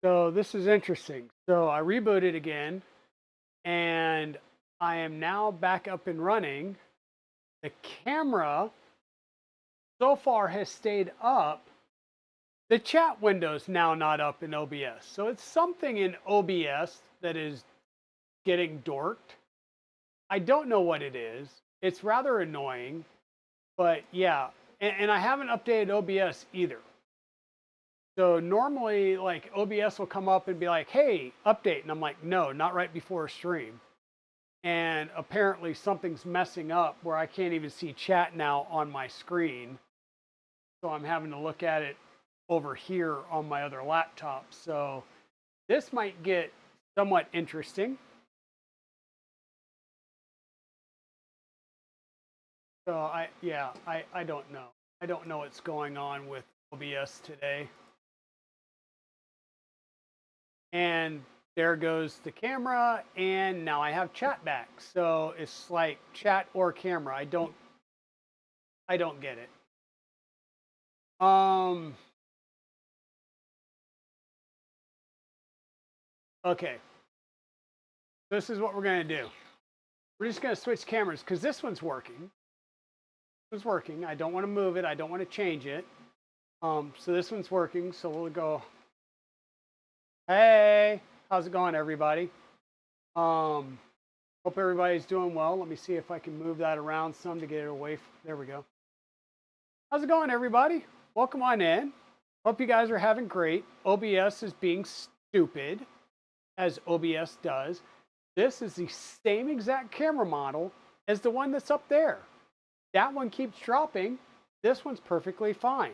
So this is interesting. So I rebooted again and I am now back up and running. The camera so far has stayed up. The chat window's now not up in OBS. So it's something in OBS that is getting dorked. I don't know what it is. It's rather annoying, but yeah. And I haven't updated OBS either. So normally, like OBS will come up and be like, "Hey, update," and I'm like, "No, not right before a stream." And apparently, something's messing up where I can't even see chat now on my screen. So I'm having to look at it over here on my other laptop. So this might get somewhat interesting. So I don't know. I don't know what's going on with OBS today. And there goes the camera, and now I have chat back. So it's like chat or camera. I don't get it. Okay. This is what we're going to do. We're just going to switch cameras because this one's working. This one's working. I don't want to move it. I don't want to change it. So this one's working. So we'll go. Hey, how's it going, everybody? Hope everybody's doing well. Let me see if I can move that around some to get it away. There we go. How's it going, everybody? Welcome on in. Hope you guys are having great. OBS is being stupid, as OBS does. This is the same exact camera model as the one that's up there. That one keeps dropping. This one's perfectly fine.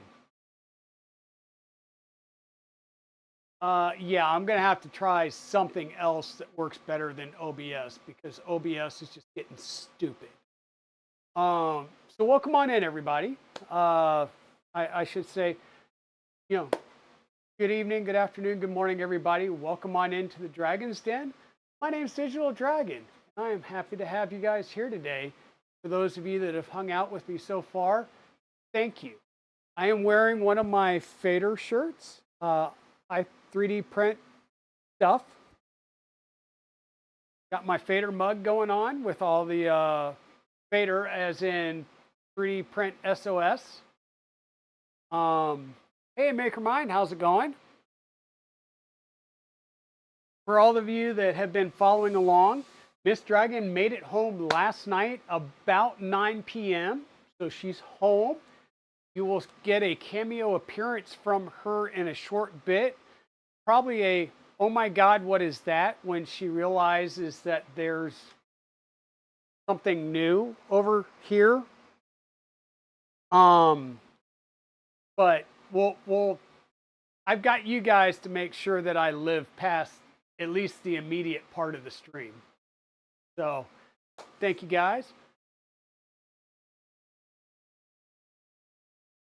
Yeah, I'm going to have to try something else that works better than OBS because OBS is just getting stupid. So welcome on in, everybody. I should say, good evening, good afternoon, good morning, everybody. Welcome on into the Dragon's Den. My name's Digital Dragon. I am happy to have you guys here today. For those of you that have hung out with me so far, thank you. I am wearing one of my Fader shirts. I 3D print stuff. Got my Fader mug going on with all the Fader as in 3D print SOS. Hey, MakerMind, how's it going? For all of you that have been following along, Miss Dragon made it home last night about 9 p.m. So she's home. You will get a cameo appearance from her in a short bit. Probably a, oh my God, what is that? When she realizes that there's something new over here. But I've got you guys to make sure that I live past at least the immediate part of the stream. So thank you guys.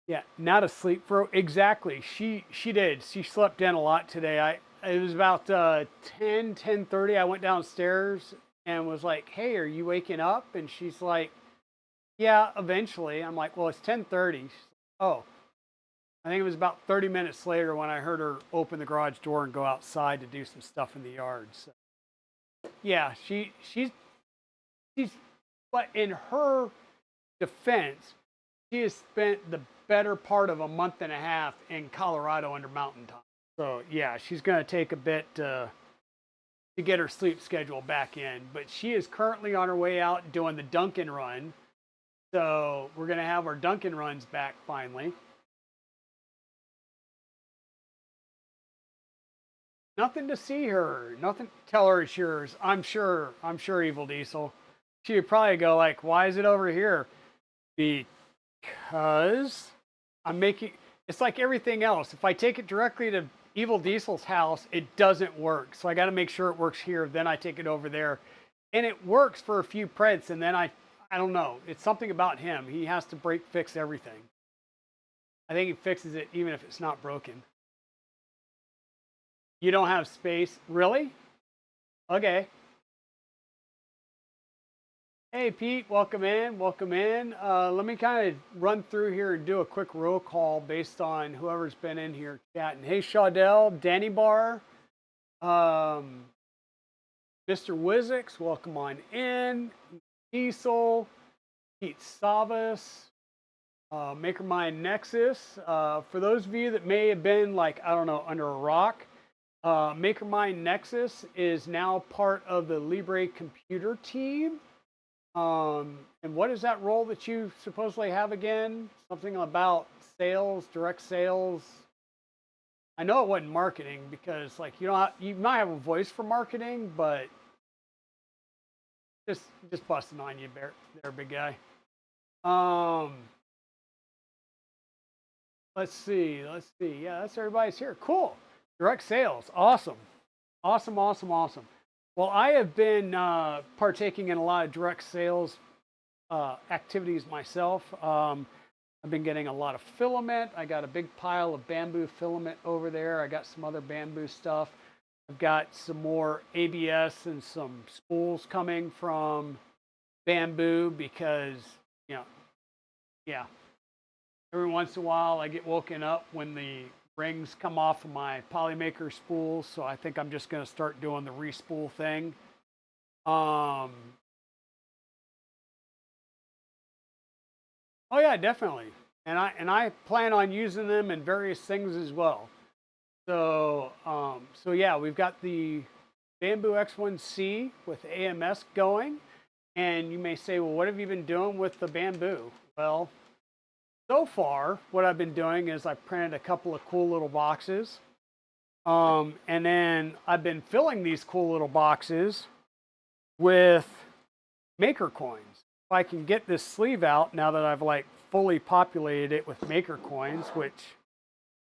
Yeah, not asleep for exactly. She did. She slept in a lot today. It was about 10:30. I went downstairs and was like, "Hey, are you waking up?" And she's like, "Yeah, eventually." I'm like, "Well, it's 10:30." Like, oh, I think it was about 30 minutes later when I heard her open the garage door and go outside to do some stuff in the yard. So, yeah, she's but in her defense, she has spent the better part of a month and a half in Colorado under mountain time. So yeah, she's going to take a bit to get her sleep schedule back in. But she is currently on her way out doing the Dunkin' run. So we're going to have our Dunkin' runs back finally. Nothing to see her. Nothing. Tell her it's yours. I'm sure. Evil Diesel. She would probably go like, "Why is it over here?" Because I'm making. It's like everything else. If I take it directly to Evil Diesel's house, it doesn't work. So I got to make sure it works here. Then I take it over there, and it works for a few prints. And then I don't know. It's something about him. He has to fix everything. I think he fixes it even if it's not broken. You don't have space, really? Okay. Hey, Pete, welcome in. Welcome in. Let me kind of run through here and do a quick roll call based on whoever's been in here chatting. Hey, Shawdell, Danny Bar, Mr. Wizix, welcome on in. Diesel, Pete Savas, MakerMind Nexus. For those of you that may have been like, I don't know, under a rock, MakerMind Nexus is now part of the Libre computer team. And what is that role that you supposedly have again? Something about sales, direct sales. I know it wasn't marketing because, like, you might have a voice for marketing, but just busting on you there, big guy. Let's see. Yeah, that's everybody's here. Cool. Direct sales. Awesome. Awesome. Well, I have been partaking in a lot of direct sales activities myself. I've been getting a lot of filament. I got a big pile of bamboo filament over there. I got some other bamboo stuff. I've got some more ABS and some spools coming from bamboo because, you know, yeah, every once in a while I get woken up when the rings come off of my Polymaker spools. So I think I'm just going to start doing the respool thing. Oh yeah, definitely. And I plan on using them in various things as well. So so yeah, we've got the Bamboo X1C with AMS going. And you may say, well, what have you been doing with the bamboo? Well, so far, what I've been doing is I've printed a couple of cool little boxes. And then I've been filling these cool little boxes with Maker coins. If I can get this sleeve out now that I've like fully populated it with Maker coins, which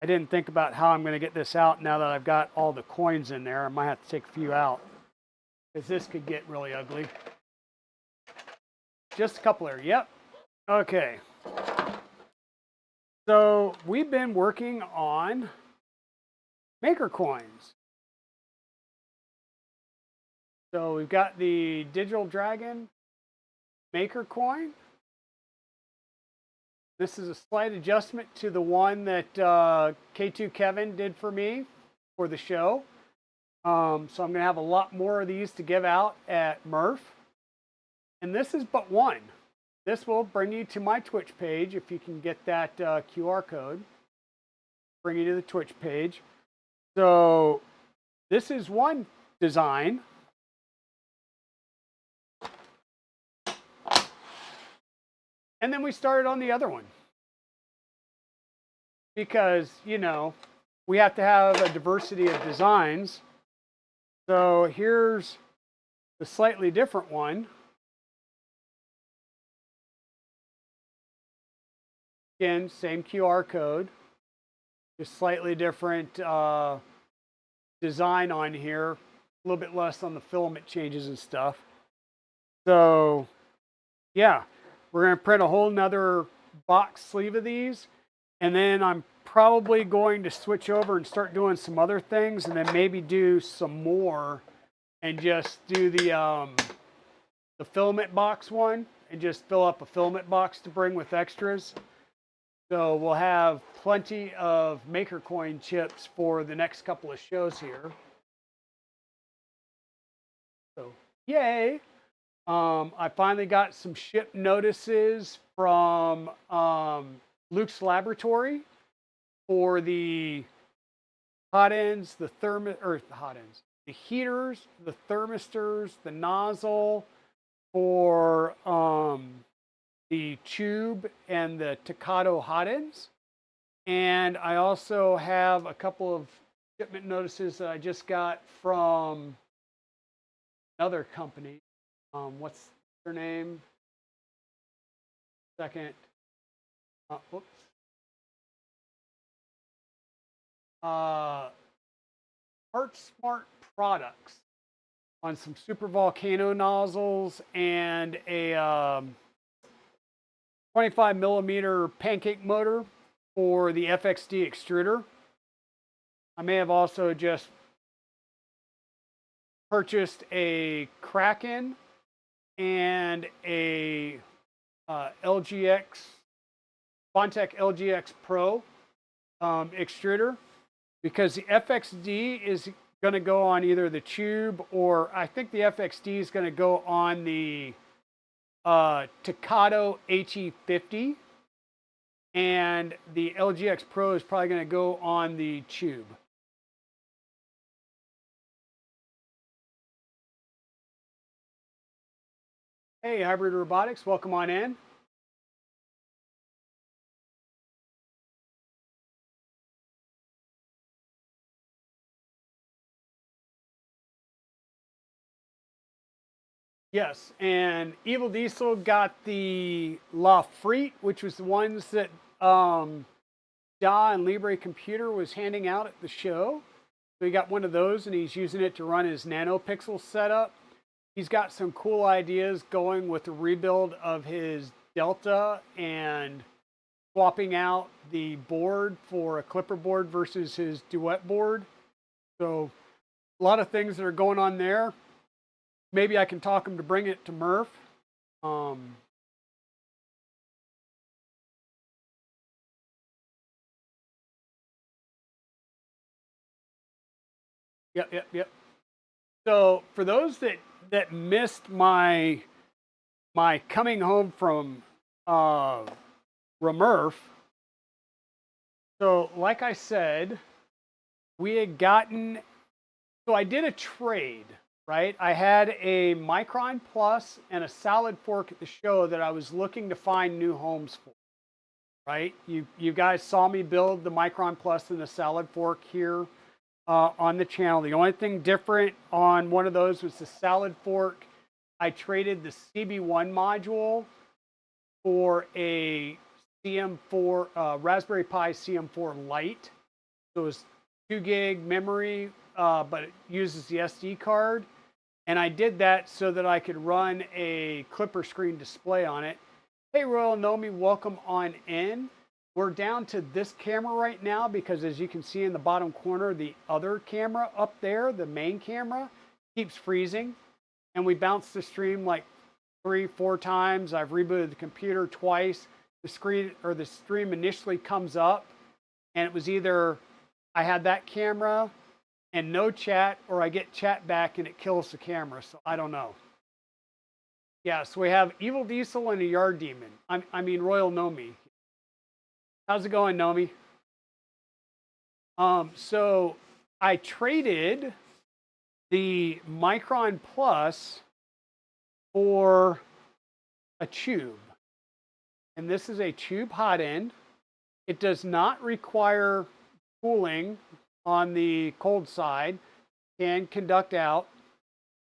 I didn't think about how I'm going to get this out now that I've got all the coins in there. I might have to take a few out because this could get really ugly. Just a couple there. Yep. Okay. So we've been working on Maker coins. So we've got the Digital Dragon Maker coin. This is a slight adjustment to the one that K2 Kevin did for me for the show. So I'm going to have a lot more of these to give out at Murph. And this is but one. This will bring you to my Twitch page if you can get that QR code. Bring you to the Twitch page. So this is one design. And then we started on the other one. Because, you know, we have to have a diversity of designs. So here's the slightly different one. Again, same QR code, just slightly different design on here, a little bit less on the filament changes and stuff. So yeah, we're going to print a whole nother box sleeve of these. And then I'm probably going to switch over and start doing some other things and then maybe do some more and just do the filament box one and just fill up a filament box to bring with extras. So we'll have plenty of Maker coin chips for the next couple of shows here. So yay! I finally got some ship notices from Luke's laboratory for the hot ends, the heaters, the thermistors, the nozzle for the tube and the Takato hot ends. And I also have a couple of shipment notices that I just got from another company. What's their name? Second. Whoops. Heart Smart Products on some Super Volcano nozzles and a 25 millimeter pancake motor for the FXD extruder. I may have also just purchased a Kraken and a LGX, Bontech LGX Pro extruder because the FXD is going to go on either the Tube, or I think the FXD is going to go on the Takato HE50, and the LGX Pro is probably going to go on the Tube. Hey, Hybrid Robotics, welcome on in. Yes, and Evil Diesel got the La Frite, which was the ones that Da and Libre Computer was handing out at the show. So he got one of those, and he's using it to run his NanoPixel setup. He's got some cool ideas going with the rebuild of his Delta and swapping out the board for a Clipper board versus his Duet board. So a lot of things that are going on there. Maybe I can talk him to bring it to Murph. Yep. So for those that missed my coming home from Murph, so like I said, we had gotten. So I did a trade, right? I had a Micron Plus and a Salad Fork at the show that I was looking to find new homes for. Right? You guys saw me build the Micron Plus and the Salad Fork here on the channel. The only thing different on one of those was the Salad Fork. I traded the CB1 module for a CM4 Raspberry Pi CM4 Lite. So it was 2 gig memory, but it uses the SD card. And I did that so that I could run a Clipper screen display on it. Hey, Royal Nomi, welcome on in. We're down to this camera right now because, as you can see in the bottom corner, the other camera up there, the main camera, keeps freezing. And we bounced the stream like 3-4 times. I've rebooted the computer twice. The screen or the stream initially comes up, and it was either I had that camera and no chat, or I get chat back and it kills the camera. So I don't know. Yeah, so we have Evil Diesel and a Yard Demon. I mean Royal Nomi. How's it going, Nomi? So I traded the Micron Plus for a Tube. And this is a Tube hot end. It does not require cooling on the cold side, can conduct out.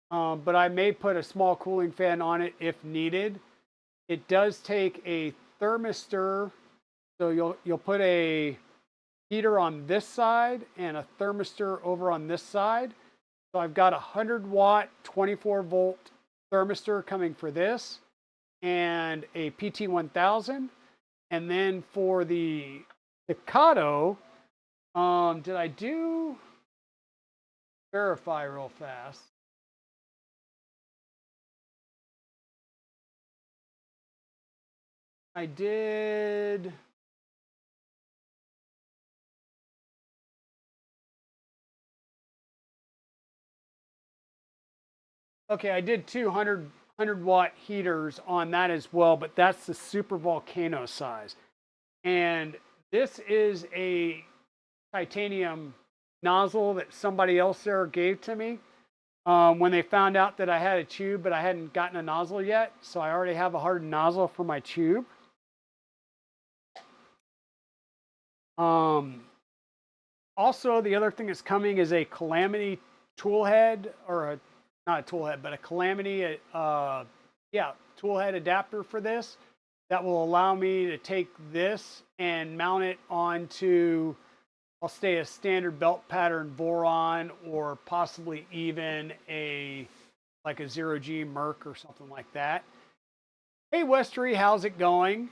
But I may put a small cooling fan on it if needed. It does take a thermistor, so you'll put a heater on this side and a thermistor over on this side. So I've got a 100-watt, 24-volt thermistor coming for this, and a PT1000. And then for the Staccato, did I do verify real fast? I did. Okay, I did 100-watt heaters on that as well, but that's the Super Volcano size. And this is a titanium nozzle that somebody else there gave to me when they found out that I had a tube, but I hadn't gotten a nozzle yet. So I already have a hardened nozzle for my tube. Also, the other thing that's coming is a Calamity tool head, or not a tool head, but a Calamity, tool head adapter for this that will allow me to take this and mount it onto, I'll say, a standard belt pattern Voron, or possibly even like a 0G Merc or something like that. Hey, Westery, how's it going?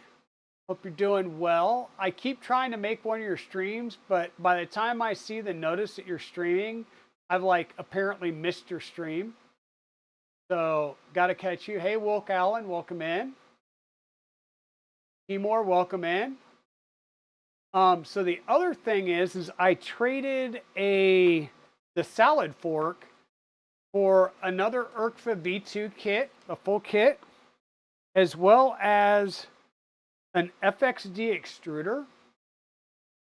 Hope you're doing well. I keep trying to make one of your streams, but by the time I see the notice that you're streaming, I've like apparently missed your stream. So got to catch you. Hey, Wilk Allen, welcome in. Timor, welcome in. So the other thing is I traded a the salad fork for another ERCFA V2 kit, a full kit, as well as an FXD extruder.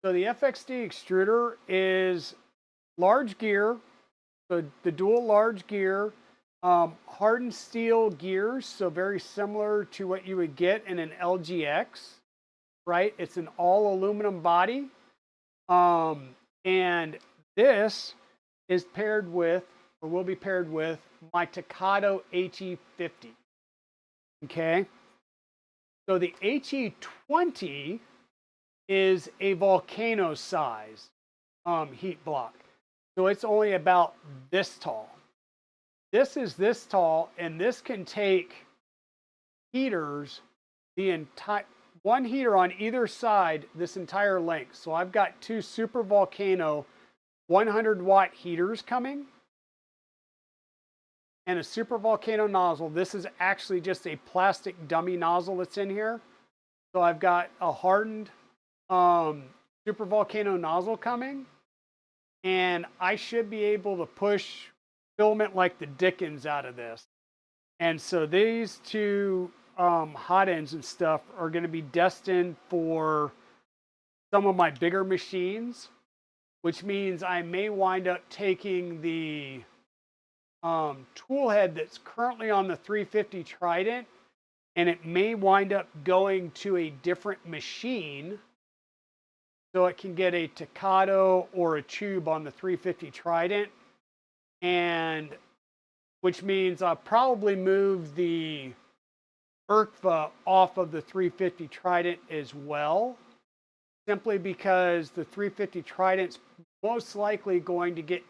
So the FXD extruder is large gear, so the dual large gear, hardened steel gears, so very similar to what you would get in an LGX, right? It's an all aluminum body. And this is paired with, or will be paired with, my Takado HE50. Okay. So the HE20 is a volcano size heat block. So it's only about this tall. This is this tall, and this can take heaters, the entire one heater on either side, this entire length. So I've got two super volcano 100-watt heaters coming and a super volcano nozzle. This is actually just a plastic dummy nozzle that's in here. So I've got a hardened super volcano nozzle coming, and I should be able to push filament like the dickens out of this. And so these two hot ends and stuff are going to be destined for some of my bigger machines, which means I may wind up taking the tool head that's currently on the 350 Trident, and it may wind up going to a different machine so it can get a Takado or a tube on the 350 Trident, and which means I'll probably move the ERCFA off of the 350 Trident as well, simply because the 350 Trident's most likely going to get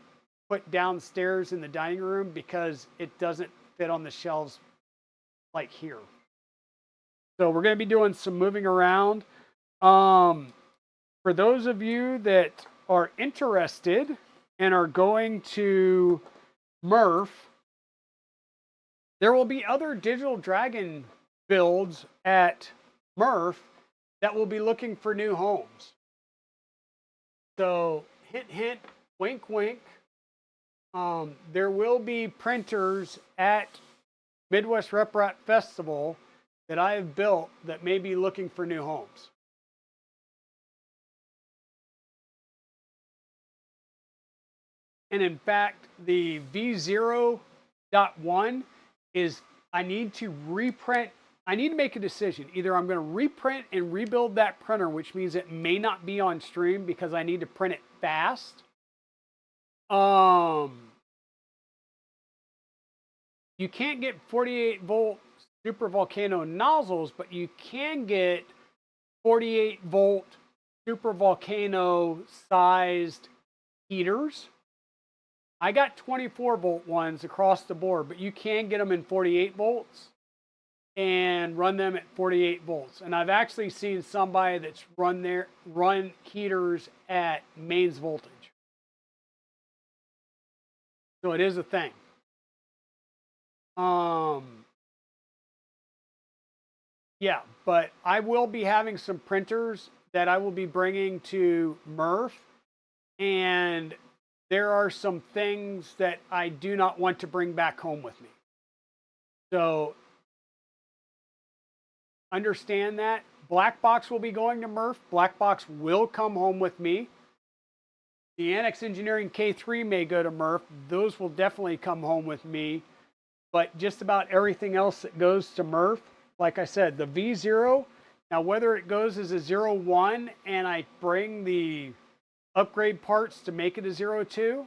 put downstairs in the dining room because it doesn't fit on the shelves like here. So we're going to be doing some moving around. For those of you that are interested and are going to Murph, there will be other Digital Dragon builds at Murph that will be looking for new homes. So hint, hint, wink, wink. There will be printers at Midwest Rep Rat Festival that I have built that may be looking for new homes. And in fact, the V0.1 is, I need to reprint. I need to make a decision. Either I'm going to reprint and rebuild that printer, which means it may not be on stream because I need to print it fast. You can't get 48-volt super volcano nozzles, but you can get 48-volt super volcano sized heaters. I got 24-volt ones across the board, but you can get them in 48 volts and run them at 48 volts. And I've actually seen somebody that's run heaters at mains voltage. So it is a thing. Yeah, but I will be having some printers that I will be bringing to Murph, and there are some things that I do not want to bring back home with me. So understand that. Black Box will be going to Murph. Black Box will come home with me. The Annex Engineering K3 may go to Murph. Those will definitely come home with me. But just about everything else that goes to Murph, like I said, the V0, now whether it goes as a 01 and I bring the upgrade parts to make it a 02,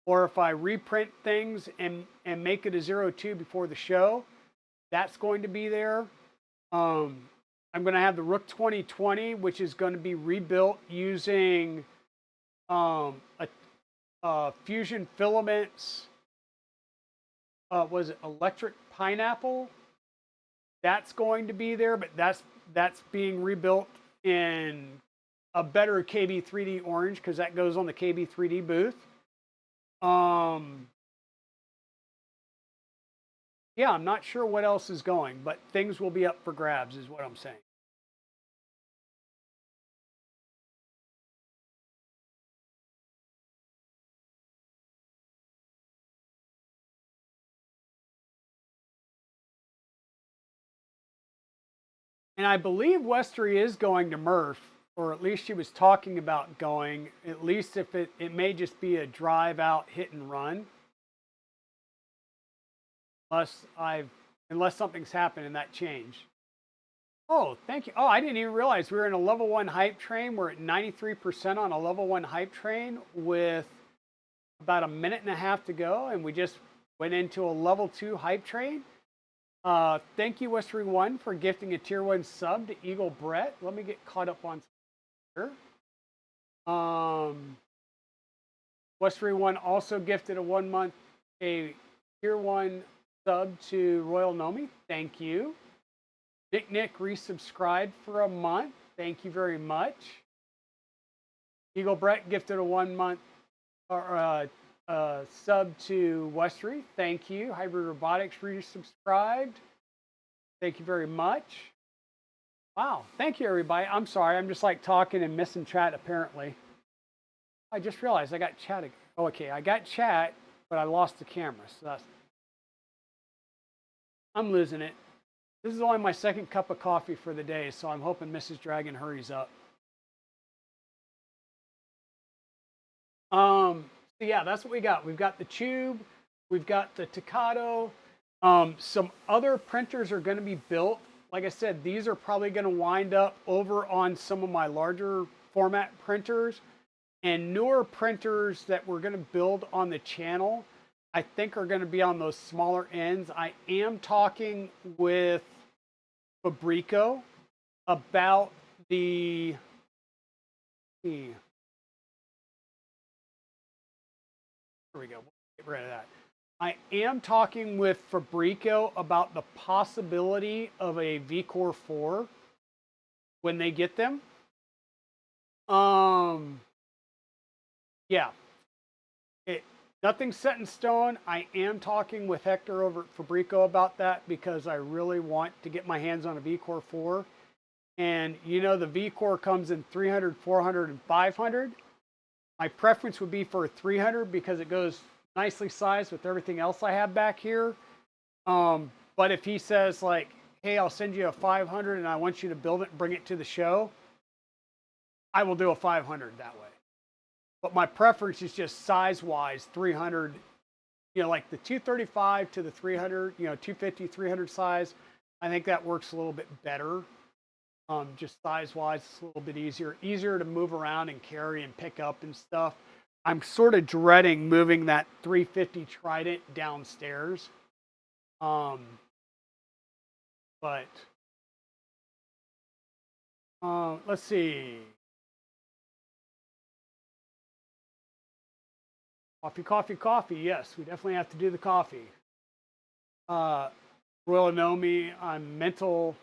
or if I reprint things and make it a 02 before the show, that's going to be there. I'm going to have the Rook 2020, which is going to be rebuilt using Fusion Filaments. Was it Electric Pineapple? That's going to be there, but that's being rebuilt in a better KB3D orange because that goes on the KB3D booth. Yeah, I'm not sure what else is going, but things will be up for grabs is what I'm saying. And I believe Westery is going to Murph, or at least she was talking about going, at least if it may just be a drive out hit and run. Unless something's happened and that changed. Oh, thank you. Oh, I didn't even realize we were in a level 1 hype train. We're at 93% on a level 1 hype train with about a minute and a half to go, and we just went into a level 2 hype train. Thank you, Westery One, for gifting a tier 1 sub to Eagle Brett. Let me get caught up on here. Westery One also gifted a 1 month a tier 1 sub to Royal Nomi. Thank you. Nick resubscribed for a month. Thank you very much. Eagle Brett gifted a 1 month sub to Westery. Thank you. Hybrid Robotics resubscribed. Thank you very much. Wow. Thank you, everybody. I'm sorry. I'm just like talking and missing chat, apparently. I just realized I got chat. Oh, okay. I got chat, but I lost the camera. So I'm losing it. This is only my second cup of coffee for the day, so I'm hoping Mrs. Dragon hurries up. So yeah, that's what we got. We've got the Tube, we've got the Tocado. Some other printers are going to be built. Like I said, these are probably going to wind up over on some of my larger format printers, and newer printers that we're going to build on the channel, I think are going to be on those smaller ends. I am talking with Fabrico about the here we go. We'll get rid of that. I am talking with Fabrico about the possibility of a VCore 4 when they get them. Yeah. Nothing's set in stone. I am talking with Hector over at Fabrico about that because I really want to get my hands on a VCore 4. And you know, the VCore comes in 300, 400, and 500. My preference would be for a 300 because it goes nicely sized with everything else I have back here. But if he says like, hey, I'll send you a 500 and I want you to build it and bring it to the show, I will do a 500 that way. But my preference is just size-wise, 300, you know, like the 235 to the 300, you know, 250, 300 size. I think that works a little bit better. Just size-wise, it's a little bit easier to move around and carry and pick up and stuff. I'm sort of dreading moving that 350 Trident downstairs. But let's see. Coffee. Yes, we definitely have to do the coffee. Royal Anomi, I am mental,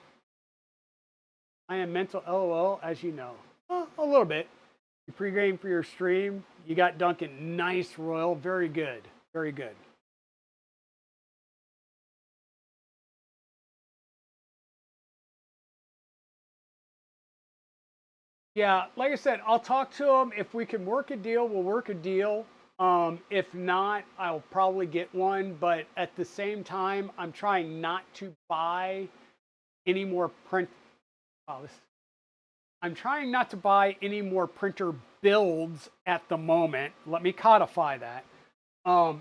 LOL, as you know. A little bit. You pregame for your stream. You got Duncan. Nice, Royal. Very good. Very good. Yeah, like I said, I'll talk to him. If we can work a deal, we'll work a deal. If not, I'll probably get one. But at the same time, I'm trying not to buy any more print. I'm trying not to buy any more printer builds at the moment. Let me codify that.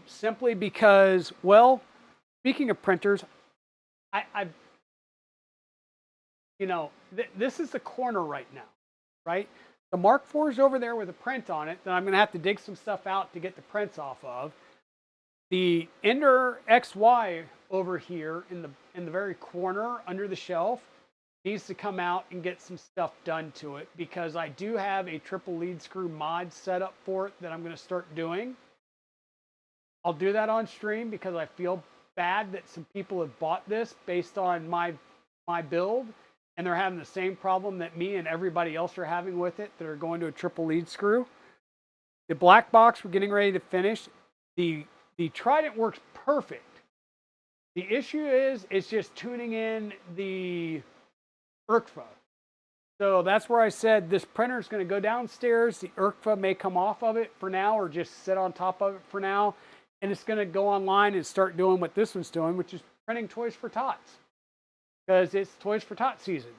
Simply because, well, speaking of printers, you know, this is the corner right now, right? The Mark IV is over there with a print on it that I'm going to have to dig some stuff out to get the prints off of. The Ender XY over here in the very corner under the shelf needs to come out and get some stuff done to it because I do have a triple lead screw mod set up for it that I'm going to start doing. I'll do that on stream because I feel bad that some people have bought this based on my build and they're having the same problem that me and everybody else are having with it that are going to a triple lead screw. The black box we're getting ready to finish. The Trident works perfect. The issue is it's just tuning in the IRCFA. So that's where I said this printer is going to go downstairs. The IRCFA may come off of it for now or just sit on top of it for now. And it's going to go online and start doing what this one's doing, which is printing toys for tots. Because it's Toys for Tots season.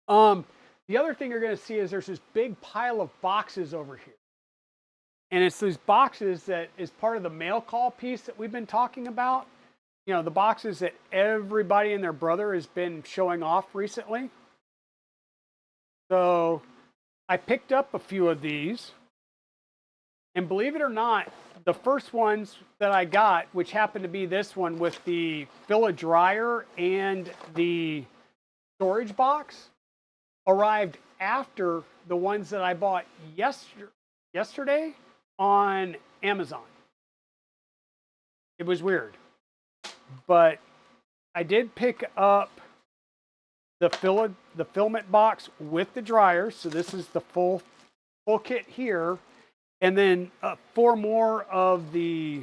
Um, the other thing you're going to see is there's this big pile of boxes over here. And it's these boxes that is part of the mail call piece that we've been talking about. You know, the boxes that everybody and their brother has been showing off recently. So I picked up a few of these. And believe it or not, the first ones that I got, which happened to be this one with the fill a dryer and the storage box, arrived after the ones that I bought yesterday on Amazon. It was weird. But I did pick up the filament box with the dryer. So this is the full kit here. And then 4 more of the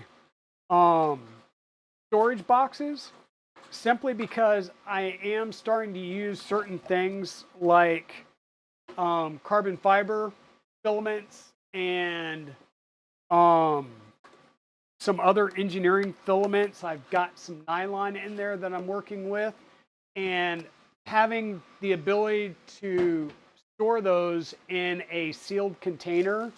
storage boxes, simply because I am starting to use certain things like carbon fiber filaments and some other engineering filaments. I've got some nylon in there that I'm working with, and having the ability to store those in a sealed container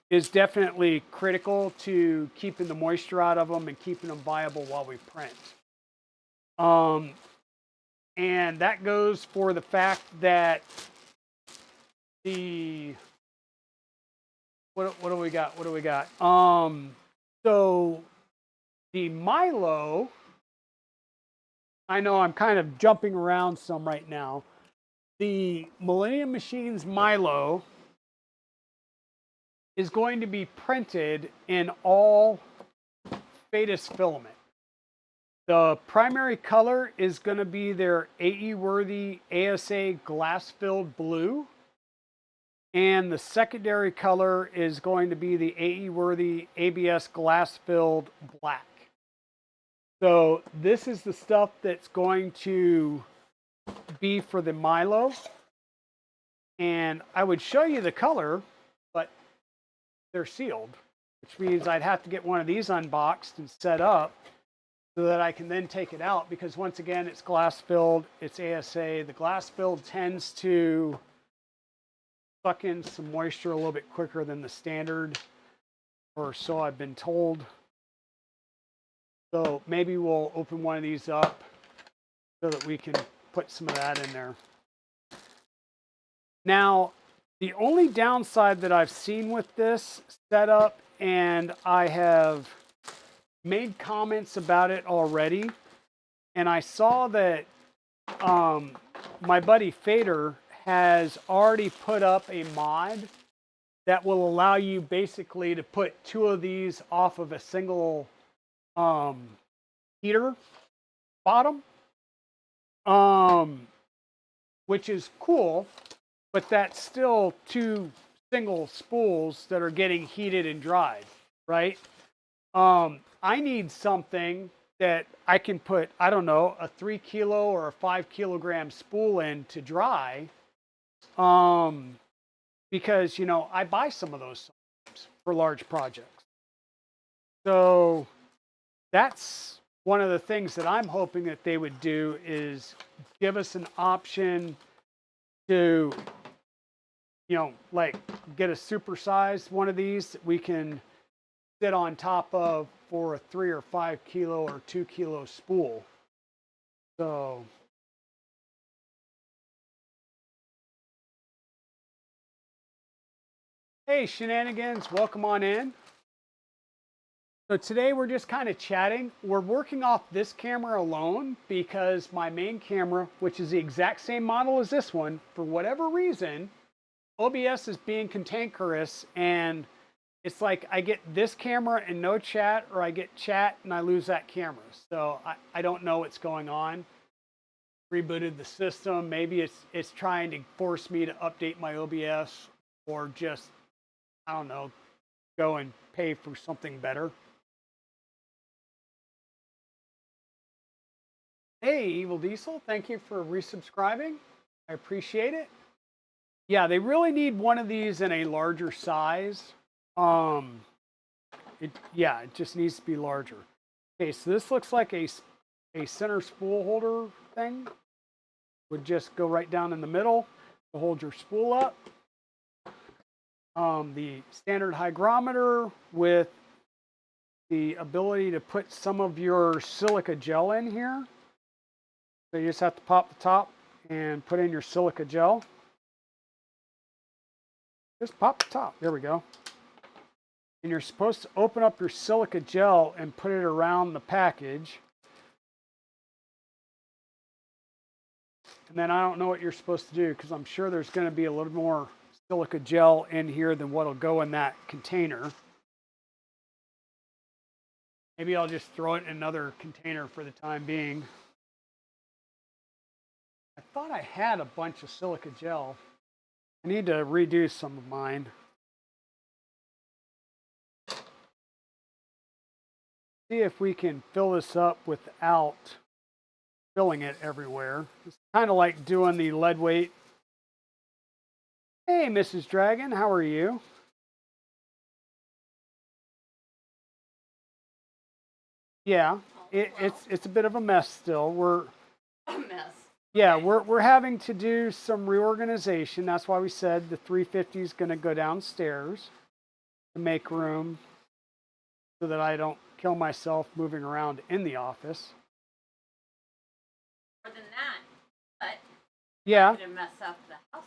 is definitely critical to keeping the moisture out of them and keeping them viable while we print. And that goes for the fact that the what do we got? What do we got? So the Milo, I know I'm kind of jumping around some right now. The Millennium Machines Milo is going to be printed in all Phaetus filament. The primary color is going to be their AE-worthy ASA glass-filled blue. And the secondary color is going to be the AE-worthy ABS glass-filled black. So this is the stuff that's going to be for the Milo. And I would show you the color, but they're sealed, which means I'd have to get one of these unboxed and set up so that I can then take it out, because once again, it's glass filled, it's ASA. The glass filled tends to suck in some moisture a little bit quicker than the standard, or so I've been told. So maybe we'll open one of these up so that we can put some of that in there. Now, the only downside that I've seen with this setup, and I have made comments about it already, and I saw that my buddy Fader has already put up a mod that will allow you basically to put 2 of these off of a single heater bottom, which is cool, but that's still 2 single spools that are getting heated and dried, right? I need something that I can put, I don't know, a 3 kilo or a 5 kilogram spool in to dry. Because, you know, I buy some of those for large projects. So that's one of the things that I'm hoping that they would do, is give us an option to, you know, like get a supersized one of these that we can sit on top of for a 3 or 5 kilo or 2 kilo spool. So hey, Shenanigans, welcome on in. So today we're just kind of chatting. We're working off this camera alone because my main camera, which is the exact same model as this one, for whatever reason, OBS is being cantankerous, and it's like I get this camera and no chat, or I get chat and I lose that camera. So I don't know what's going on. Rebooted the system. Maybe it's trying to force me to update my OBS, or just, I don't know, go and pay for something better. Hey, Evil Diesel, thank you for resubscribing. I appreciate it. Yeah, they really need one of these in a larger size. It just needs to be larger. Okay, so this looks like a center spool holder thing. would just go right down in the middle to hold your spool up. The standard hygrometer with the ability to put some of your silica gel in here. So you just have to pop the top and put in your silica gel. Just pop the top. There we go. And you're supposed to open up your silica gel and put it around the package. And then I don't know what you're supposed to do because I'm sure there's going to be a little more silica gel in here than what'll go in that container. Maybe I'll just throw it in another container for the time being. I thought I had a bunch of silica gel. I need to redo some of mine. See if we can fill this up without filling it everywhere. It's kind of like doing the lead weight. Hey, Mrs. Dragon, how are you? Yeah, it's a bit of a mess still. We're a mess. Yeah, we're having to do some reorganization. That's why we said the 350 is going to go downstairs to make room so that I don't kill myself moving around in the office. More than that, but yeah, to mess up the house.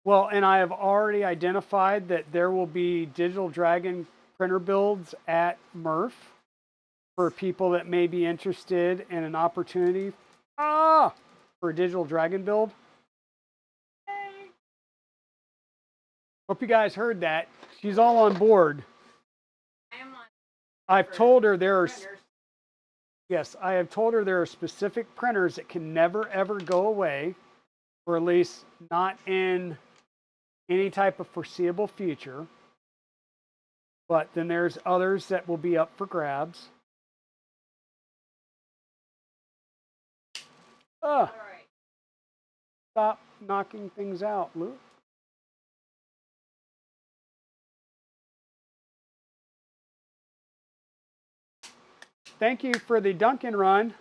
Well, and I have already identified that there will be Digital Dragon printer builds at Murph for people that may be interested in an opportunity for a Digital Dragon build. Hey. Hope you guys heard that. She's all on board. I am on. I've told her there are. Printers. Yes, I have told her there are specific printers that can never ever go away, or at least not in any type of foreseeable future. But then there's others that will be up for grabs. All right. Stop knocking things out, Luke. Thank you for the Dunkin' run.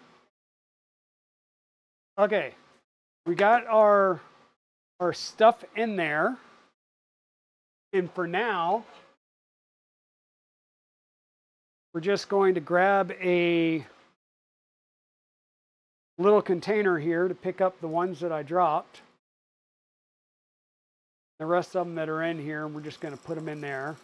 Okay, we got our stuff in there. And for now, we're just going to grab a little container here to pick up the ones that I dropped. The rest of them that are in here, we're just going to put them in there.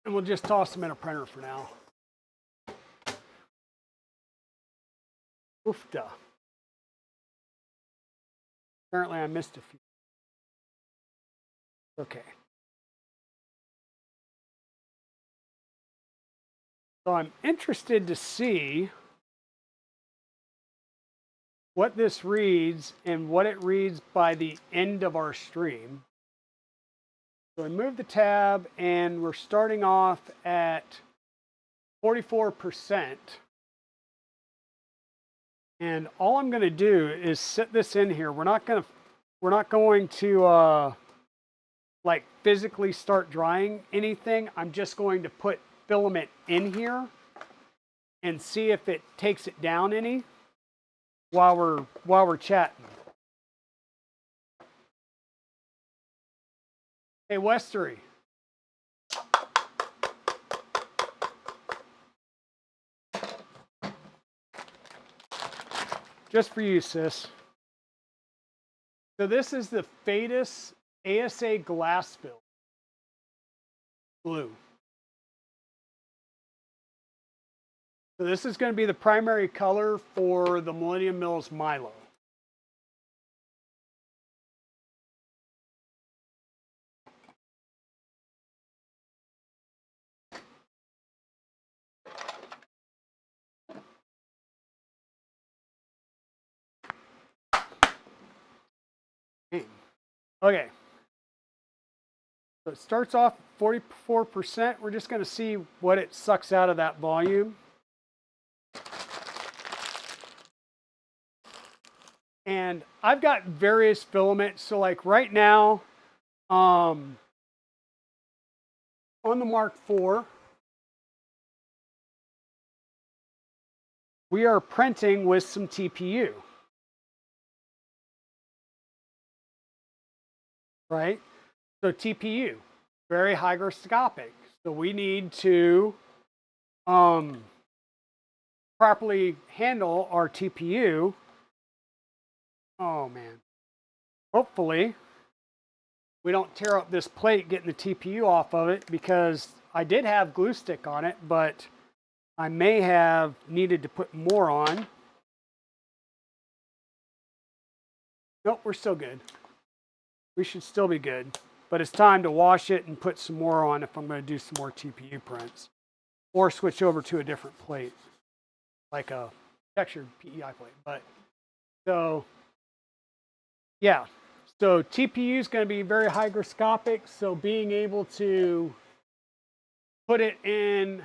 And we'll just toss them in a printer for now. Oofda. Apparently I missed a few. Okay. So I'm interested to see what this reads and what it reads by the end of our stream. So we move the tab and we're starting off at 44%. And all I'm going to do is set this in here. We're not going to like physically start drying anything. I'm just going to put filament in here and see if it takes it down any while we're chatting. Hey, Westery. Just for you, sis. So this is the Fadis ASA glass build. Blue. So this is going to be the primary color for the Millennium Mills Milo. Okay. So it starts off 44%. We're just going to see what it sucks out of that volume. And I've got various filaments. So like right now, on the Mark IV, we are printing with some TPU, right? So TPU, very hygroscopic. So we need to properly handle our TPU. Oh man. Hopefully we don't tear up this plate getting the TPU off of it, because I did have glue stick on it, but I may have needed to put more on. Nope, we're still good. We should still be good. But it's time to wash it and put some more on if I'm going to do some more TPU prints. Or switch over to a different plate, like a textured PEI plate. But so, yeah. So TPU is going to be very hygroscopic. So being able to put it in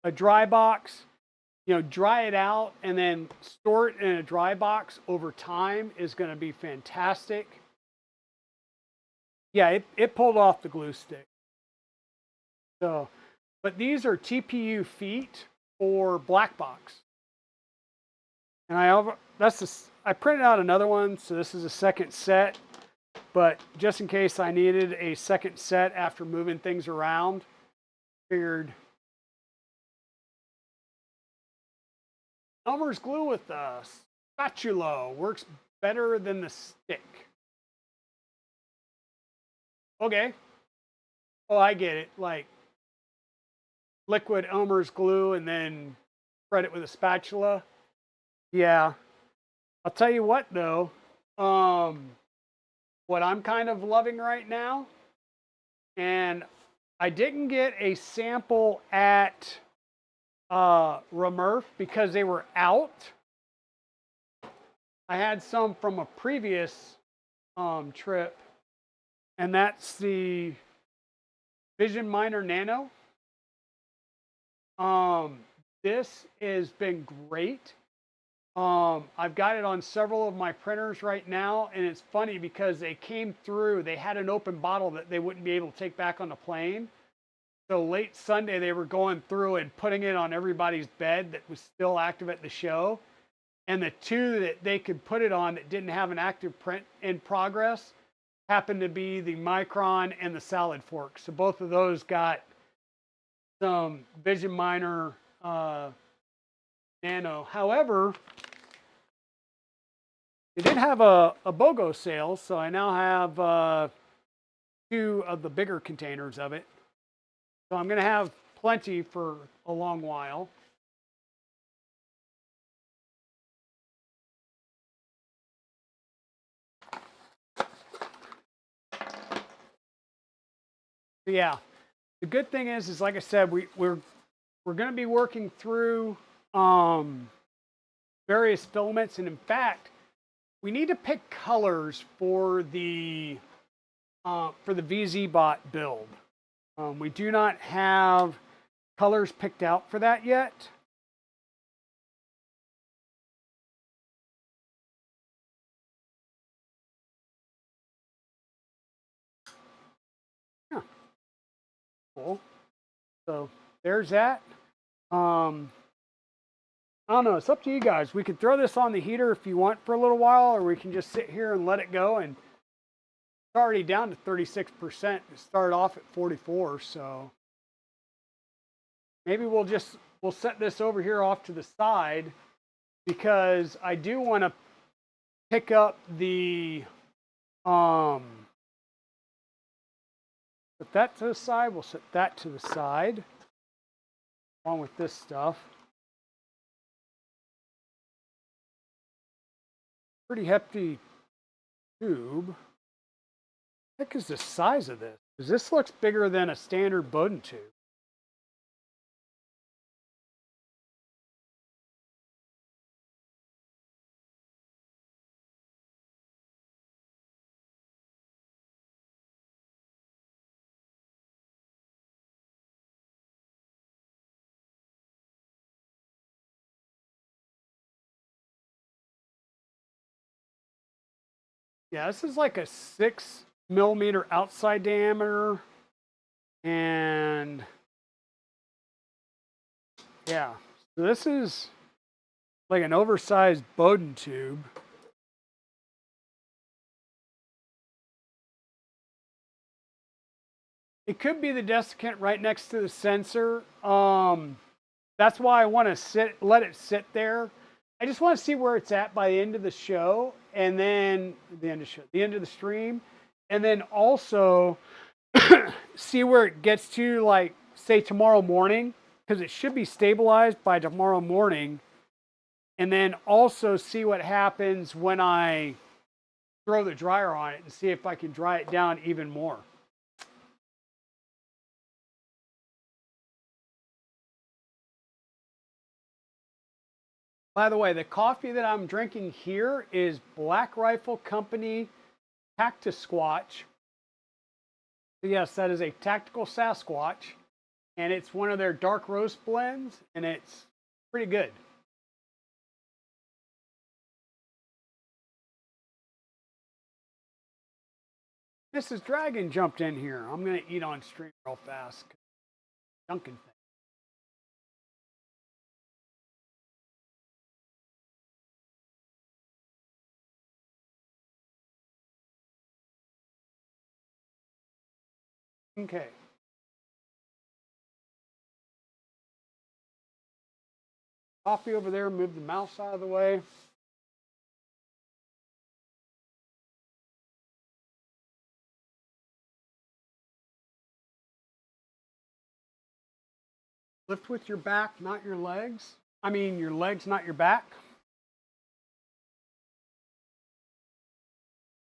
a dry box, dry it out and then store it in a dry box over time is going to be fantastic. Yeah, it pulled off the glue stick. So, but these are TPU feet for black box. And I printed out another one, so this is a second set. But just in case I needed a second set after moving things around, figured Elmer's glue with the spatula works better than the stick. Okay. Oh, I get it. Like liquid Elmer's glue and then spread it with a spatula. Yeah. I'll tell you what though. What I'm kind of loving right now, and I didn't get a sample at Remurf because they were out. I had some from a previous trip, and that's the Vision Miner Nano. This has been great. I've got it on several of my printers right now, and it's funny because they came through. They had an open bottle that they wouldn't be able to take back on the plane. So late Sunday, they were going through and putting it on everybody's bed that was still active at the show. And the two that they could put it on that didn't have an active print in progress happened to be the Micron and the Salad Fork. So both of those got some Vision Miner Nano. However, they did have a BOGO sale, so I now have 2 of the bigger containers of it. So I'm going to have plenty for a long while. So yeah, the good thing is like I said, we're going to be working through various filaments, and in fact, we need to pick colors for the VzBot build. We do not have colors picked out for that yet. Yeah, cool. So there's that. I don't know. It's up to you guys. We could throw this on the heater if you want for a little while, or we can just sit here and let it go. And it's already down to 36%. It started off at 44, so maybe we'll set this over here off to the side, because I do want to pick up the put that to the side. We'll set that to the side along with this stuff. Pretty hefty tube. What the heck is the size of this? Because this looks bigger than a standard Bowden tube. Yeah, this is like a 6 millimeter outside diameter And yeah, so this is like an oversized Bowden tube. It could be the desiccant right next to the sensor. That's why I want to let it sit there. I just want to see where it's at by the end of the show, and then the end of the stream, and then also see where it gets to, like say tomorrow morning, because it should be stabilized by tomorrow morning, and then also see what happens when I throw the dryer on it and see if I can dry it down even more. By the way, the coffee that I'm drinking here is Black Rifle Company Cactus Squatch. Yes, that is a tactical Sasquatch, and it's one of their dark roast blends, and it's pretty good. Mrs. Dragon jumped in here. I'm gonna eat on stream real fast. Duncan thing. Okay. Coffee over there. Move the mouse out of the way. Lift with your back, not your legs. I mean, your legs, not your back.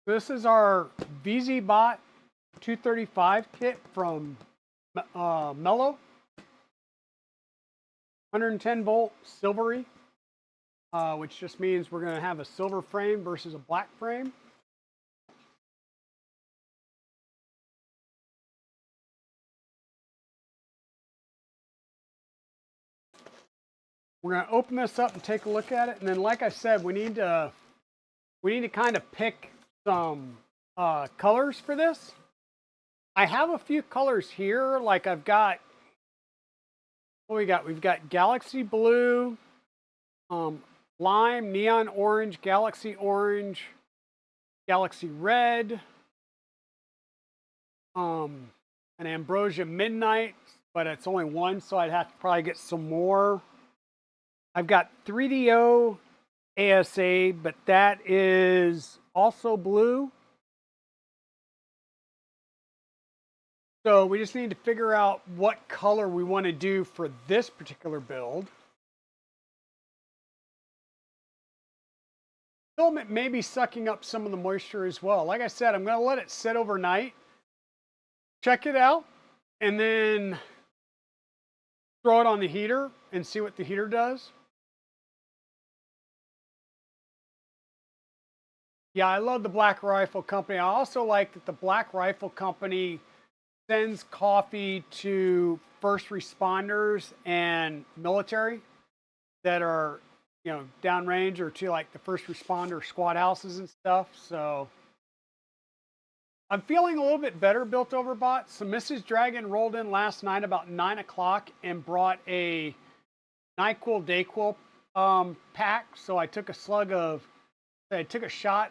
This is our VzBot 235 kit from Mellow. 110 volt silvery, which just means we're going to have a silver frame versus a black frame. We're going to open this up and take a look at it, and then, like I said, we need to kind of pick some colors for this. I have a few colors here. Like I've got, what we got? We've got Galaxy Blue, Lime, Neon Orange, Galaxy Orange, Galaxy Red, an Ambrosia Midnight, but it's only one, so I'd have to probably get some more. I've got 3DO ASA, but that is also blue. So we just need to figure out what color we want to do for this particular build. Filament may be sucking up some of the moisture as well. Like I said, I'm going to let it sit overnight, check it out, and then throw it on the heater and see what the heater does. Yeah, I love the Black Rifle Company. I also like that the Black Rifle Company sends coffee to first responders and military that are, you know, downrange, or to like the first responder squad houses and stuff. So I'm feeling a little bit better, Built Over Bot. So Mrs. Dragon rolled in last night about 9 o'clock and brought a NyQuil DayQuil pack. So I took a shot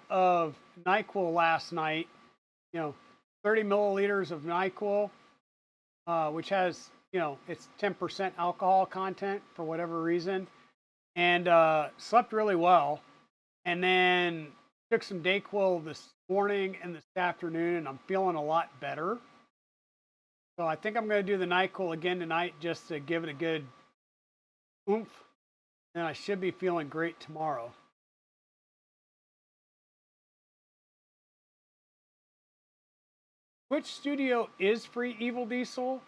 of NyQuil last night, you know, 30 milliliters of NyQuil, which has, you know, it's 10% alcohol content for whatever reason, and slept really well. And then took some DayQuil this morning and this afternoon, and I'm feeling a lot better. So I think I'm going to do the NyQuil again tonight just to give it a good oomph, and I should be feeling great tomorrow. Twitch Studio is free, Evil Diesel.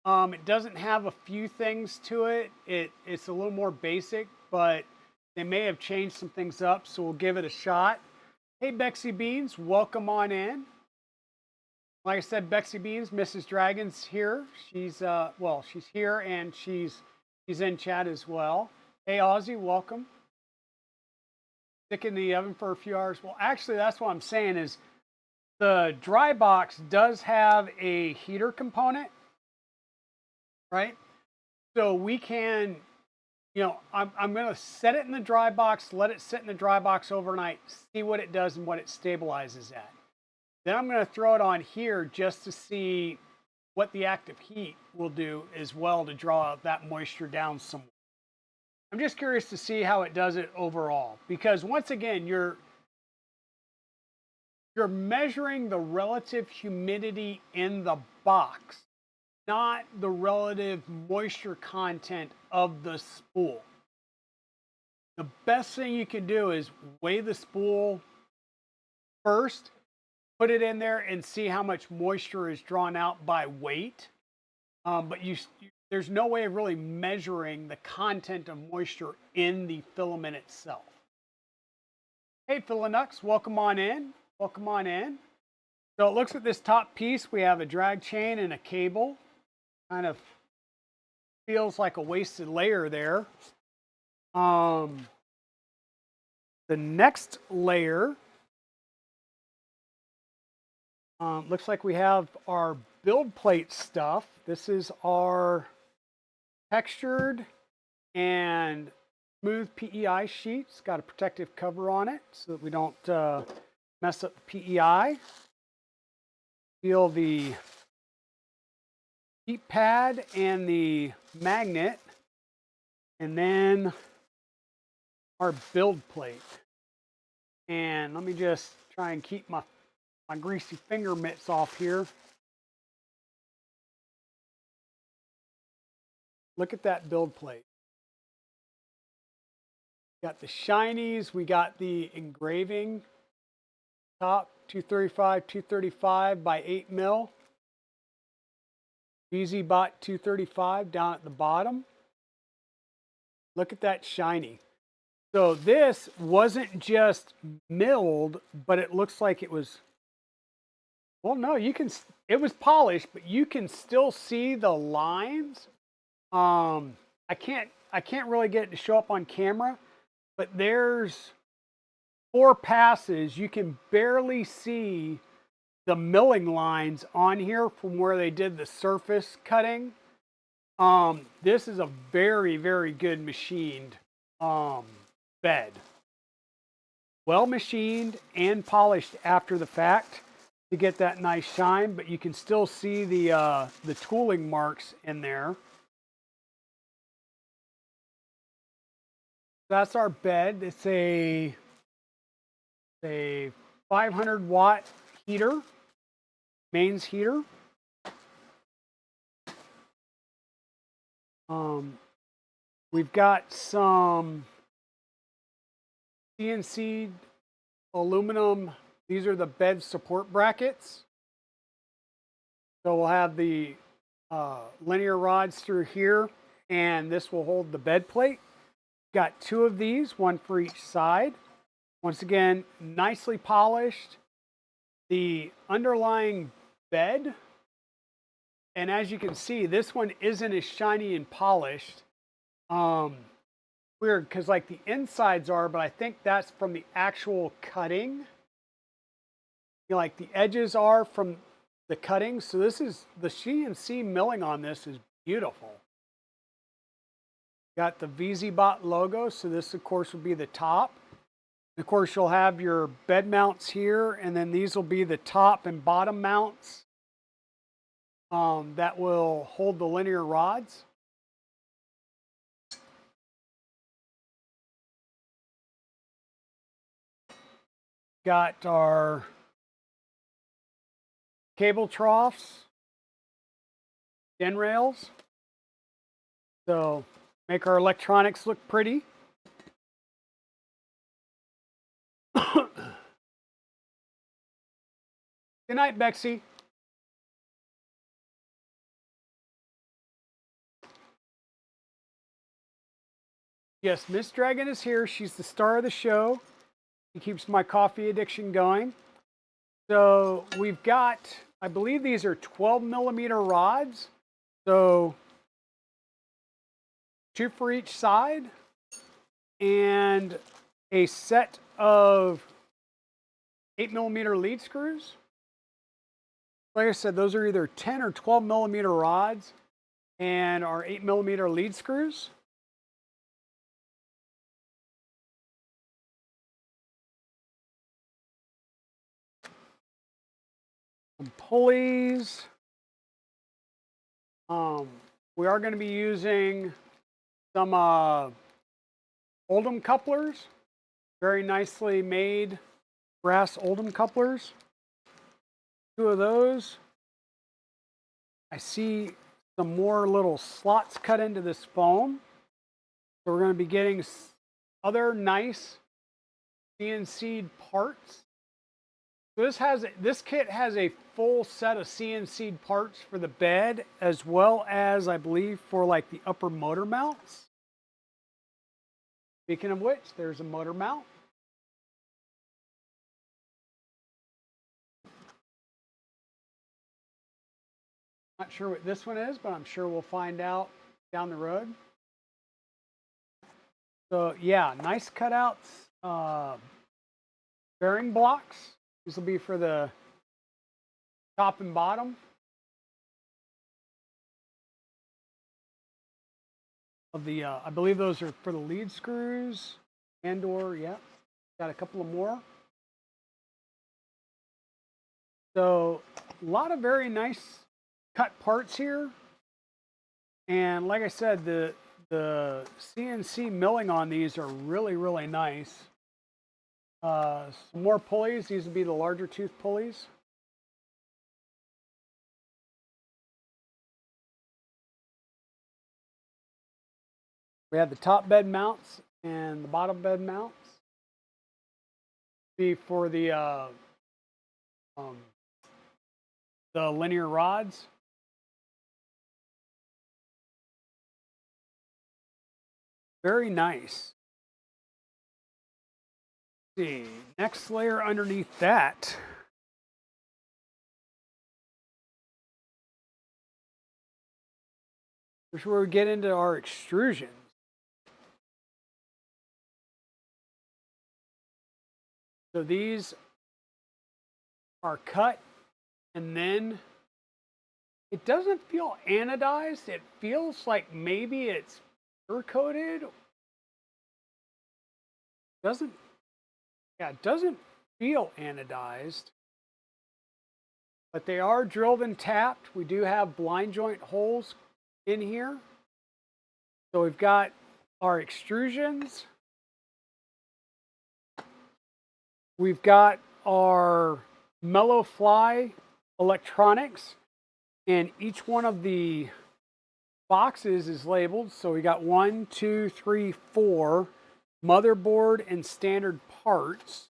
It doesn't have a few things to it. It's a little more basic, but they may have changed some things up, so we'll give it a shot. Hey, Bexy Beans, welcome on in. Like I said, Bexy Beans, Mrs. Dragon's here. She's she's here, and she's in chat as well. Hey, Ozzy, welcome. Stick in the oven for a few hours. Well, actually, that's what I'm saying is, the dry box does have a heater component, right? So we can, I'm going to set it in the dry box, let it sit in the dry box overnight, see what it does and what it stabilizes at. Then I'm going to throw it on here just to see what the active heat will do as well to draw that moisture down somewhat. I'm just curious to see how it does it overall, because once again, you're measuring the relative humidity in the box, not the relative moisture content of the spool. The best thing you can do is weigh the spool first, put it in there and see how much moisture is drawn out by weight. But there's no way of really measuring the content of moisture in the filament itself. Hey, Philanux, welcome on in. Welcome on in. So it looks at this top piece. We have a drag chain and a cable. Kind of feels like a wasted layer there. The next layer looks like we have our build plate stuff. This is our textured and smooth PEI sheet. It's got a protective cover on it so that we don't mess up the PEI. Feel the heat pad and the magnet, and then our build plate. And let me just try and keep my greasy finger mitts off here. Look at that build plate. Got the shinies, we got the engraving top, 235 by 8 mil. VzBot 235 down at the bottom. Look at that shiny. So this wasn't just milled, but it looks like it was, well, no, it was polished, but you can still see the lines. I can't really get it to show up on camera, but there's 4 passes. You can barely see the milling lines on here from where they did the surface cutting. This is a very, very good machined bed. Well machined and polished after the fact to get that nice shine, but you can still see the tooling marks in there. That's our bed. It's a 500-watt heater, mains heater. We've got some CNC aluminum. These are the bed support brackets. So we'll have the linear rods through here, and this will hold the bed plate. Got 2 of these, 1 for each side. Once again, nicely polished. The underlying bed, and as you can see, this one isn't as shiny and polished. Weird, because like the insides are, but I think that's from the actual cutting. Like the edges are from the cutting. So this is the CNC milling on this is beautiful. Got the VzBot logo. So this, of course, will be the top. Of course, you'll have your bed mounts here, and then these will be the top and bottom mounts that will hold the linear rods. Got our cable troughs, den rails. So make our electronics look pretty. Good night, Bexy. Yes, Miss Dragon is here. She's the star of the show. She keeps my coffee addiction going. So we've got, I believe these are 12-millimeter rods. So 2 for each side, and a set of 8-millimeter lead screws. Like I said, those are either 10 or 12-millimeter rods. and our 8mm lead screws. Some pulleys. We are going to be using some Oldham couplers, very nicely made brass Oldham couplers. 2 of those. I see some more little slots cut into this foam. So we're going to be getting other nice CNC'd parts. So this kit has a full set of CNC'd parts for the bed, as well as I believe for like the upper motor mounts. Speaking of which, there's a motor mount. Not sure what this one is, but I'm sure we'll find out down the road. So yeah, nice cutouts, bearing blocks. These will be for the top and bottom of the, I believe those are for the lead screws and/or, yeah, got a couple of more. So a lot of very nice cut parts here. And like I said, the CNC milling on these are really, really nice. Some more pulleys. These would be the larger tooth pulleys. We have the top bed mounts and the bottom bed mounts. Be for the linear rods. Very nice. Let's see, next layer underneath that. This is where we get into our extrusions. So these are cut, and then it doesn't feel anodized. It feels like maybe it's cure coated. It doesn't feel anodized, but they are drilled and tapped. We do have blind joint holes in here. So we've got our extrusions. We've got our mellow fly electronics, and each one of the boxes is labeled. So we got 1, 2, 3, 4 motherboard and standard parts.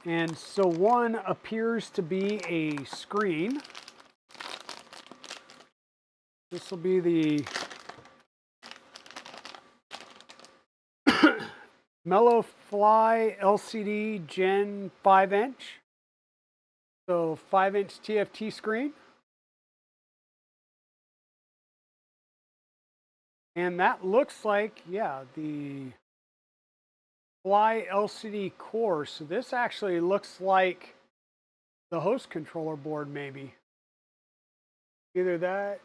And so one appears to be a screen. This will be the Mellow Fly LCD Gen 5-inch. So 5-inch TFT screen. And that looks like, yeah, the Fly LCD core. So this actually looks like the host controller board, maybe. Either that.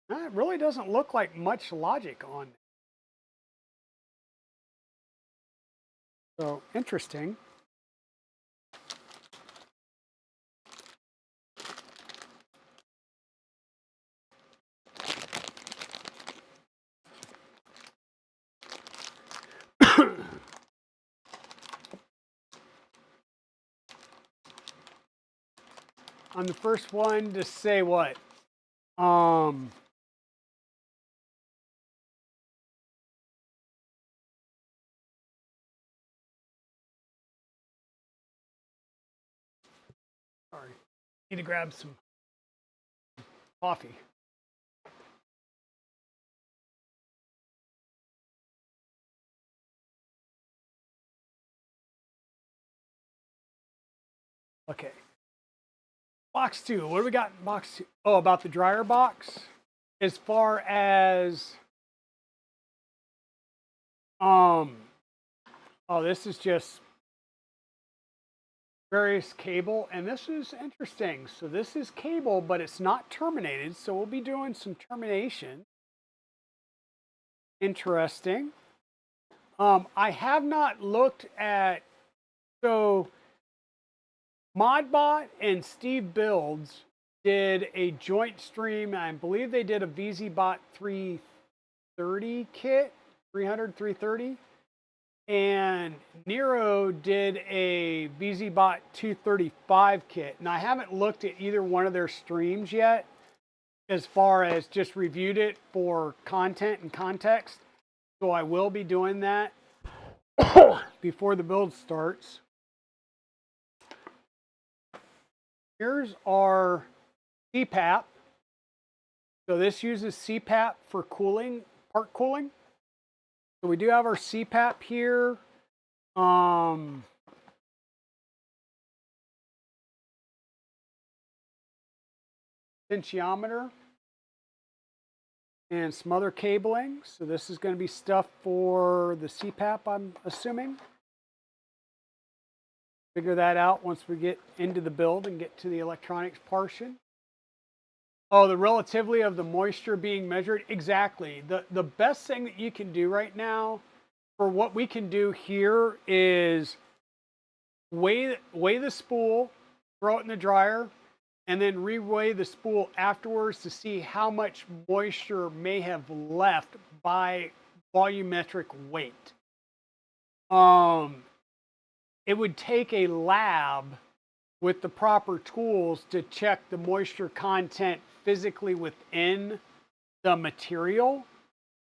It really doesn't look like much logic on it. So interesting. I'm the first one to say what? Sorry, need to grab some coffee. Okay. Box 2. What do we got in box 2? Oh, about the dryer box. As far as oh, this is just various cable, and this is interesting. So this is cable, but it's not terminated. So we'll be doing some termination. Interesting. I have not looked at, so ModBot and Steve Builds did a joint stream. I believe they did a VzBot 330 kit, 300, 330. And Nero did a VzBot 235 kit. And I haven't looked at either one of their streams yet, as far as just reviewed it for content and context. So I will be doing that before the build starts. Here's our CPAP. So this uses CPAP for cooling, part cooling. So we do have our CPAP here. Potentiometer and some other cabling. So this is going to be stuff for the CPAP, I'm assuming. Figure that out once we get into the build and get to the electronics portion. Oh, the relativity of the moisture being measured. Exactly. The best thing that you can do right now for what we can do here is weigh the spool, throw it in the dryer, and then reweigh the spool afterwards to see how much moisture may have left by volumetric weight. It would take a lab with the proper tools to check the moisture content physically within the material.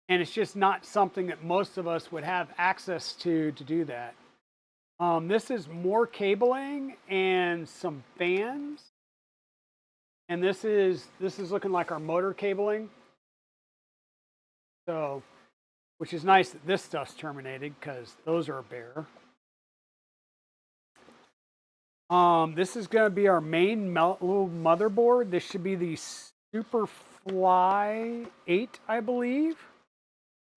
And it's just not something that most of us would have access to do that. This is more cabling and some fans. And this is looking like our motor cabling. So, which is nice that this stuff's terminated because those are bare. This is going to be our main little motherboard. This should be the Superfly 8, I believe.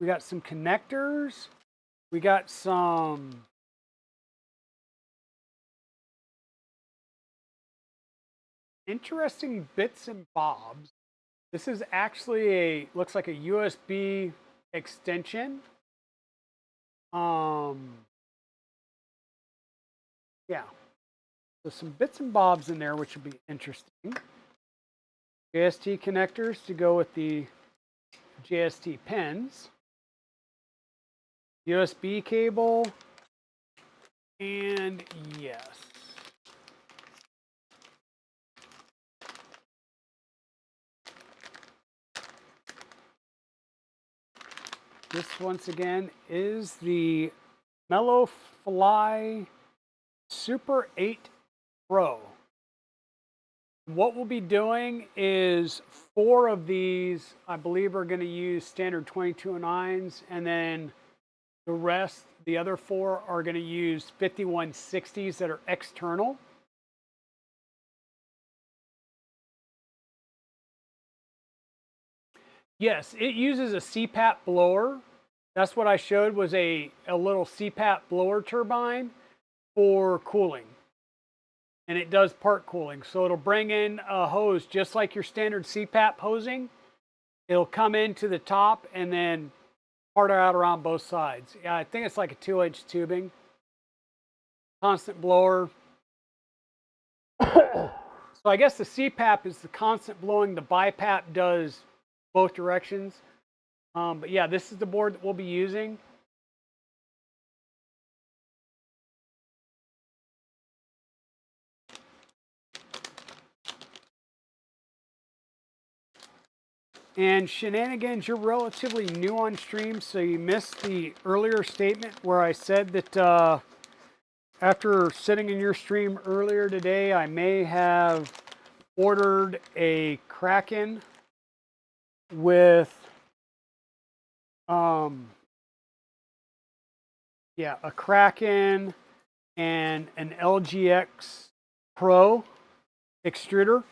We got some connectors. We got some interesting bits and bobs. This is actually looks like a USB extension. Yeah. So some bits and bobs in there, which will be interesting. JST connectors to go with the JST pins. USB cable. And yes. This, once again, is the Mellow Fly Super 8 Pro. What we'll be doing is 4 of these, I believe, are going to use standard 2209s, and then the rest, the other 4, are going to use 5160s that are external. Yes, it uses a CPAP blower. That's what I showed, was a little CPAP blower turbine for cooling. And it does part cooling. So it'll bring in a hose just like your standard CPAP hosing. It'll come into the top and then part out around both sides. Yeah, I think it's like a 2-inch tubing. Constant blower. So I guess the CPAP is the constant blowing. The BiPAP does both directions. But yeah, this is the board that we'll be using. And Shenanigans, you're relatively new on stream, so you missed the earlier statement where I said that after sitting in your stream earlier today, I may have ordered a Kraken with, a Kraken and an LGX Pro extruder,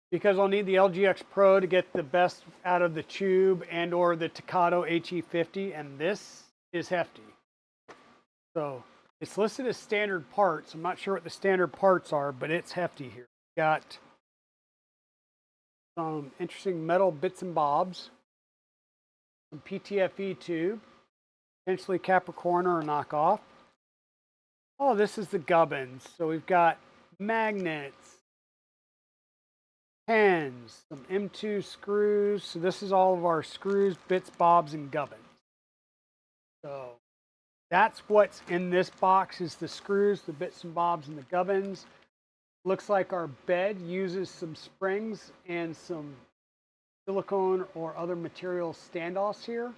because I'll need the LGX Pro to get the best out of the tube and or the Takato HE50, and this is hefty. So It's listed as standard parts. I'm not sure what the standard parts are, but it's hefty here. Got some interesting metal bits and bobs, some PTFE tube, potentially Capricorn or a knockoff. Oh, this is the gubbins. So we've got magnets, pens, some M2 screws. So this is all of our screws, bits, bobs, and gubbins. So that's what's in this box is the screws, the bits and bobs, and the gubbins. Looks like our bed uses some springs and some silicone or other material standoffs here.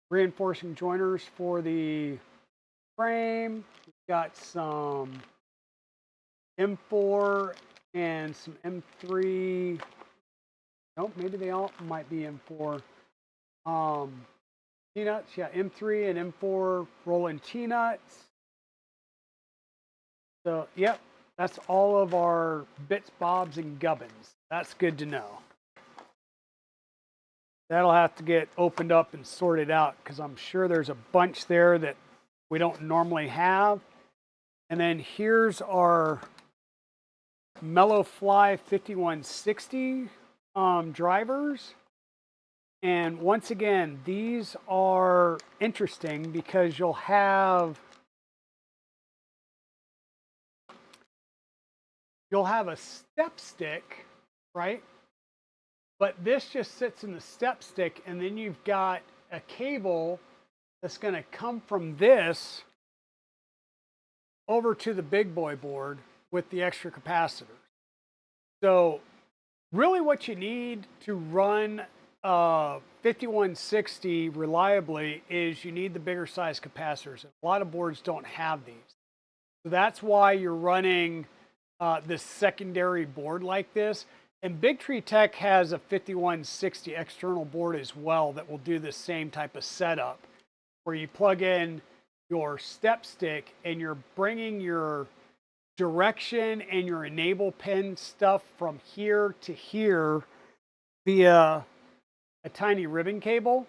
Reinforcing joiners for the frame. We've got some M4 and some M3. Nope, maybe they all might be M4. T-nuts, yeah, M3 and M4 rolling T-nuts. So, yep, that's all of our bits, bobs, and gubbins. That's good to know. That'll have to get opened up and sorted out because I'm sure there's a bunch there that we don't normally have. And then here's our Mellow Fly 5160 drivers. And once again, these are interesting because you'll have a step stick, right? But this just sits in the step stick, and then you've got a cable that's going to come from this over to the big boy board with the extra capacitors. So really what you need to run 5160 reliably is you need the bigger size capacitors. A lot of boards don't have these. So that's why you're running this secondary board like this. And Big Tree Tech has a 5160 external board as well that will do the same type of setup where you plug in your step stick and you're bringing your direction and your enable pin stuff from here to here via a tiny ribbon cable.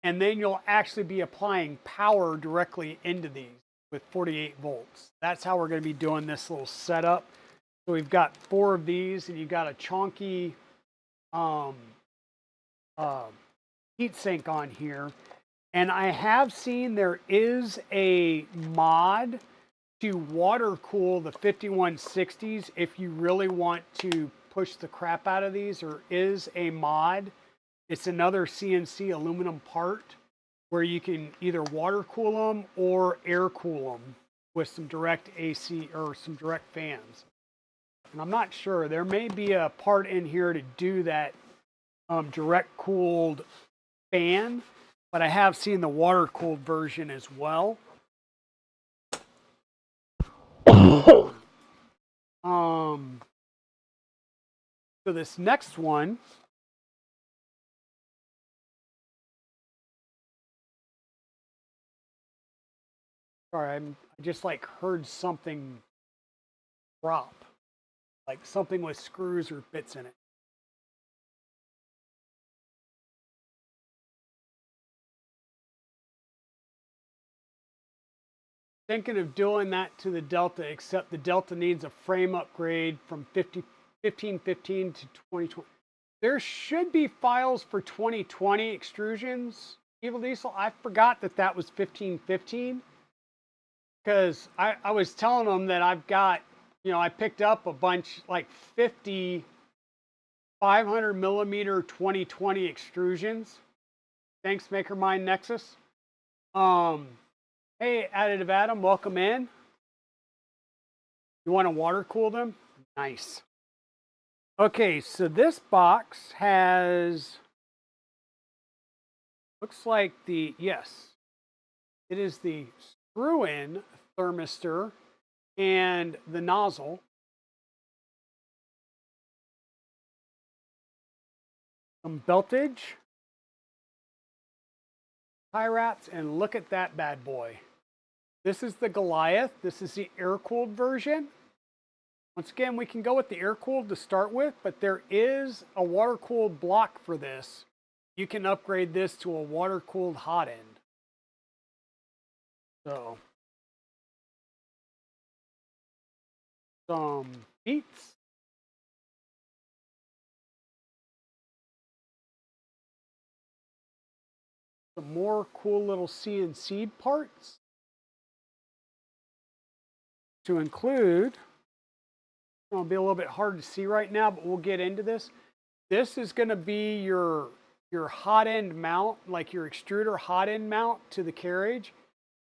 And then you'll actually be applying power directly into these with 48 volts. That's how we're going to be doing this little setup. So we've got 4 of these, and you've got a chonky heat sink on here. And I have seen there is a mod to water cool the 5160s if you really want to push the crap out of these. There is a mod. It's another CNC aluminum part where you can either water cool them or air cool them with some direct AC or some direct fans. And I'm not sure. There may be a part in here to do that direct cooled fan, but I have seen the water cooled version as well. So this next one, sorry, I just like heard something drop, like something with screws or bits in it. Thinking of doing that to the Delta, except the Delta needs a frame upgrade from 1515 to 2020. There should be files for 2020 extrusions. Evil Diesel, I forgot that that was 1515 because I was telling them that I've got, I picked up a bunch, like 50 500 millimeter 2020 extrusions. Thanks, MakerMind Nexus. Hey, Additive Adam, welcome in. You want to water cool them? Nice. Okay, so this box has, looks like yes, it is the screw-in thermistor and the nozzle. Some beltage, tie wraps, and look at that bad boy. This is the Goliath. This is the air-cooled version. Once again, we can go with the air-cooled to start with, but there is a water-cooled block for this. You can upgrade this to a water-cooled hot end. So, some beets. Some more cool little CNC parts to include. It'll be a little bit hard to see right now, but we'll get into this. This is going to be your hot end mount, like your extruder hot end mount to the carriage.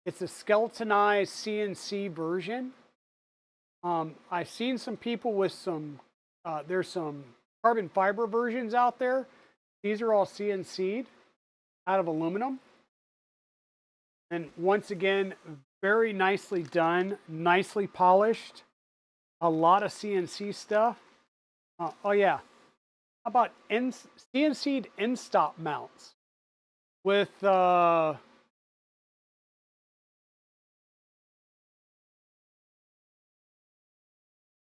It's a skeletonized CNC version. I've seen some people with some, there's some carbon fiber versions out there. These are all CNC'd out of aluminum. And once again, very nicely done, nicely polished. A lot of CNC stuff. Oh yeah, how about CNC'd end stop mounts with I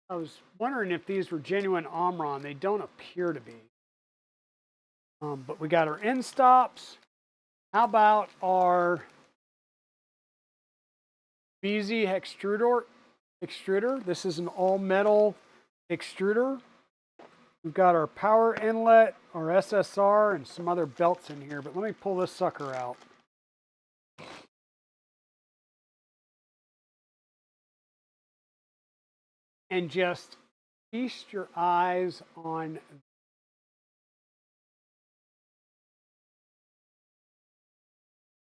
was wondering if these were genuine Omron. They don't appear to be. But we got our end stops. How about our VZ extruder? This is an all metal extruder. We've got our power inlet, our SSR, and some other belts in here. But let me pull this sucker out. And just feast your eyes on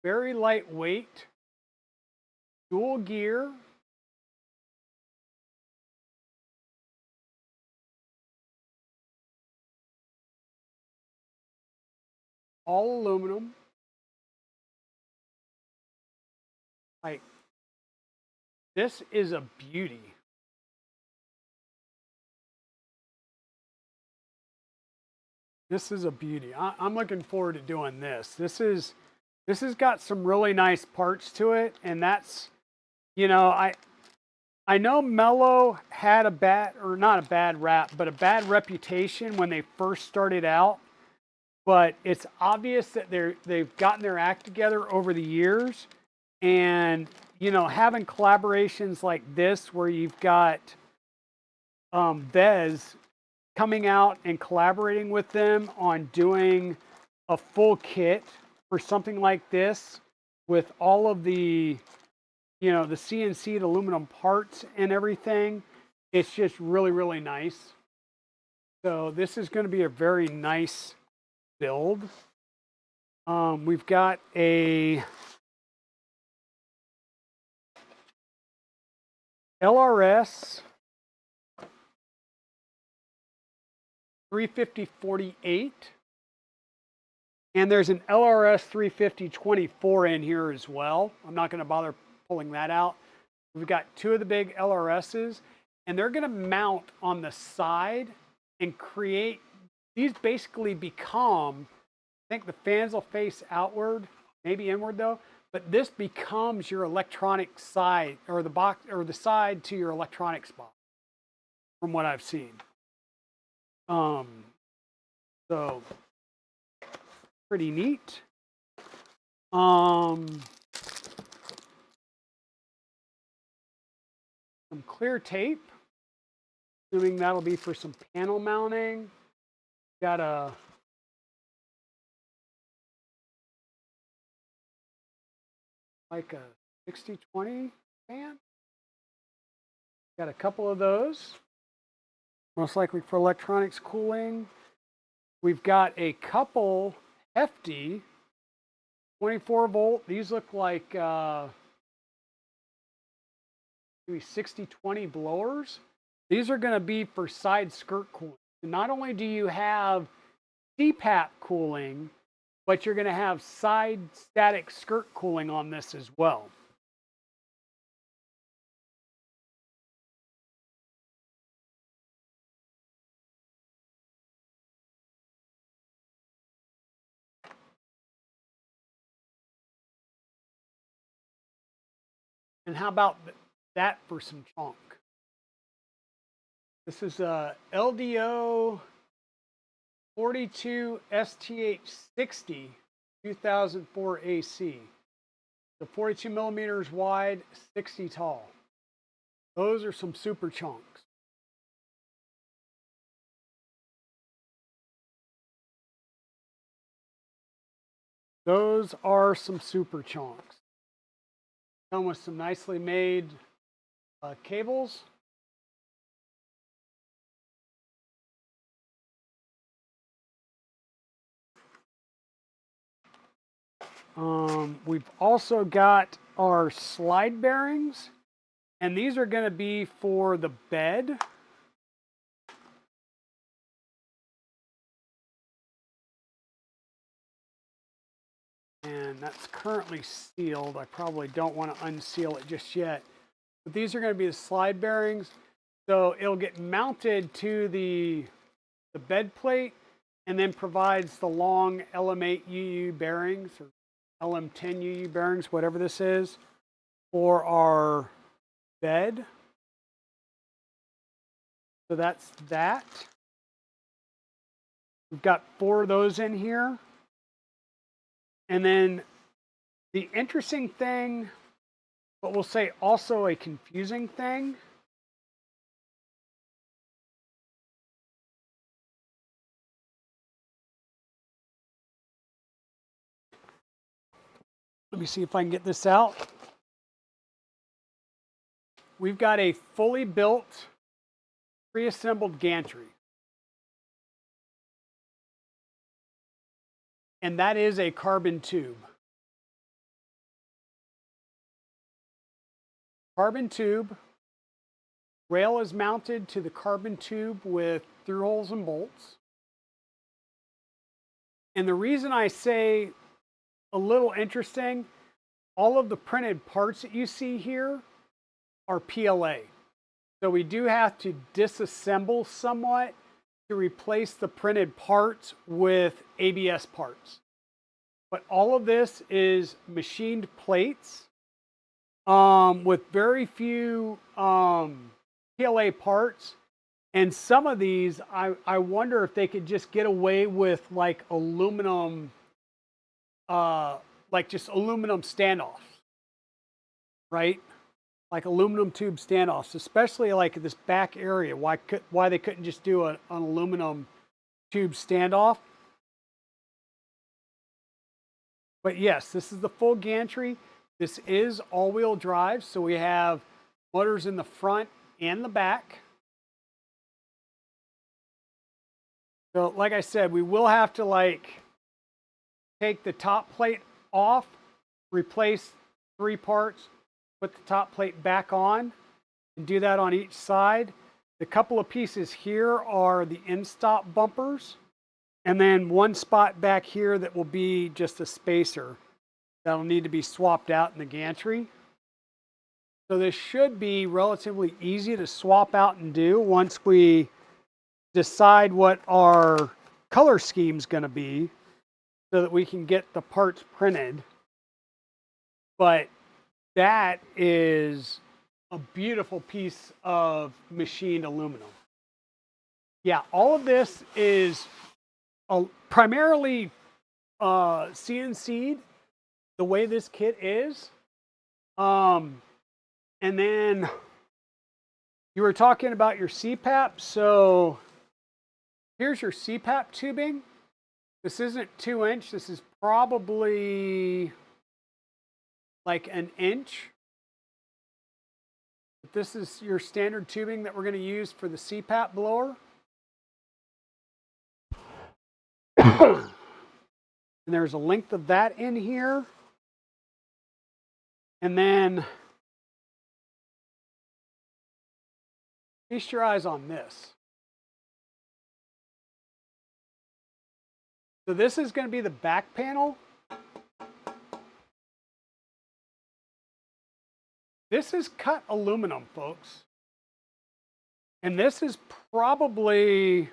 very lightweight, dual gear, all aluminum. Like, this is a beauty. This is a beauty. I'm looking forward to doing this. This has got some really nice parts to it, and that's, you know, I know Mello had a bad, or not a bad rap, but a bad reputation when they first started out. But it's obvious that they've gotten their act together over the years, and having collaborations like this where you've got Vez coming out and collaborating with them on doing a full kit for something like this with all of the the CNC aluminum parts and everything. It's just really, really nice. So this is going to be a very nice build. We've got a LRS 350/48, and there's an LRS 350/24 in here as well. I'm not going to bother pulling that out. We've got two of the big LRSs, and they're going to mount on the side and create, these basically become, I think the fans will face outward, maybe inward though, but this becomes your electronic side, or the box, or the side to your electronics box, from what I've seen. So pretty neat. Some clear tape, assuming that'll be for some panel mounting. Got a like a 60/20 fan. Got a couple of those, most likely for electronics cooling. We've got a couple hefty 24-volt. These look like maybe 60/20 blowers. These are going to be for side skirt cooling. And not only do you have CPAP cooling, but you're going to have side static skirt cooling on this as well. And how about that for some chunk? This is a LDO 42 STH60 2004 AC. So 42 millimeters wide, 60 tall. Those are some super chunks. Those are some super chunks. Come with some nicely made cables. We've also got our slide bearings, and these are going to be for the bed. And that's currently sealed. I probably don't want to unseal it just yet. But these are going to be the slide bearings. So it'll get mounted to the bed plate and then provides the long LM8 UU bearings or LM10 UU bearings, whatever this is, for our bed. So that's that. We've got 4 of those in here. And then the interesting thing, but we'll say also a confusing thing, let me see if I can get this out. We've got a fully built, pre-assembled gantry. And that is a carbon tube. Carbon tube. Rail is mounted to the carbon tube with through holes and bolts. And the reason I say a little interesting, all of the printed parts that you see here are PLA. So we do have to disassemble somewhat to replace the printed parts with ABS parts. But all of this is machined plates with very few PLA parts. And some of these, I wonder if they could just get away with like aluminum, like just aluminum standoffs, right? Like aluminum tube standoffs, especially like this back area. Why they couldn't just do an aluminum tube standoff? But yes, this is the full gantry. This is all-wheel drive, so we have motors in the front and the back. So like I said, we will have to like take the top plate off, replace 3 parts, put the top plate back on, and do that on each side. The couple of pieces here are the end-stop bumpers, and then one spot back here that will be just a spacer that'll need to be swapped out in the gantry. So this should be relatively easy to swap out and do once we decide what our color scheme is going to be so that we can get the parts printed. But that is a beautiful piece of machined aluminum. Yeah, all of this is primarily CNC'd the way this kit is. And then you were talking about your CPAP. So here's your CPAP tubing. This isn't 2-inch. This is probably like an inch. But this is your standard tubing that we're going to use for the CPAP blower. And there's a length of that in here. And then feast your eyes on this. So this is going to be the back panel. This is cut aluminum, folks. And this is probably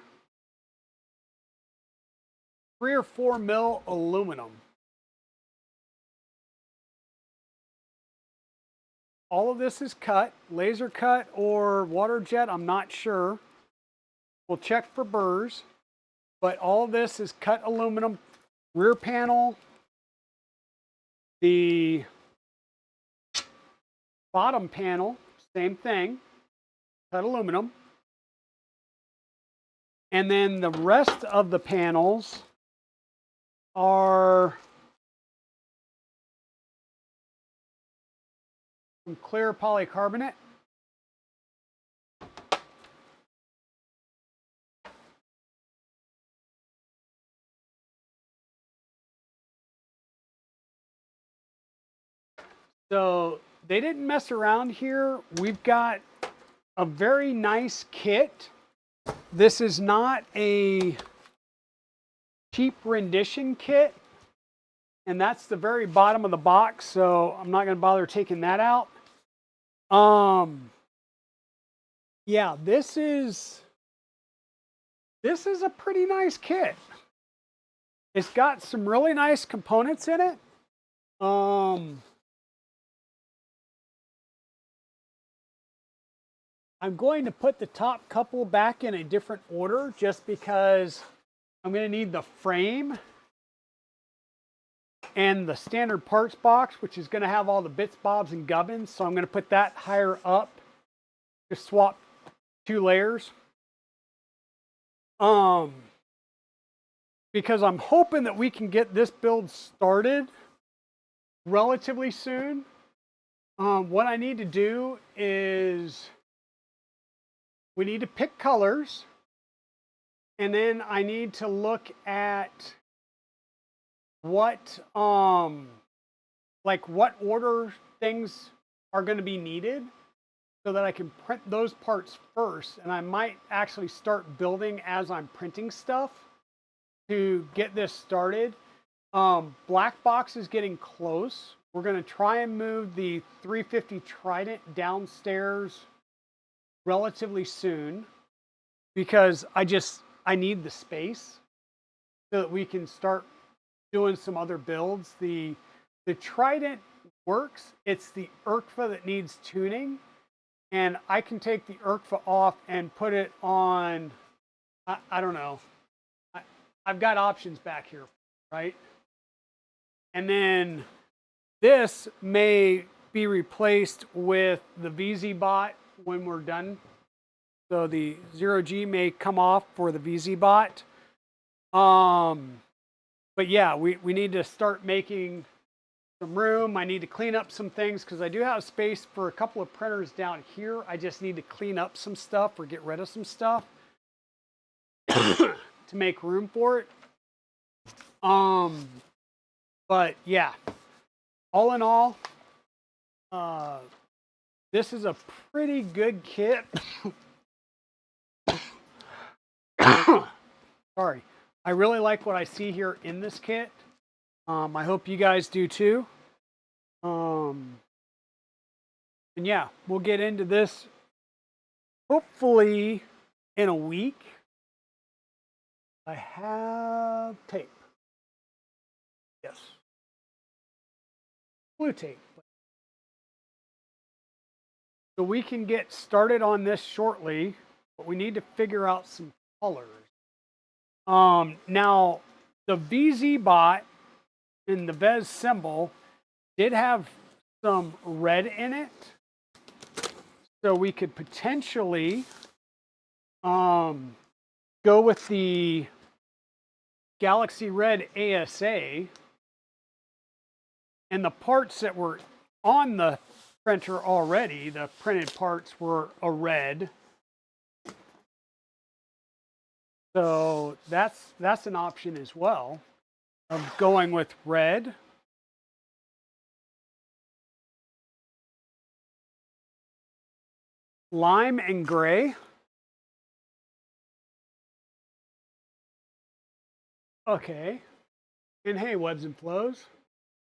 3 or 4 mil aluminum. All of this is cut, laser cut or water jet, I'm not sure. We'll check for burrs, but all of this is cut aluminum. Rear panel, the bottom panel, same thing, cut aluminum. And then the rest of the panels are some clear polycarbonate. So they didn't mess around here. We've got a very nice kit. This is not a cheap rendition kit, and that's the very bottom of the box, so I'm not going to bother taking that out. Yeah, this is a pretty nice kit. It's got some really nice components in it. I'm going to put the top couple back in a different order just because I'm going to need the frame and the standard parts box, which is going to have all the bits, bobs, and gubbins. So I'm going to put that higher up. Just swap 2 layers. Because I'm hoping that we can get this build started relatively soon. What I need to do is we need to pick colors, and then I need to look at what what order things are going to be needed so that I can print those parts first, and I might actually start building as I'm printing stuff to get this started. Black box is getting close. We're going to try and move the 350 Trident downstairs relatively soon because I need the space so that we can start doing some other builds. The Trident works. It's the ERCFA that needs tuning, and I can take the ERCFA off and put it on, I don't know. I've got options back here, right? And then this may be replaced with the VzBot when we're done. So the 0G may come off for the VzBot. But yeah, we need to start making some room. I need to clean up some things because I do have space for a couple of printers down here. I just need to clean up some stuff or get rid of some stuff to make room for it. But yeah, all in all, this is a pretty good kit. Sorry. I really like what I see here in this kit. I hope you guys do too. And yeah, we'll get into this hopefully in a week. I have tape. Yes. Blue tape. So we can get started on this shortly, but we need to figure out some colors. Now, the VzBot and the Vez symbol did have some red in it. So we could potentially go with the Galaxy Red ASA, and the parts that were on the printer already, the printed parts were a red. So that's an option as well of going with red. Lime and gray. Okay. And hey, Webs and Flows.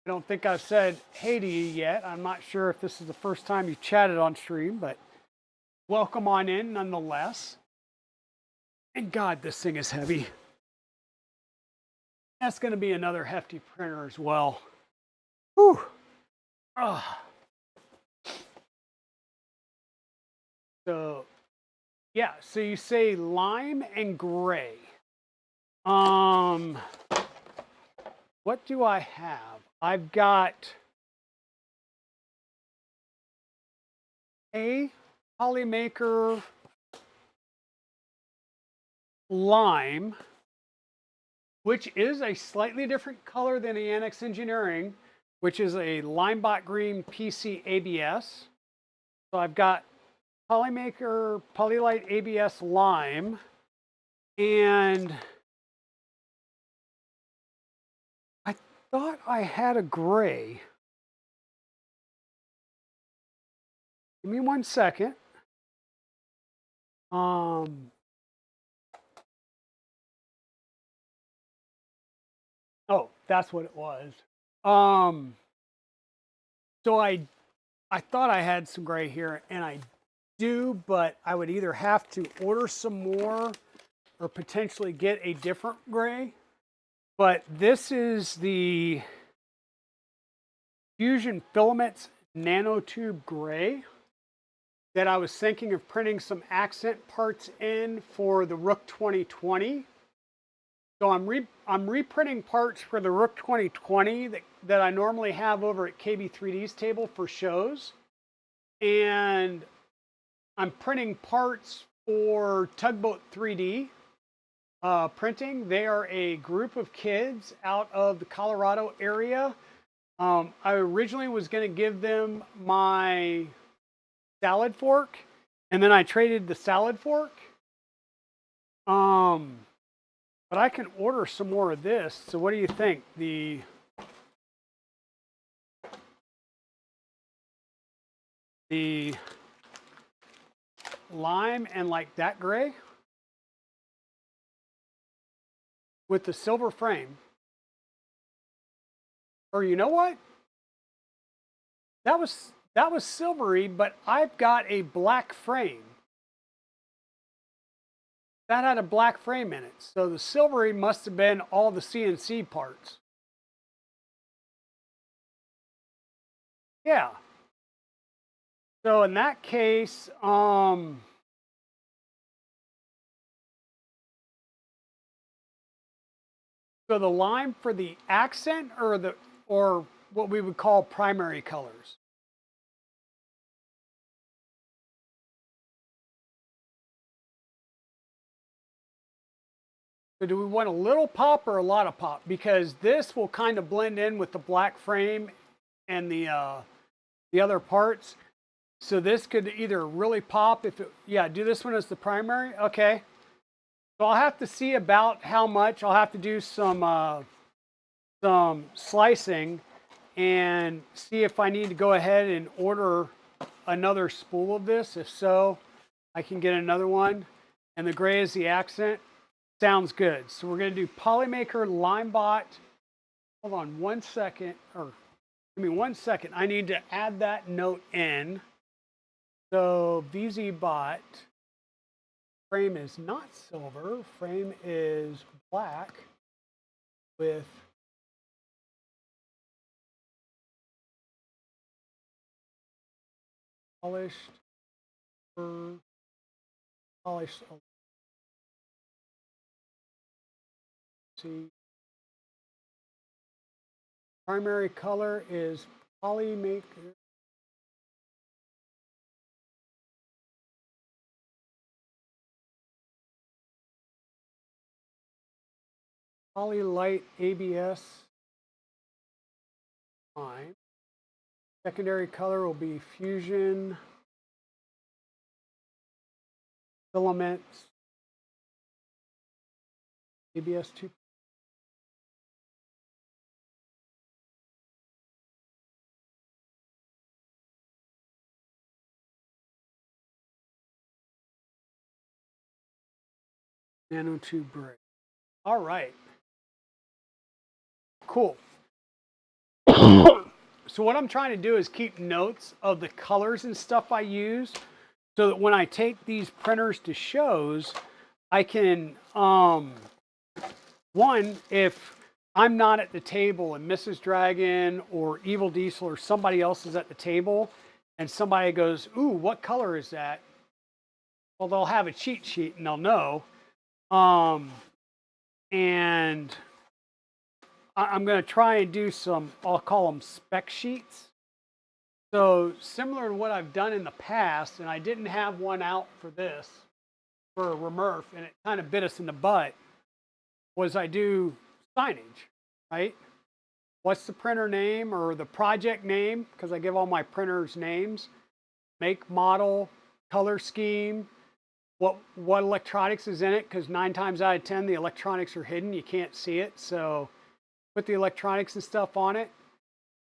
I don't think I've said hey to you yet. I'm not sure if this is the first time you've chatted on stream, but welcome on in nonetheless. And God, this thing is heavy. That's going to be another hefty printer as well. Whew. Oh. So, Yeah, so you say lime and gray. Um, what do I have? I've got a Polymaker lime, which is a slightly different color than the Annex Engineering, which is a LimeBot Green PC ABS. So I've got Polymaker Polylite ABS lime, and I thought I had a gray. Give me 1 second. Um, oh, that's what it was. Um, so I thought I had some gray here, and I do, but I would either have to order some more or potentially get a different gray. But this is the Fusion Filaments Nanotube Gray that I was thinking of printing some accent parts in for the Rook 2020. So I'm reprinting parts for the Rook 2020 that I normally have over at KB3D's table for shows. And I'm printing parts for Tugboat 3D printing. They are a group of kids out of the Colorado area. I originally was going to give them my salad fork, and then I traded the salad fork. But I can order some more of this. So what do you think? The lime and like that gray with the silver frame. Or you know what? That was silvery, but I've got a black frame. That had a black frame in it. So the silvery must have been all the CNC parts. Yeah. So in that case, so the lime for the accent or what we would call primary colors. So do we want a little pop or a lot of pop? Because this will kind of blend in with the black frame and the other parts. So this could either really pop if it, yeah, do this one as the primary. Okay. So I'll have to see about how much. I'll have to do some slicing and see if I need to go ahead and order another spool of this. If so, I can get another one. And the gray is the accent. Sounds good. So we're going to do Polymaker LimeBot. Hold on 1 second, or give me 1 second. I need to add that note in. So VzBot frame is not silver. Frame is black with polished polished. See, primary color is Polymaker. Polylite ABS lime. Secondary color will be Fusion Filaments ABS 2. Nanotube gray. All right. Cool. So what I'm trying to do is keep notes of the colors and stuff I use so that when I take these printers to shows, I can, one, if I'm not at the table and Mrs. Dragon or Evil Diesel or somebody else is at the table and somebody goes, ooh, what color is that? well, they'll have a cheat sheet and they'll know. Um, and I'm going to try and do some, I'll call them spec sheets. So similar to what I've done in the past, and I didn't have one out for this, for Remurf, and it kind of bit us in the butt, was I do signage, right? What's the printer name or the project name? Because I give all my printers names, make, model, color scheme, what electronics is in it, because 9 times out of 10 the electronics are hidden, you can't see it. So put the electronics and stuff on it.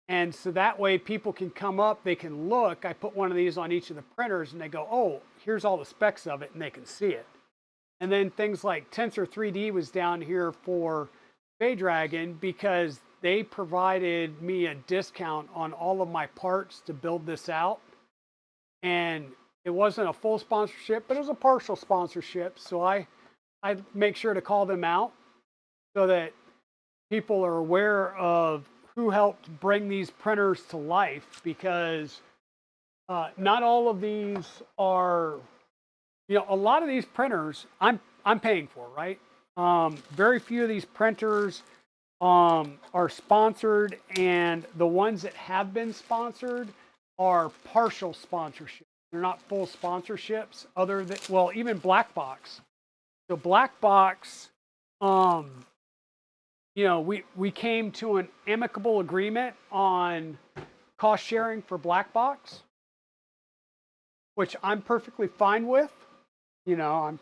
And so that way people can come up, they can look. I put one of these on each of the printers and they go, oh, here's all the specs of it, and they can see it. And then things like Tensor 3D was down here for Baydragon because they provided me a discount on all of my parts to build this out. And it wasn't a full sponsorship, but it was a partial sponsorship. So I make sure to call them out so that people are aware of who helped bring these printers to life, because not all of these are, a lot of these printers I'm paying for, right? Very few of these printers are sponsored, and the ones that have been sponsored are partial sponsorships. They're not full sponsorships. Other than, well, even Black Box. So Black Box, we came to an amicable agreement on cost sharing for Black Box, which I'm perfectly fine with. I'm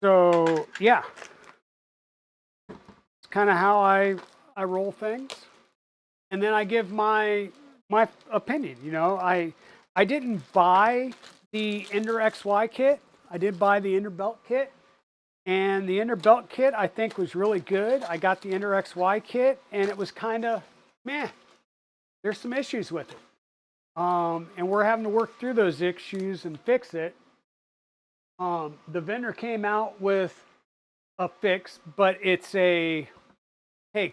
so yeah. It's kind of how I roll things, and then I give my opinion. I didn't buy the Ender XY kit. I did buy the Ender belt kit. And the Ender belt kit, I think, was really good. I got the Ender XY kit, and it was kind of meh. There's some issues with it. And we're having to work through those issues and fix it. The vendor came out with a fix, but it's hey,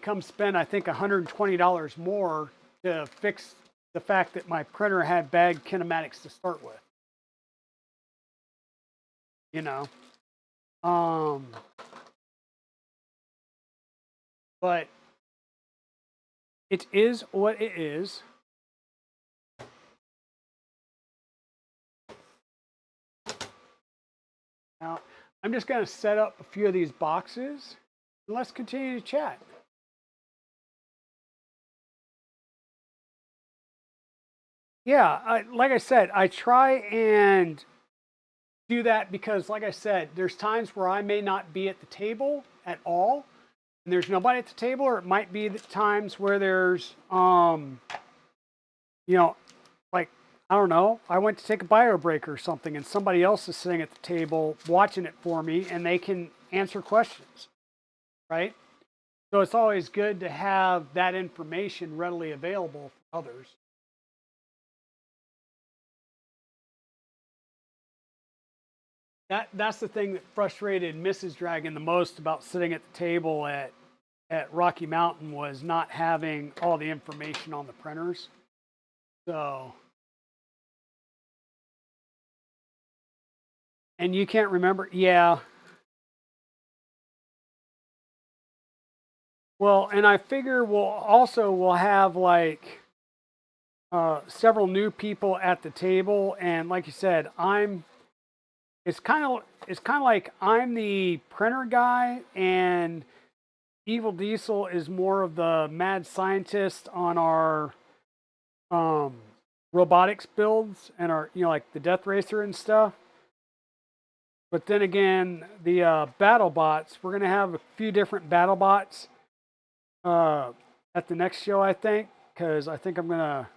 come spend, I think, $120 more to fix the fact that my printer had bad kinematics to start with. But it is what it is. Now, I'm just going to set up a few of these boxes, and let's continue to chat. Yeah, like I said, I try and do that because, like I said, there's times where I may not be at the table at all, and there's nobody at the table, or it might be the times where there's, like, I don't know, I went to take a bio break or something, and somebody else is sitting at the table watching it for me, and they can answer questions, right? So it's always good to have that information readily available for others. That's the thing that frustrated Mrs. Dragon the most about sitting at the table at Rocky Mountain, was not having all the information on the printers. So, and you can't remember, yeah. Well, and I figure we'll have like several new people at the table, and like you said, it's kind of like I'm the printer guy, and Evil Diesel is more of the mad scientist on our robotics builds and our, like the Death Racer and stuff. But then again, the battle bots, we're gonna have a few different battle bots at the next show, I think, because I think I'm gonna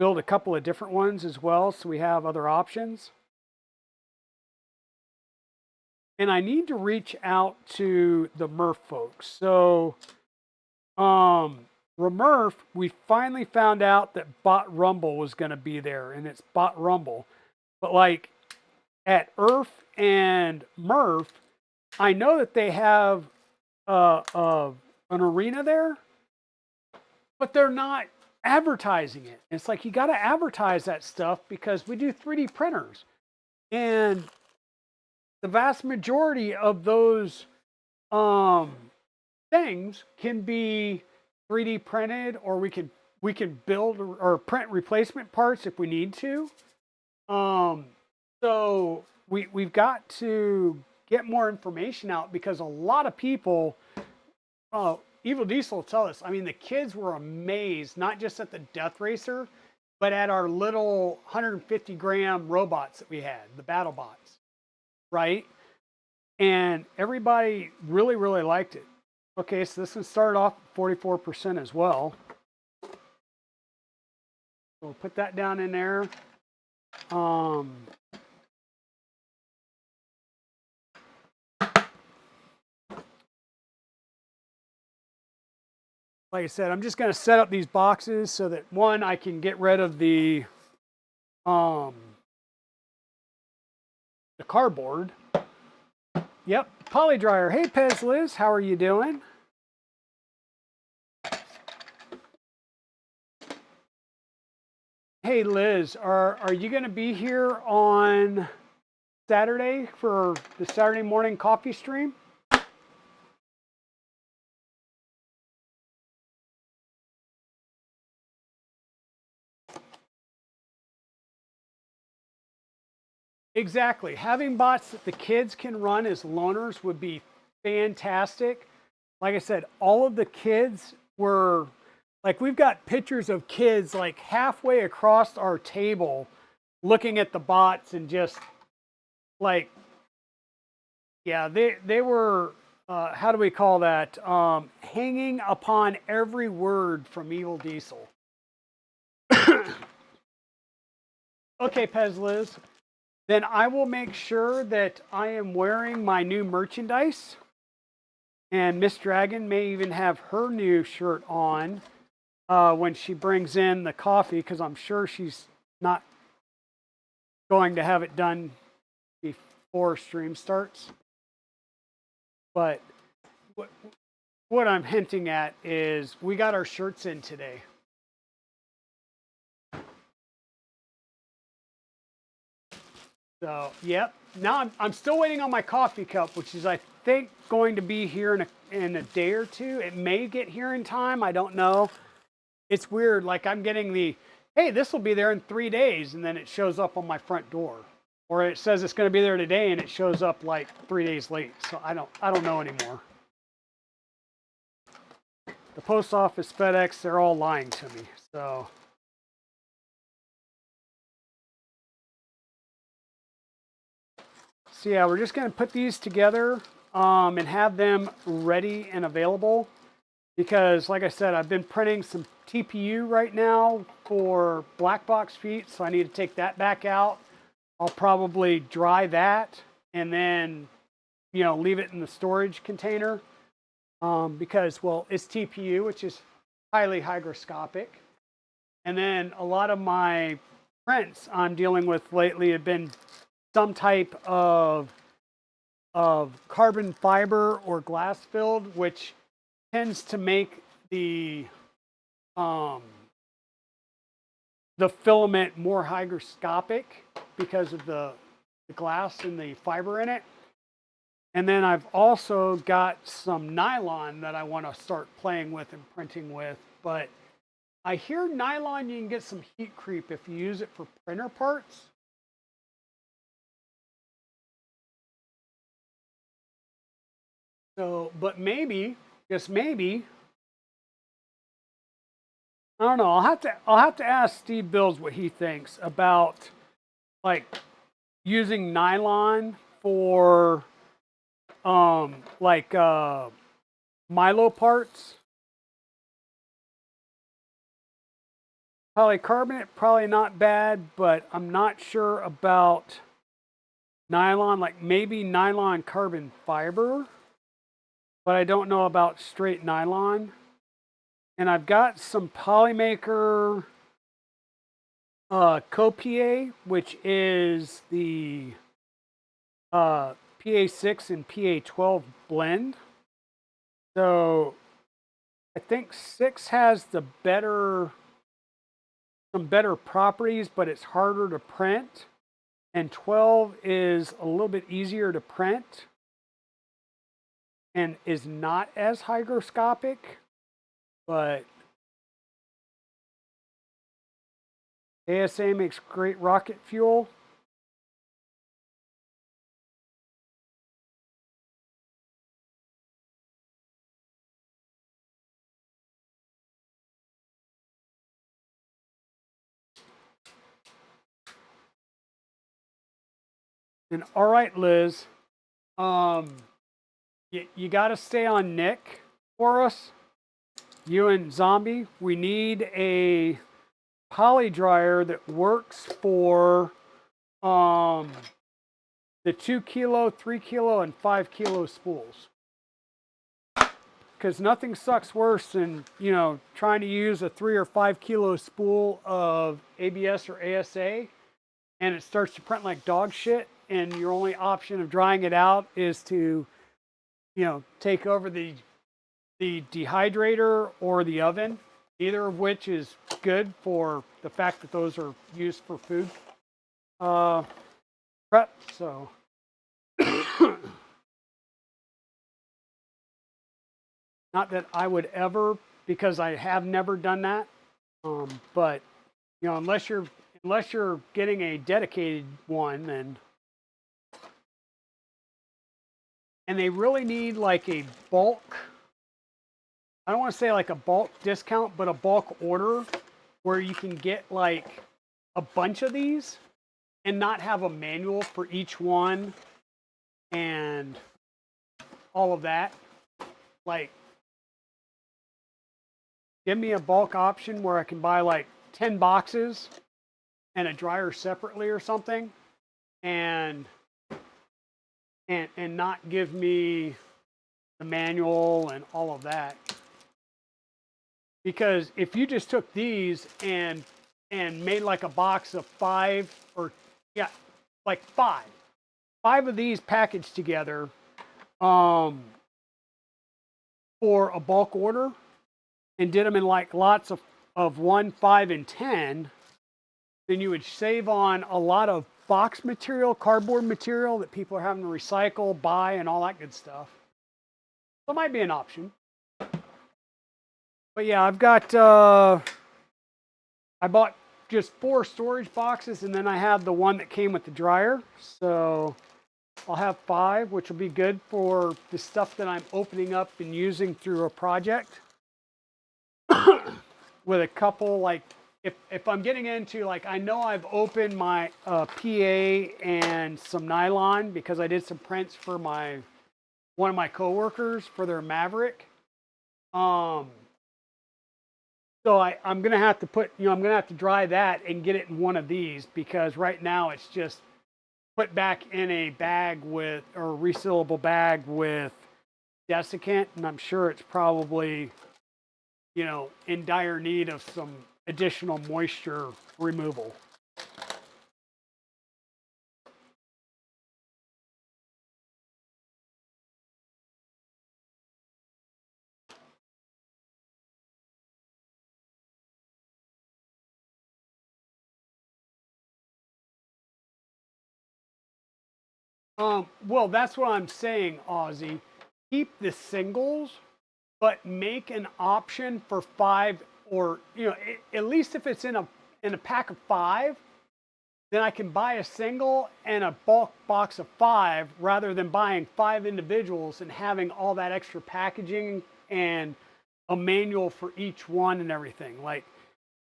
build a couple of different ones as well, so we have other options. And I need to reach out to the Murph folks. So, Remurf, we finally found out that Bot Rumble was going to be there, and it's Bot Rumble. But like at Earth and Murph, I know that they have an arena there, but they're not advertising it. And it's like, you got to advertise that stuff because we do 3D printers. And the vast majority of those um, things can be 3D printed, or we can build or print replacement parts if we need to. Um, so we've got to get more information out because a lot of people, Evil Diesel will tell us. I mean, the kids were amazed not just at the Death Racer, but at our little 150-gram robots that we had, the battle bots, right? And everybody really, really liked it. Okay, so this one started off at 44% as well. We'll put that down in there. Like I said, I'm just going to set up these boxes so that, one, I can get rid of the cardboard. Yep, poly dryer. Hey, Pez Liz, how are you doing? Hey, Liz, are you going to be here on Saturday for the Saturday morning coffee stream? Exactly. Having bots that the kids can run as loaners would be fantastic. Like I said, all of the kids were like, we've got pictures of kids like halfway across our table looking at the bots and just like, yeah, they were, how do we call that? Hanging upon every word from Evil Diesel. Okay, Pez Liz. Then I will make sure that I am wearing my new merchandise. And Miss Dragon may even have her new shirt on when she brings in the coffee, because I'm sure she's not going to have it done before stream starts. But what I'm hinting at is we got our shirts in today. So, yep. Now I'm still waiting on my coffee cup, which is, I think, going to be here in a day or two. It may get here in time. I don't know. It's weird. Like, I'm getting the, hey, this will be there in 3 days, and then it shows up on my front door, or it says it's going to be there today, and it shows up like 3 days late. So I don't know anymore. The post office, FedEx, they're all lying to me. So. So yeah, we're just going to put these together and have them ready and available, because like I said, I've been printing some TPU right now for black box feet, so I need to take that back out. I'll probably dry that and then, leave it in the storage container because, well, it's TPU, which is highly hygroscopic. And then a lot of my prints I'm dealing with lately have been some type of carbon fiber or glass filled, which tends to make the filament more hygroscopic because of the glass and the fiber in it. And then I've also got some nylon that I want to start playing with and printing with. But I hear nylon, you can get some heat creep if you use it for printer parts. So, but maybe, just maybe, I don't know. I'll have to ask Steve Bills what he thinks about like using nylon for like Milo parts. Polycarbonate, probably not bad, but I'm not sure about nylon, like maybe nylon carbon fiber, but I don't know about straight nylon. And I've got some Polymaker Copier, which is the PA6 and PA12 blend. So I think 6 has the better some better properties, but it's harder to print. And 12 is a little bit easier to print and is not as hygroscopic, but ASA makes great rocket fuel. And all right, Liz, you got to stay on Nick for us. You and Zombie, we need a poly dryer that works for the 2 kilo, 3 kilo, and 5 kilo spools. Because nothing sucks worse than, you know, trying to use a 3 or 5 kilo spool of ABS or ASA and it starts to print like dog shit, and your only option of drying it out is to, you know, take over the dehydrator or the oven, either of which is good for the fact that those are used for food prep. So not that I would ever, because I have never done that. But you know, unless you're getting a dedicated one, then, and they really need like a bulk. I don't want to say like a bulk discount, but a bulk order where you can get like a bunch of these and not have a manual for each one and all of that. Like, give me a bulk option where I can buy like 10 boxes and a dryer separately or something, and not give me the manual and all of that. Because if you just took these and made like a box of 5, or yeah, like 5 of these packaged together for a bulk order, and did them in like lots of 1, 5, and 10, then you would save on a lot of box material, cardboard material that people are having to recycle, buy, and all that good stuff. So it might be an option. But yeah, I've got, I bought just 4 storage boxes, and then I have the one that came with the dryer. So I'll have 5, which will be good for the stuff that I'm opening up and using through a project. With a couple, like, if I'm getting into, like, I know I've opened my PA and some nylon because I did some prints for one of my coworkers for their Maverick. So I'm gonna have to put, you know, I'm gonna have to dry that and get it in one of these, because right now it's just put back in a bag with, or a resealable bag with desiccant, and I'm sure it's probably, you know, in dire need of some additional moisture removal. Well, that's what I'm saying, Ozzy. Keep the singles, but make an option for 5, or, you know, at least if it's in a pack of 5, then I can buy a single and a bulk box of 5 rather than buying 5 individuals and having all that extra packaging and a manual for each one and everything. Like,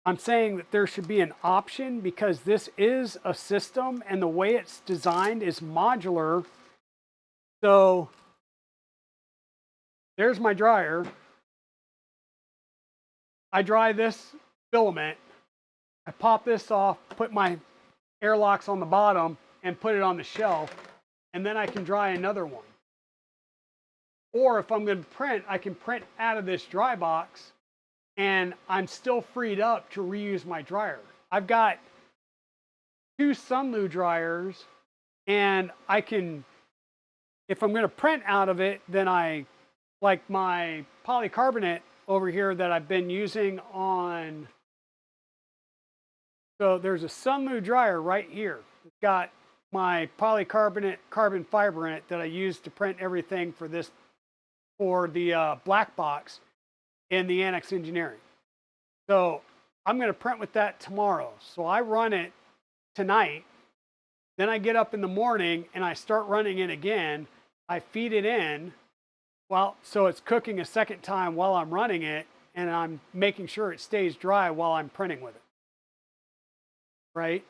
I'm saying that there should be an option, because this is a system and the way it's designed is modular. So there's my dryer. I dry this filament. I pop this off, put my airlocks on the bottom, and put it on the shelf. And then I can dry another one. Or if I'm going to print, I can print out of this dry box, and I'm still freed up to reuse my dryer. I've got 2 Sunlu dryers, and I can, if I'm going to print out of it, then I, like my polycarbonate over here that I've been using on So there's a Sunlu dryer right here. It's got my polycarbonate carbon fiber in it that I use to print everything for this, for the black box in the Annex Engineering. So I'm going to print with that tomorrow. So I run it tonight. Then I get up in the morning and I start running it again. I feed it in. Well, so it's cooking a second time while I'm running it, and I'm making sure it stays dry while I'm printing with it. Right?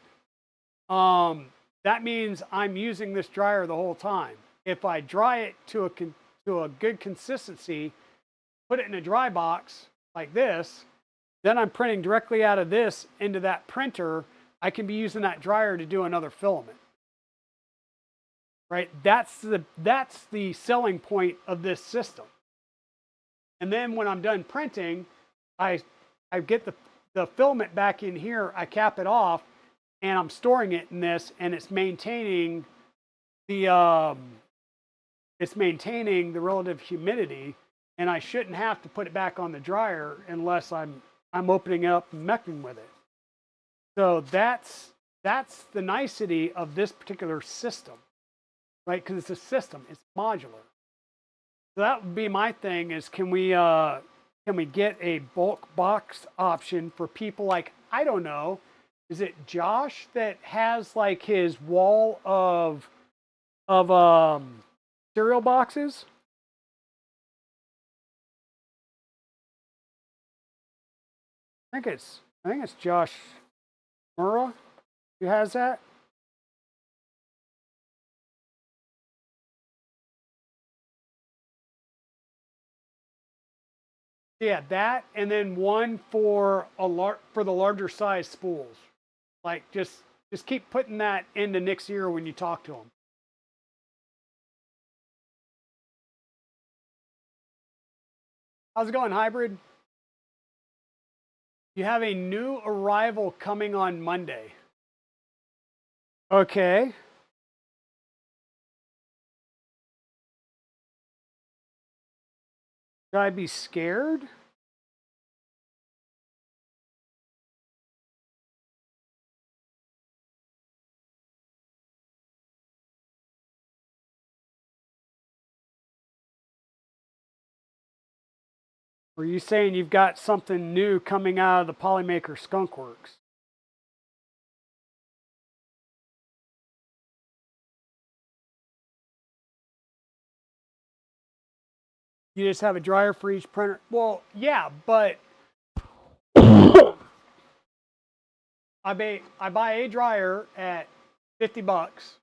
That means I'm using this dryer the whole time. If I dry it to a good consistency, put it in a dry box like this, then I'm printing directly out of this into that printer. I can be using that dryer to do another filament. Right? That's the selling point of this system. And then when I'm done printing, I get the filament back in here, I cap it off, and I'm storing it in this, and it's maintaining the relative humidity, and I shouldn't have to put it back on the dryer unless I'm opening it up and messing with it. So that's the nicety of this particular system, right? Because it's a system, it's modular. So that would be my thing: is can we get a bulk box option for people like, I don't know, is it Josh that has like his wall of cereal boxes? I think it's Josh Murrah who has that. Yeah, that, and then one for for the larger size spools. Like just keep putting that into Nick's ear when you talk to him. How's it going, Hybrid? You have a new arrival coming on Monday. Okay. Should I be scared? Or are you saying you've got something new coming out of the Polymaker Skunk Works? You just have a dryer for each printer? Well, yeah, but I buy a dryer at 50 bucks,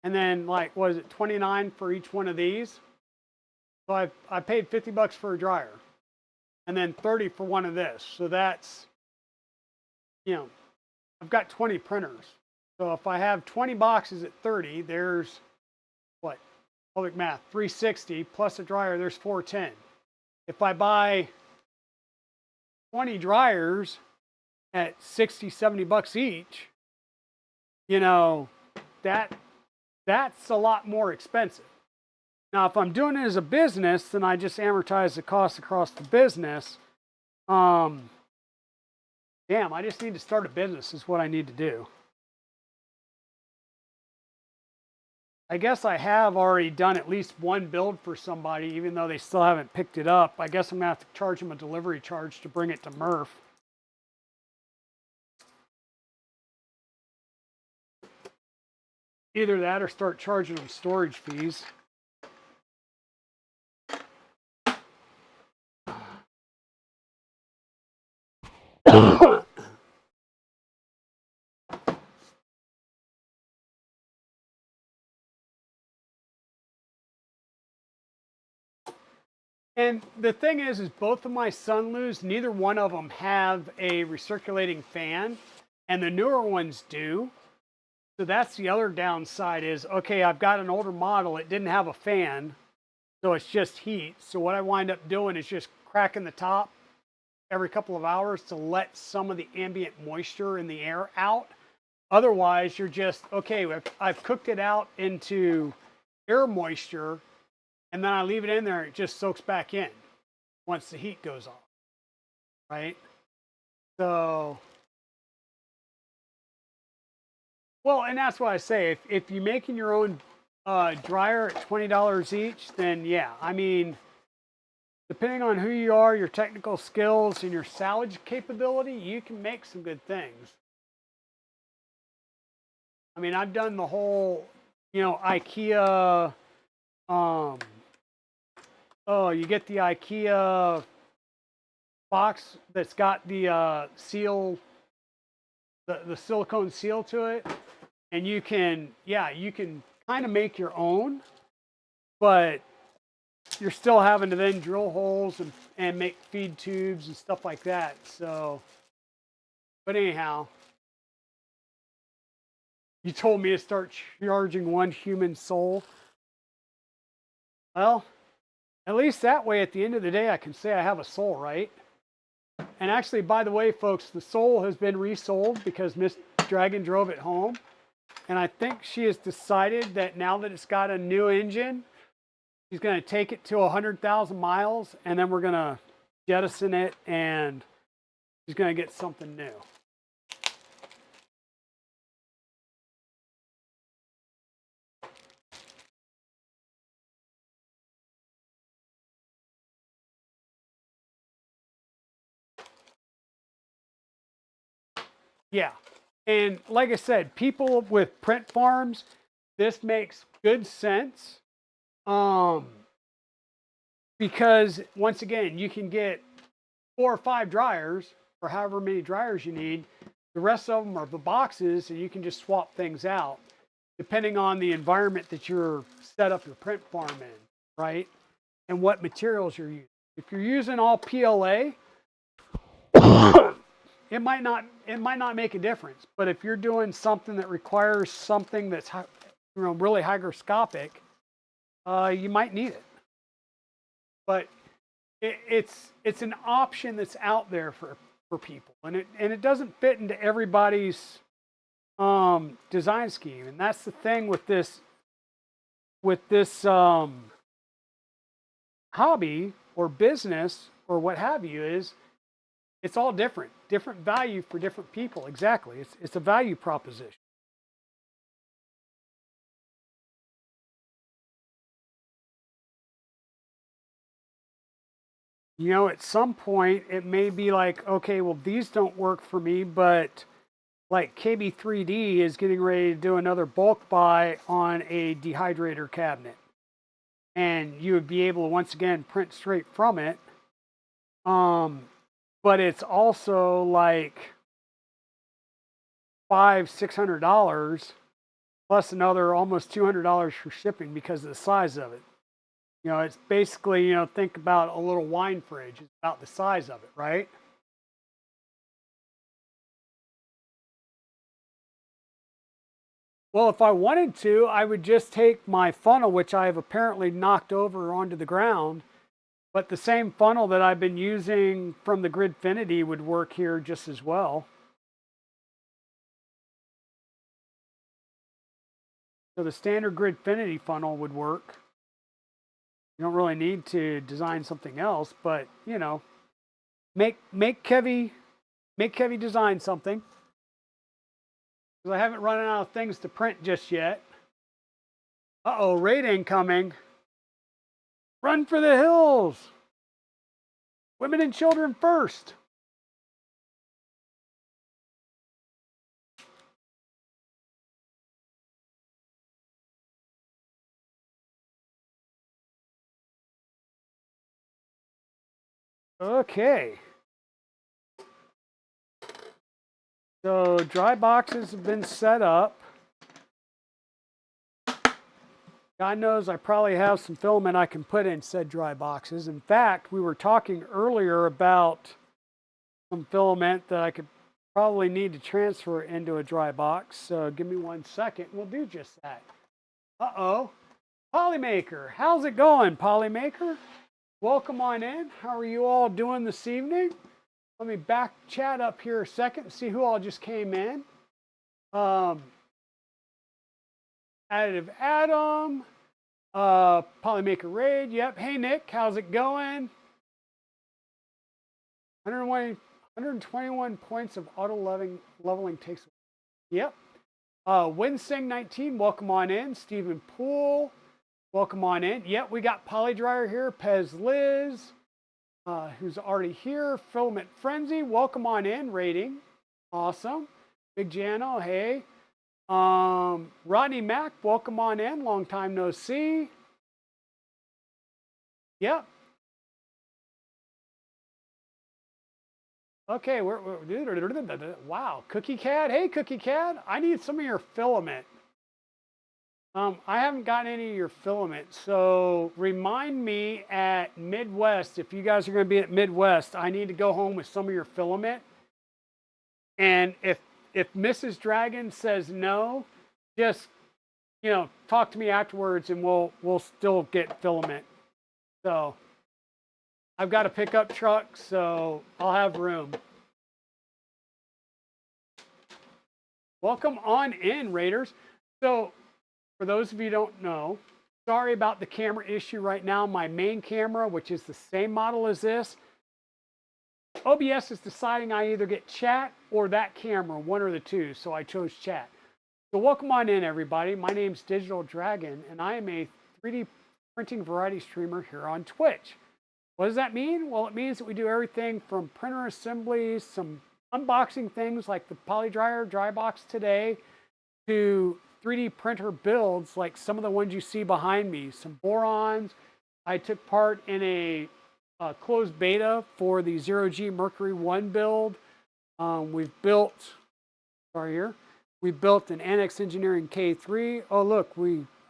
and then like, what is it, 29 for each one of these? So I paid 50 bucks for a dryer, and then 30 for one of this. So that's, you know, I've got 20 printers. So if I have 20 boxes at 30, there's what? Public math, 360 plus a dryer, there's 410. If I buy 20 dryers at 60, 70 bucks each, you know, that's a lot more expensive. Now, if I'm doing it as a business, then I just amortize the cost across the business. Damn, I just need to start a business is what I need to do. I guess I have already done at least one build for somebody, even though they still haven't picked it up. I guess I'm gonna have to charge them a delivery charge to bring it to Murph. Either that or start charging them storage fees. And the thing is both of my Sunlus, neither one of them have a recirculating fan, and the newer ones do. So that's the other downside is, okay, I've got an older model, it didn't have a fan, so it's just heat. So what I wind up doing is just cracking the top every couple of hours to let some of the ambient moisture in the air out. Otherwise, you're just, okay, I've cooked it out into air moisture, and then I leave it in there, it just soaks back in once the heat goes off, right? So Well, and that's what I say. If you're making your own dryer at $20 each, then yeah. I mean, depending on who you are, your technical skills, and your salvage capability, you can make some good things. I mean, I've done the whole, IKEA. Um, oh, you get the IKEA box that's got the seal, the silicone seal to it, and you can kind of make your own, but you're still having to then drill holes and make feed tubes and stuff like that. So, but anyhow, you told me to start charging one human soul. Well, at least that way, at the end of the day, I can say I have a soul, right? And actually, by the way, folks, the soul has been resold because Miss Dragon drove it home. And I think she has decided that now that it's got a new engine, she's going to take it to 100,000 miles, and then we're going to jettison it, and she's going to get something new. Yeah. And like I said, people with print farms, this makes good sense. Because once again, you can get 4 or 5 dryers or however many dryers you need. The rest of them are the boxes, and you can just swap things out depending on the environment that you're set up your print farm in, right? And what materials you're using. If you're using all PLA, it might not make a difference. But if you're doing something that requires something that's really hygroscopic, you might need it. But it's an option that's out there for people, and it doesn't fit into everybody's design scheme. And that's the thing with this hobby or business or what have you, is it's all different value for different people. Exactly, it's a value proposition. At some point it may be like, okay, well, these don't work for me, but like KB3D is getting ready to do another bulk buy on a dehydrator cabinet, and you would be able to once again print straight from it. But it's also like $500-600 plus another almost $200 for shipping because of the size of it. It's basically, think about a little wine fridge. It's about the size of it, right? Well, if I wanted to, I would just take my funnel, which I have apparently knocked over onto the ground, but the same funnel that I've been using from the Gridfinity would work here just as well. So the standard Gridfinity funnel would work. You don't really need to design something else, but make Kevy design something, because I haven't run out of things to print just yet. Uh-oh, raid incoming. Run for the hills. Women and children first. Okay. So dry boxes have been set up. God knows I probably have some filament I can put in said dry boxes. In fact, we were talking earlier about some filament that I could probably need to transfer into a dry box. So give me 1 second. We'll do just that. Uh-oh. Polymaker. How's it going, Polymaker? Welcome on in. How are you all doing this evening? Let me back chat up here a second and see who all just came in. Additive Atom, Polymaker Raid. Yep. Hey, Nick. How's it going? 121 points of auto leveling takes. Yep. Winsing19, welcome on in. Stephen Poole, welcome on in. Yep, we got Polydryer here. Pez Liz, who's already here. Filament Frenzy, welcome on in. Rating, awesome. Big Jano, hey. Rodney Mack, welcome on in. Long time no see. Yep. Okay, wow, Cookie Cat. Hey, Cookie Cat, I need some of your filament. I haven't gotten any of your filament, so remind me at Midwest. If you guys are going to be at Midwest, I need to go home with some of your filament. And if Mrs. Dragon says no, just talk to me afterwards, and we'll still get filament. So I've got a pickup truck, so I'll have room. Welcome on in, Raiders. So for those of you who don't know, sorry about the camera issue right now. My main camera, which is the same model as this, OBS is deciding I either get chat or that camera, one or the two, so I chose chat. So welcome on in, everybody. My name's Digital Dragon, and I am a 3D printing variety streamer here on Twitch. What does that mean? Well, it means that we do everything from printer assemblies, some unboxing things like the Polydryer dry box today, to 3D printer builds like some of the ones you see behind me, some borons. I took part in a closed beta for the 0G Mercury 1 build. We built an Annex Engineering K3. Oh, look,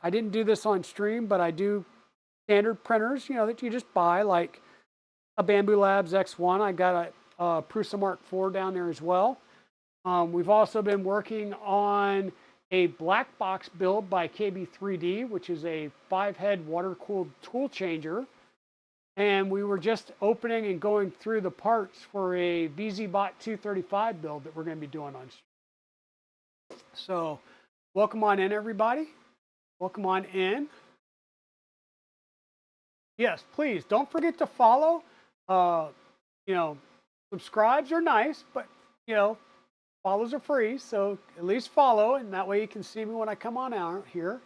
I didn't do this on stream, but I do standard printers, that you just buy, like a Bamboo Labs X1. I got a Prusa Mark IV down there as well. We've also been working on a black box build by KB3D, which is a 5-head water-cooled tool changer. And we were just opening and going through the parts for a VzBot 235 build that we're going to be doing on stream. So welcome on in, everybody. Welcome on in. Yes, please don't forget to follow. Subscribes are nice, but follows are free, so at least follow, and that way you can see me when I come on out here.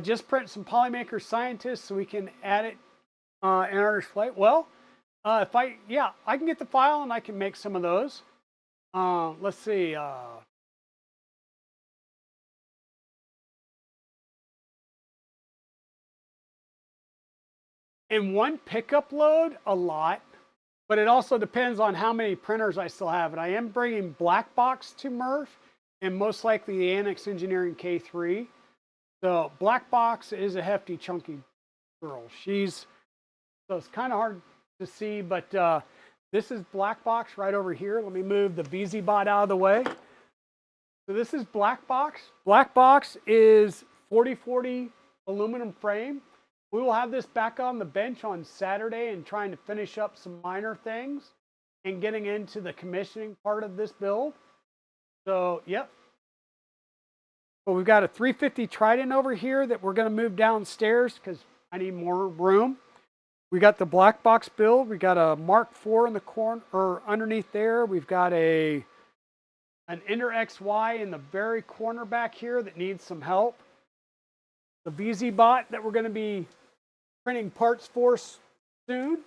Just print some Polymaker Scientist so we can add it in our display. Well, I can get the file and I can make some of those. Let's see. In one pickup load, a lot. But it also depends on how many printers I still have. And I am bringing Black Box to Murph and most likely the Annex Engineering K3. So Black Box is a hefty, chunky girl. So it's kind of hard to see, but this is Black Box right over here. Let me move the VzBot out of the way. So this is Black Box. Black Box is 4040 aluminum frame. We will have this back on the bench on Saturday and trying to finish up some minor things and getting into the commissioning part of this build. So, yep. But we've got a 350 Trident over here that we're going to move downstairs because I need more room. We got the black box build. We got a Mark IV in the corner or underneath there. We've got an Ender XY in the very corner back here that needs some help. The VzBot that we're going to be printing parts for soon.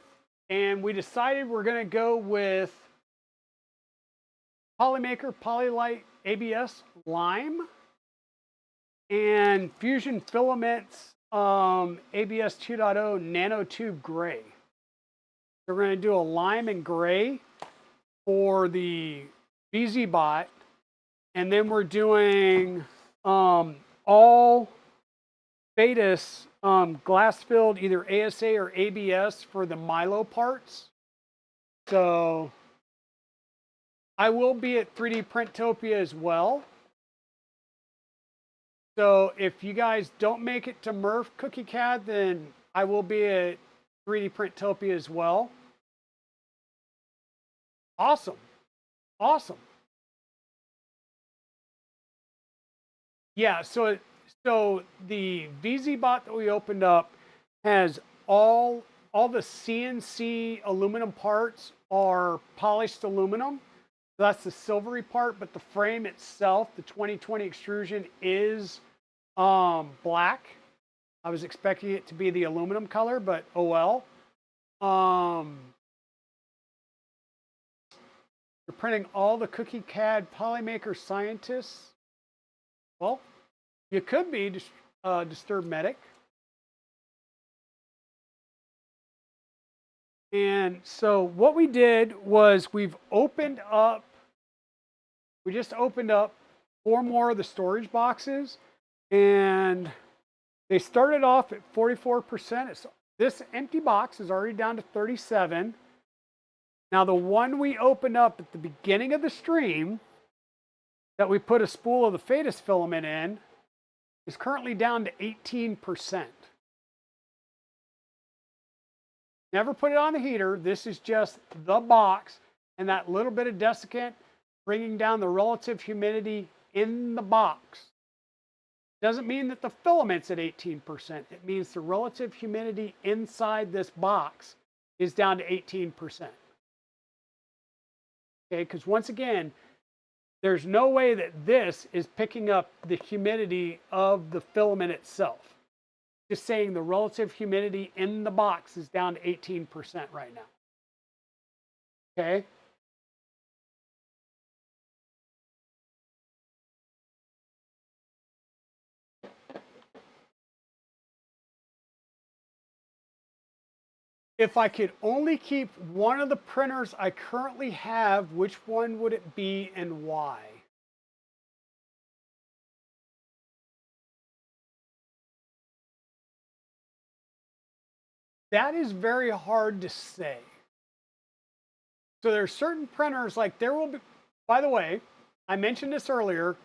And we decided we're going to go with Polymaker Polylite ABS Lime and Fusion Filaments ABS 2.0 Nanotube Gray. So we're going to do a lime and gray for the VzBot. And then we're doing all Betas glass-filled either ASA or ABS for the Milo parts. So I will be at 3D Printopia as well. So if you guys don't make it to Murph Cookie Cat, then I will be at 3D Printopia as well. Awesome. Awesome. Yeah, so the VzBot that we opened up has all the CNC aluminum parts are polished aluminum. So that's the silvery part, but the frame itself, the 2020 extrusion is black. I was expecting it to be the aluminum color, but oh well. You're printing all the cookie CAD Polymaker scientists. Well, you could be Disturbed Medic. And so what we did was we just opened up 4 more of the storage boxes, and they started off at 44%. This empty box is already down to 37. Now the one we opened up at the beginning of the stream that we put a spool of the Phaetus filament in is currently down to 18%. Never put it on the heater. This is just the box and that little bit of desiccant bringing down the relative humidity in the box. Doesn't mean that the filament's at 18%. It means the relative humidity inside this box is down to 18%. Okay, because once again, there's no way that this is picking up the humidity of the filament itself. Just saying the relative humidity in the box is down to 18% right now. Okay? If I could only keep one of the printers I currently have, which one would it be and why? That is very hard to say. So there's certain printers, like there will be, by the way, I mentioned this earlier,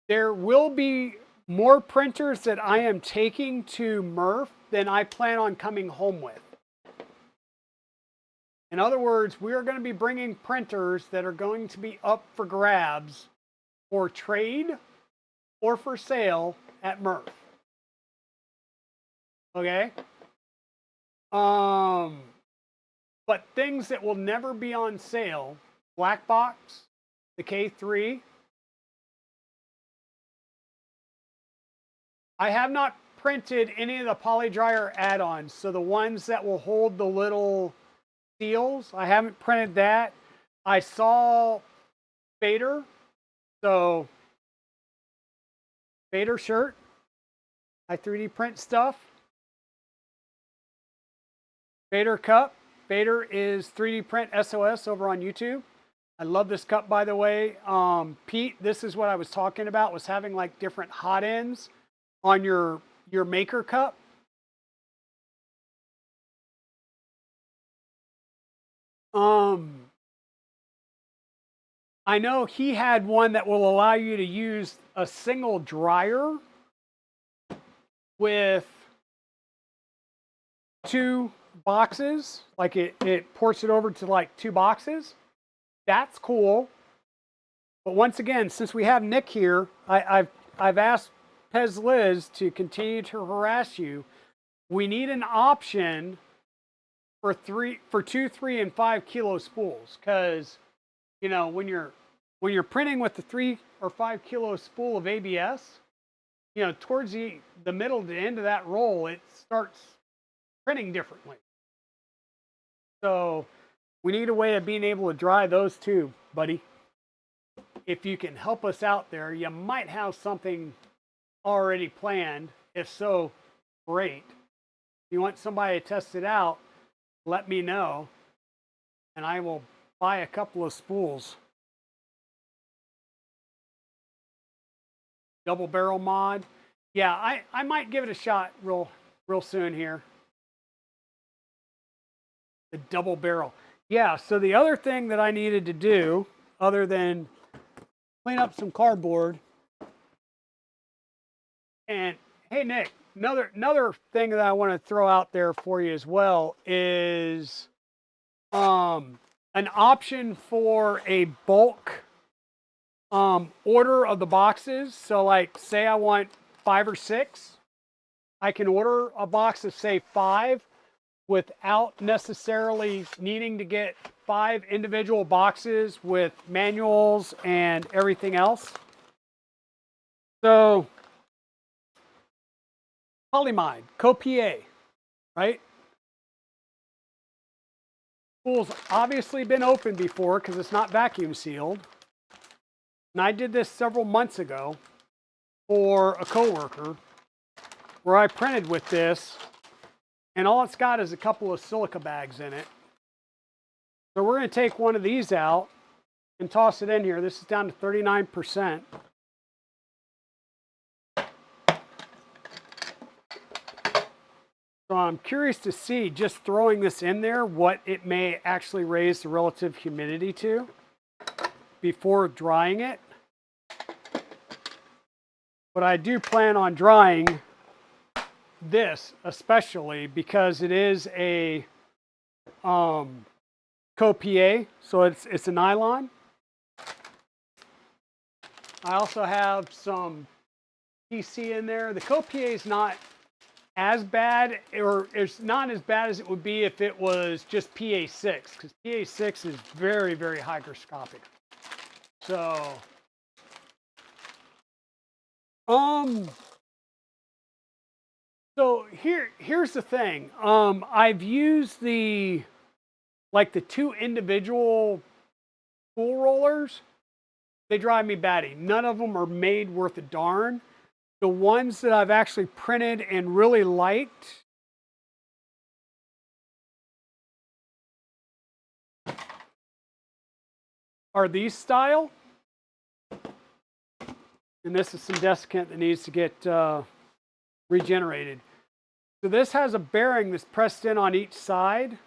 there will be more printers that I am taking to Murph than I plan on coming home with. In other words, we are going to be bringing printers that are going to be up for grabs for trade or for sale at Murph. Okay? But things that will never be on sale, Black Box, the K3. I have not printed any of the PolyDryer add-ons, so the ones that will hold the little seals, I haven't printed that. I saw Fader, so Fader shirt. I 3D print stuff. Fader cup. Fader is 3D print SOS over on YouTube. I love this cup, by the way. Pete, this is what I was talking about, was having like different hot ends on your maker cup. I know he had one that will allow you to use a single dryer with 2 boxes, like it ports it over to like 2 boxes. That's cool. But once again, since we have Nick here, I've asked Pez Liz to continue to harass you. We need an option for 2, 3, and 5 kilo spools, because you know when you're printing with the 3 or 5 kilo spool of ABS, you know, towards the middle to the end of that roll, it starts printing differently. So we need a way of being able to dry those too, buddy. If you can help us out there, you might have something already planned. If so, great. If you want somebody to test it out, let me know, and I will buy a couple of spools. Double barrel mod. Yeah, I might give it a shot real soon here. The double barrel. Yeah, so the other thing that I needed to do, other than clean up some cardboard, and hey Nick, another thing that I want to throw out there for you as well is an option for a bulk order of the boxes. So like say I want 5 or 6, I can order a box of say 5 without necessarily needing to get 5 individual boxes with manuals and everything else. So, polyamide, coPA, right? Spool's obviously been opened before because it's not vacuum sealed. And I did this several months ago for a coworker where I printed with this, and all it's got is a couple of silica bags in it. So we're going to take one of these out and toss it in here. This is down to 39%. So I'm curious to see, just throwing this in there, what it may actually raise the relative humidity to before drying it. But I do plan on drying this especially because it is a coPA, so it's a nylon. I also have some PC in there. The coPA is not as bad, or it's not as bad as it would be if it was just PA6, because PA6 is very, very hygroscopic. So, here's the thing. I've used the 2 individual spool rollers. They drive me batty. None of them are made worth a darn. The ones that I've actually printed and really liked are these style. And this is some desiccant that needs to get regenerated. So this has a bearing that's pressed in on each side.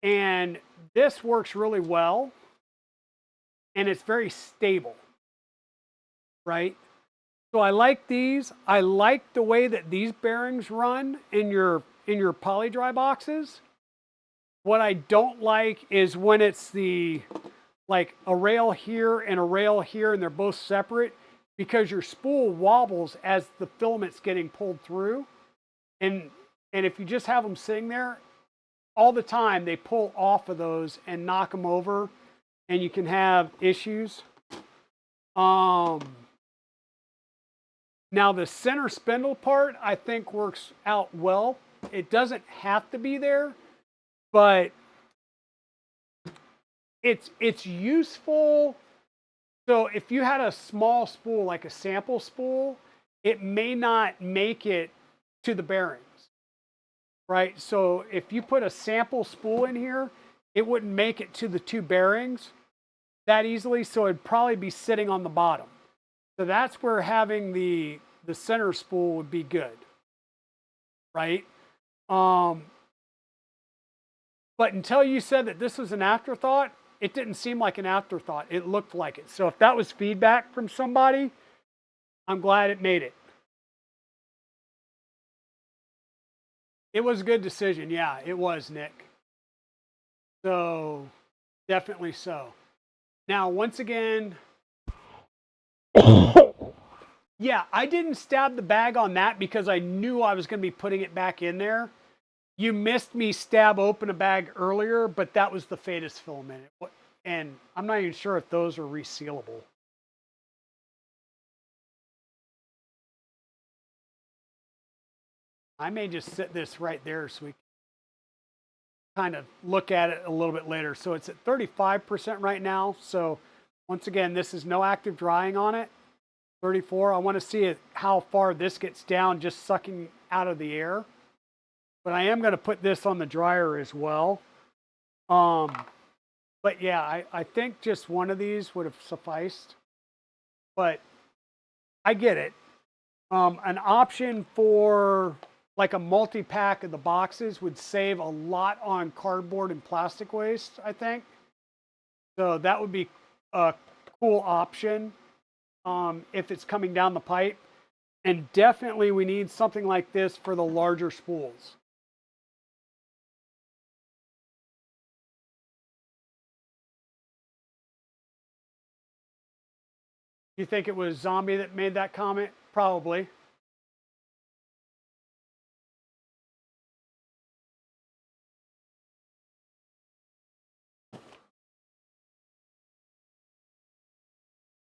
And this works really well. And it's very stable, right? So I like these. I like the way that these bearings run in your poly dry boxes. What I don't like is when it's like a rail here and a rail here and they're both separate, because your spool wobbles as the filament's getting pulled through. And if you just have them sitting there all the time, they pull off of those and knock them over, and you can have issues. Now the center spindle part, I think, works out well. It doesn't have to be there, but it's useful. So if you had a small spool, like a sample spool, it may not make it to the bearings, right? So if you put a sample spool in here, it wouldn't make it to the 2 bearings that easily, so it'd probably be sitting on the bottom. So that's where having the center spool would be good, right? But until you said that this was an afterthought, it didn't seem like an afterthought. It looked like it. So if that was feedback from somebody, I'm glad it made it. It was a good decision. Yeah, it was, Nick. So definitely so. Now, once again, yeah, I didn't stab the bag on that because I knew I was going to be putting it back in there. You missed me stab open a bag earlier, but that was the Phaetus filament. And I'm not even sure if those are resealable. I may just set this right there so we kind of look at it a little bit later. So it's at 35% right now. So once again, this is no active drying on it. 34. I want to see how far this gets down, just sucking out of the air. But I am going to put this on the dryer as well. But yeah, I think just one of these would have sufficed. But I get it. An option for like a multi-pack of the boxes would save a lot on cardboard and plastic waste, I think. So that would be a cool option if it's coming down the pipe. And definitely we need something like this for the larger spools. You think it was Zombie that made that comment? Probably.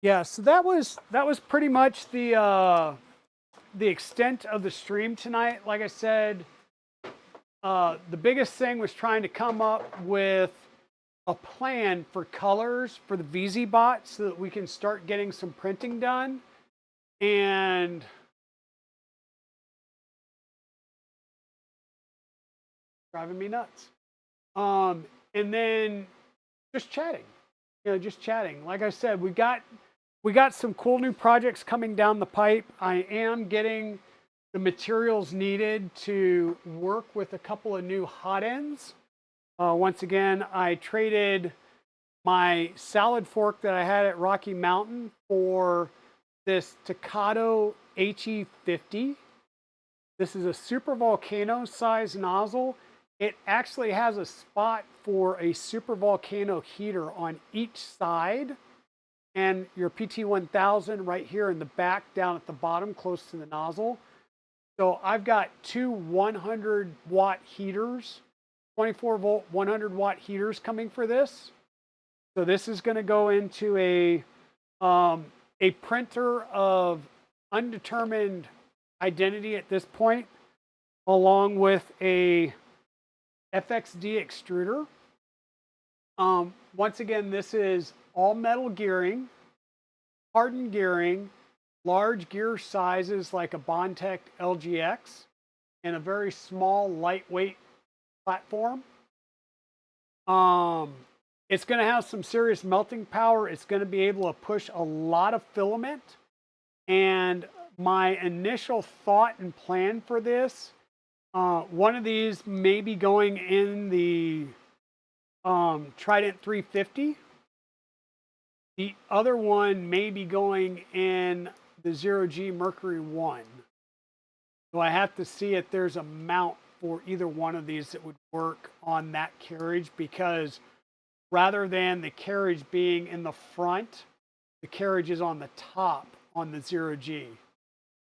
Yeah, so that was pretty much the extent of the stream tonight. Like I said, the biggest thing was trying to come up with a plan for colors for the VzBot so that we can start getting some printing done. And driving me nuts. And then just chatting, just chatting. Like I said, we got some cool new projects coming down the pipe. I am getting the materials needed to work with a couple of new hot ends. Once again, I traded my salad fork that I had at Rocky Mountain for this Takato HE50. This is a super volcano size nozzle. It actually has a spot for a super volcano heater on each side, and your PT1000 right here in the back down at the bottom close to the nozzle. So I've got two 100 watt heaters, 24 volt 100 watt heaters coming for this. So this is going to go into a printer of undetermined identity at this point, along with a FXD extruder. Once again, this is all metal gearing, hardened gearing, large gear sizes like a Bondtech LGX, and a very small, lightweight platform. It's going to have some serious melting power. It's going to be able to push a lot of filament. And my initial thought and plan for this, one of these may be going in the Trident 350. The other one may be going in the 0G Mercury 1. So I have to see if there's a mount for either one of these that would work on that carriage, because rather than the carriage being in the front, the carriage is on the top on the 0G.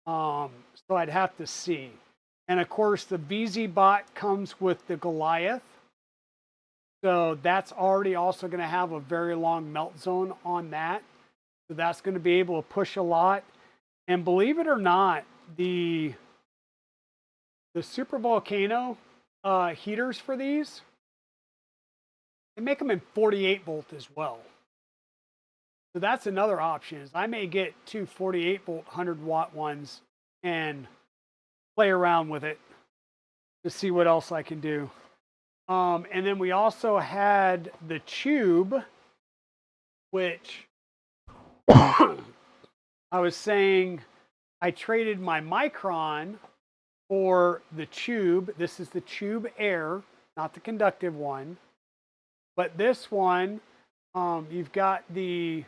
So I'd have to see. And of course, the VzBot comes with the Goliath. So that's already also going to have a very long melt zone on that. So that's going to be able to push a lot. And believe it or not, the Super Volcano heaters for these, they make them in 48 volt as well. So that's another option. Is I may get two 48 volt 100 watt ones and play around with it to see what else I can do. And then we also had the tube, which I was saying I traded my Micron for the tube. This is the tube air, not the conductive one. But this one, you've got the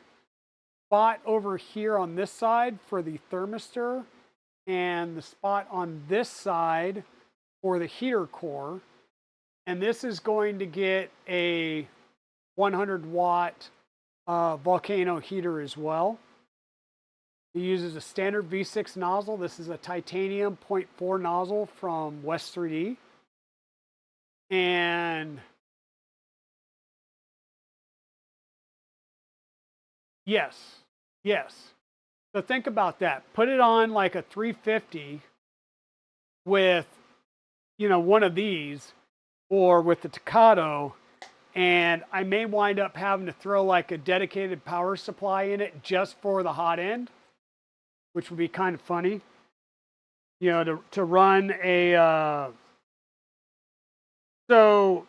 spot over here on this side for the thermistor, and the spot on this side for the heater core. And this is going to get a 100 watt volcano heater as well. It uses a standard V6 nozzle. This is a titanium 0.4 nozzle from West 3D. And yes, yes. So think about that. Put it on like a 350 with, one of these, or with the Takato, and I may wind up having to throw like a dedicated power supply in it just for the hot end, which would be kind of funny, to run a. So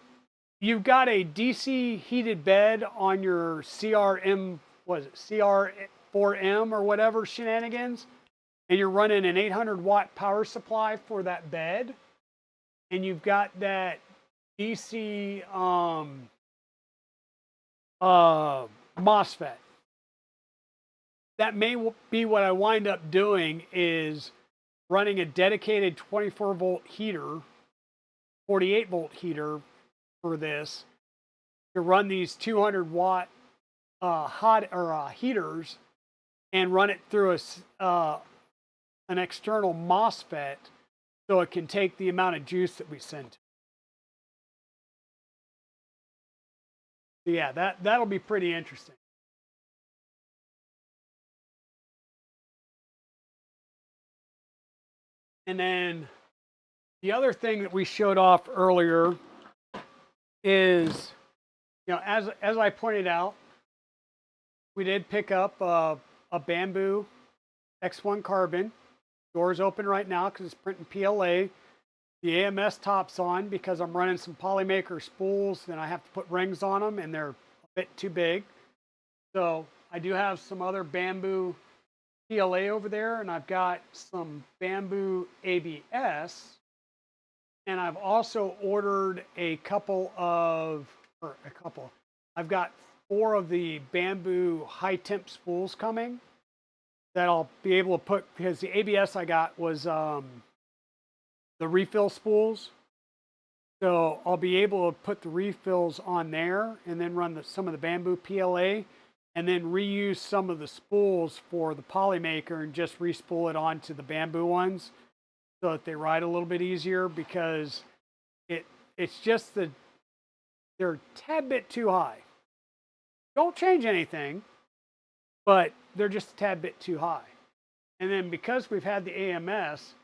you've got a DC heated bed on your CRM, was it CR4M or whatever shenanigans, and you're running an 800 watt power supply for that bed, and you've got that DC MOSFET. That may be what I wind up doing, is running a dedicated 24 volt heater, 48 volt heater for this, to run these 200 watt heaters, and run it through an external MOSFET so it can take the amount of juice that we send. So yeah, that'll be pretty interesting. And then the other thing that we showed off earlier is, as I pointed out, we did pick up a bamboo X1 carbon. Doors open right now because it's printing PLA. The AMS top's on because I'm running some Polymaker spools and I have to put rings on them and they're a bit too big. So I do have some other bamboo PLA over there, and I've got some bamboo ABS. And I've also ordered a couple of, or a couple, I've got 4 of the bamboo high temp spools coming that I'll be able to put, because the ABS I got was the refill spools. So I'll be able to put the refills on there and then run some of the bamboo PLA and then reuse some of the spools for the Polymaker and just respool it onto the bamboo ones so that they ride a little bit easier, because it's just that they're a tad bit too high. Don't change anything, but they're just a tad bit too high. And then because we've had the AMS,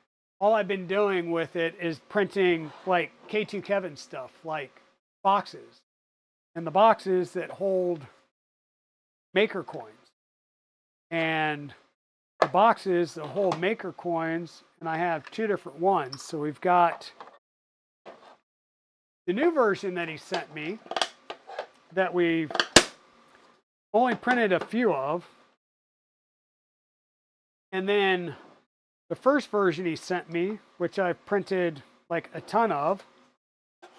all I've been doing with it is printing like K2 Kevin stuff, like boxes, and the boxes that hold maker coins. And the boxes that hold maker coins, and I have 2 different ones. So we've got the new version that he sent me that we've only printed a few of. And then the first version he sent me, which I've printed like a ton of.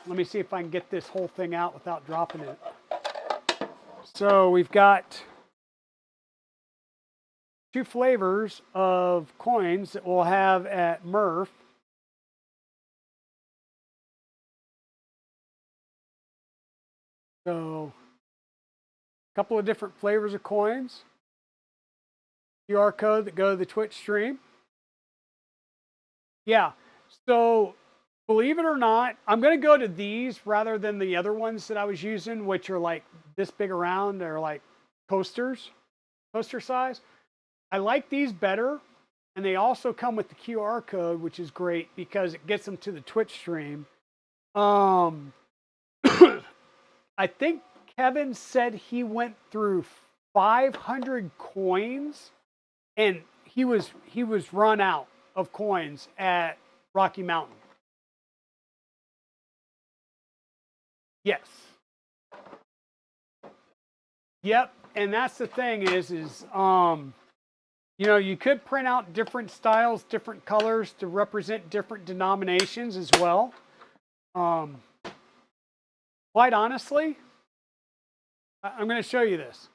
Let me see if I can get this whole thing out without dropping it. So we've got 2 flavors of coins that we'll have at Murph. So a couple of different flavors of coins. QR code that go to the Twitch stream. Yeah. So believe it or not, I'm going to go to these rather than the other ones that I was using, which are like this big around. They're like coaster size. I like these better. And they also come with the QR code, which is great because it gets them to the Twitch stream. I think Kevin said he went through 500 coins and he was run out of coins at Rocky Mountain. Yes. Yep. And that's the thing is you could print out different styles, different colors to represent different denominations as well. Quite honestly, I'm going to show you this.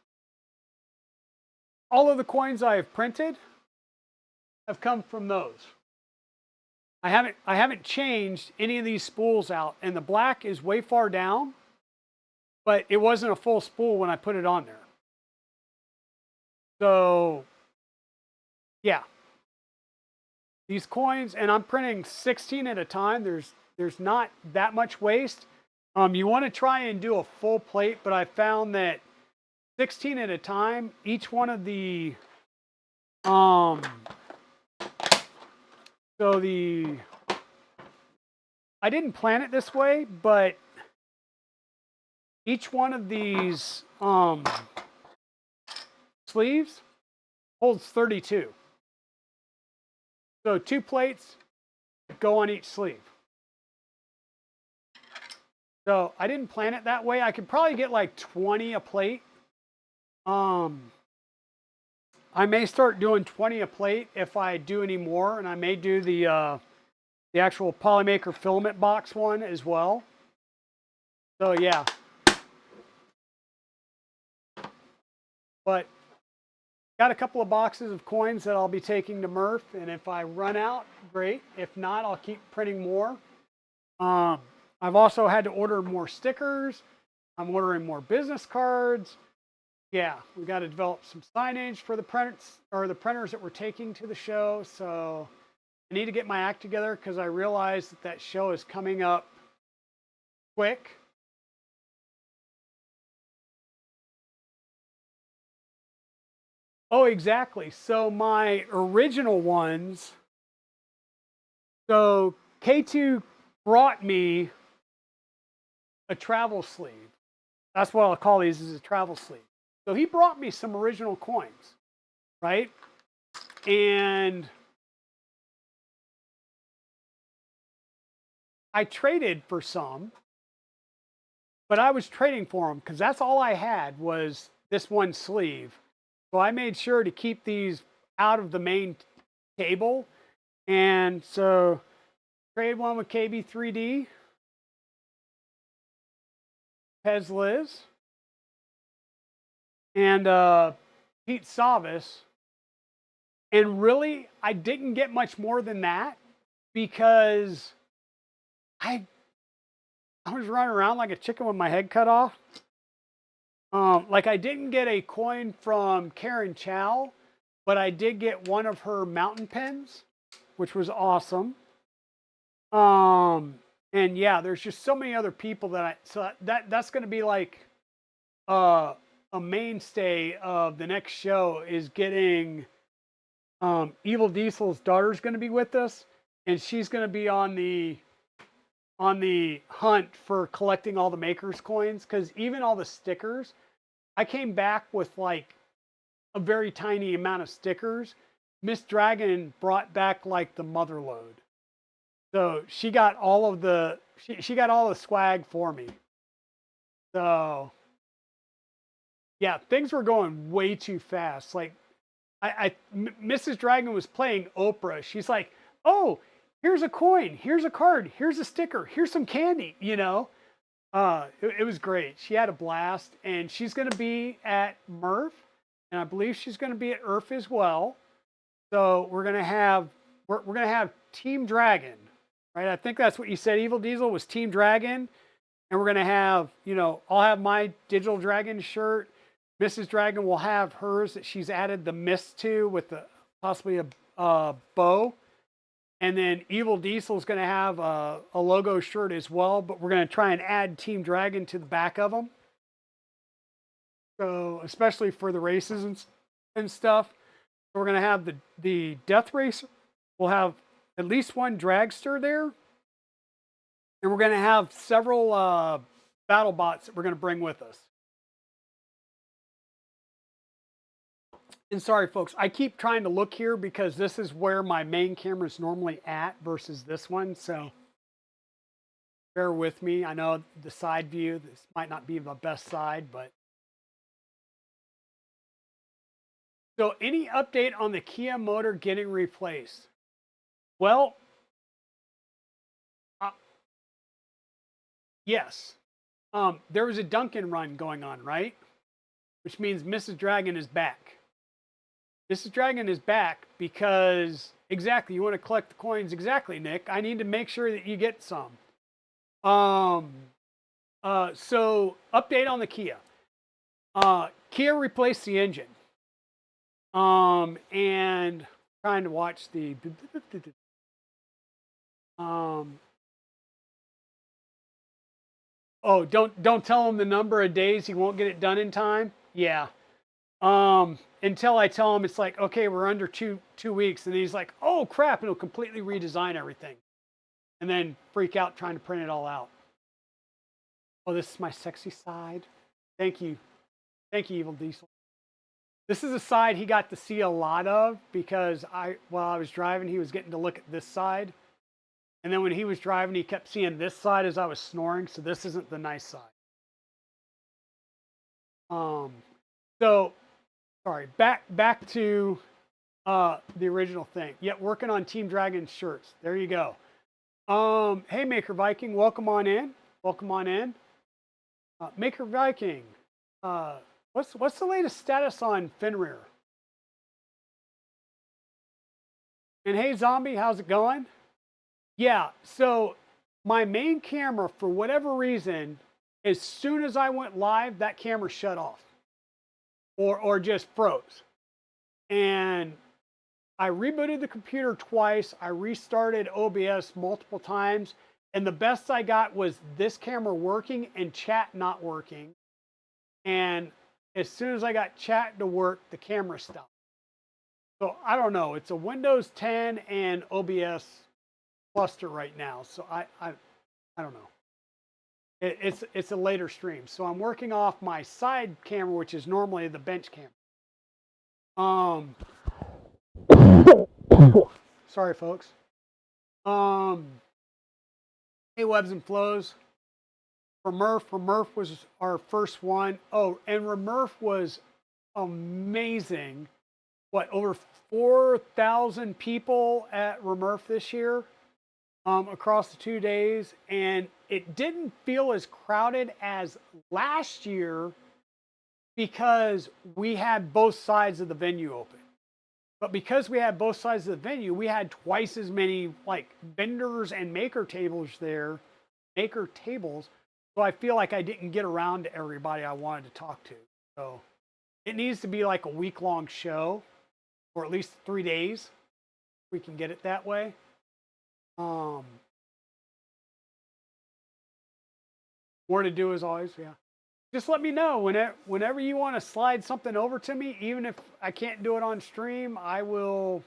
All of the coins I have printed have come from those. I haven't changed any of these spools out, and the black is way far down, but it wasn't a full spool when I put it on there. So, yeah. These coins, and I'm printing 16 at a time. There's not that much waste. You want to try and do a full plate, but I found that 16 at a time, each one of the I didn't plan it this way, but each one of these sleeves holds 32. So 2 plates go on each sleeve. So I didn't plan it that way. I could probably get like 20 a plate. I may start doing 20 a plate if I do any more, and I may do the actual Polymaker filament box one as well. So yeah. But got a couple of boxes of coins that I'll be taking to Murph, and if I run out, great. If not, I'll keep printing more. I've also had to order more stickers. I'm ordering more business cards. Yeah, we got to develop some signage for the printers that we're taking to the show. So I need to get my act together because I realize that show is coming up quick. Oh, exactly. So my original ones So K2 brought me a travel sleeve. That's what I'll call these, is a travel sleeve. So he brought me some original coins, right? And I traded for some, but I was trading for them because that's all I had was this one sleeve. So I made sure to keep these out of the main table. And so trade one with KB3D, Pez Liz, and Pete Savis. And really, I didn't get much more than that because I I was running around like a chicken with my head cut off. Like I didn't get a coin from Karen Chow, but I did get one of her mountain pens, which was awesome. And yeah, there's just so many other people that's going to be like uh, a mainstay of the next show is getting Evil Diesel's daughter's going to be with us, and she's going to be on the hunt for collecting all the makers coins because even all the stickers, I came back with like a very tiny amount of stickers. Miss Dragon brought back like the mother load. So she got all of the she got all the swag for me. So yeah, things were going way too fast. Like Mrs. Dragon was playing Oprah. She's like, "Oh, here's a coin, here's a card, here's a sticker, here's some candy." You know, it was great. She had a blast, and she's going to be at Murph, and I believe she's going to be at Earth as well. So we're gonna have Team Dragon, right? I think that's what you said. Evil Diesel was Team Dragon, and we're gonna have, I'll have my Digital Dragon shirt. Mrs. Dragon will have hers that she's added the mist to with the possibly a bow, and then Evil Diesel is gonna have a logo shirt as well. But we're gonna try and add Team Dragon to the back of them, so especially for the races and stuff. We're gonna have the Death Race. We'll have at least one dragster there, and we're going to have several battle bots that we're going to bring with us. And sorry, folks, I keep trying to look here because this is where my main camera is normally at versus this one. So bear with me. I know the side view, this might not be the best side, but. So any update on the Kia motor getting replaced? Well, yes. There was a Duncan run going on, right? Which means Mrs. Dragon is back. Mrs. Dragon is back because exactly you want to collect the coins. Exactly, Nick. I need to make sure that you get some. So update on the Kia. Kia replaced the engine. And trying to watch the oh, don't tell him the number of days he won't get it done in time. Yeah. Until I tell him it's like, okay, we're under two weeks, and he's like, oh crap, and he'll completely redesign everything, and then freak out trying to print it all out. Oh, this is my sexy side. Thank you, Evil Diesel. This is a side he got to see a lot of because while I was driving, he was getting to look at this side, and then when he was driving, he kept seeing this side as I was snoring. So this isn't the nice side. So sorry, back to the original thing. Yet working on Team Dragon shirts. There you go. Hey Maker Viking, welcome on in. Welcome on in. Maker Viking, what's the latest status on Fenrir? And hey Zombie, how's it going? Yeah, so my main camera, for whatever reason, as soon as I went live, that camera shut off. Or just froze. And I rebooted the computer twice. I restarted OBS multiple times. And the best I got was this camera working and chat not working. And as soon as I got chat to work, the camera stopped. So I don't know. It's a Windows 10 and OBS cluster right now, so I don't know. It's a later stream, so I'm working off my side camera, which is normally the bench camera. Sorry, folks. Hey, Webs and Flows. Remurf was our first one. Oh, and Remurf was amazing. What, over 4,000 people at Remurf this year across the 2 days. And it didn't feel as crowded as last year because we had both sides of the venue open. But because we had both sides of the venue, we had twice as many like vendors and maker tables there, maker tables. So I feel like I didn't get around to everybody I wanted to talk to. So it needs to be like a week-long show, or at least 3 days. We can get it that way. More to do as always, yeah. Just let me know whenever you want to slide something over to me, even if I can't do it on stream. I will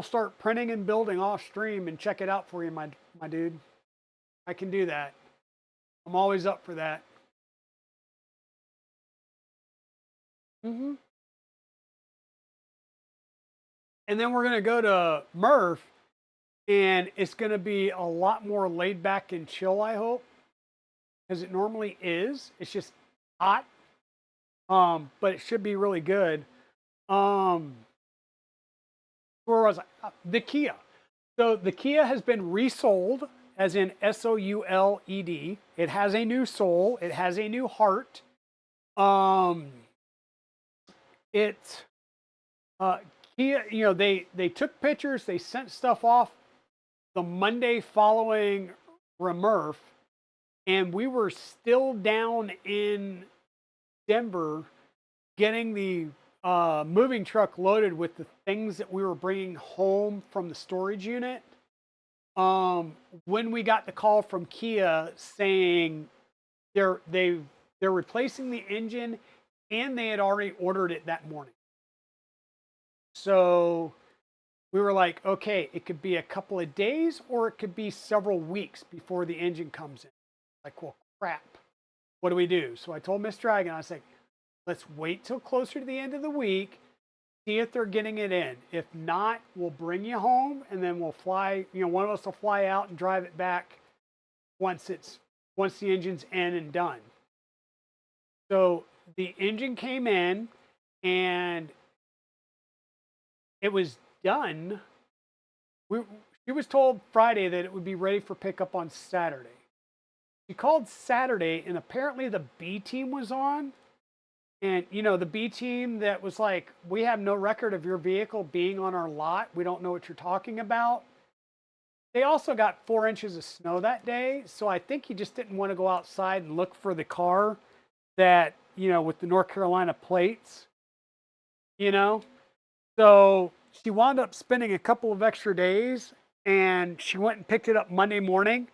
start printing and building off stream and check it out for you, my dude. I can do that. I'm always up for that. And then we're gonna go to Murph, and it's gonna be a lot more laid back and chill, I hope, because it normally is. It's just hot, but it should be really good. Where was I? The Kia. So the Kia has been resold, as in SOULED. It has a new soul. It has a new heart. It Kia, they took pictures. They sent stuff off the Monday following Remurf, and we were still down in Denver getting the moving truck loaded with the things that we were bringing home from the storage unit. When we got the call from Kia saying they're replacing the engine, and they had already ordered it that morning. So we were like, okay, it could be a couple of days or it could be several weeks before the engine comes in. Like, well, crap. What do we do? So I told Miss Dragon, I was like, let's wait till closer to the end of the week, see if they're getting it in. If not, we'll bring you home, and then we'll fly, one of us will fly out and drive it back once the engine's in and done. So the engine came in, and it was done. She was told Friday that it would be ready for pickup on Saturday. She called Saturday, and apparently the B team was on. And, the B team that was like, we have no record of your vehicle being on our lot. We don't know what you're talking about. They also got 4 inches of snow that day. So I think he just didn't want to go outside and look for the car that, with the North Carolina plates, So she wound up spending a couple of extra days, and she went and picked it up Monday morning.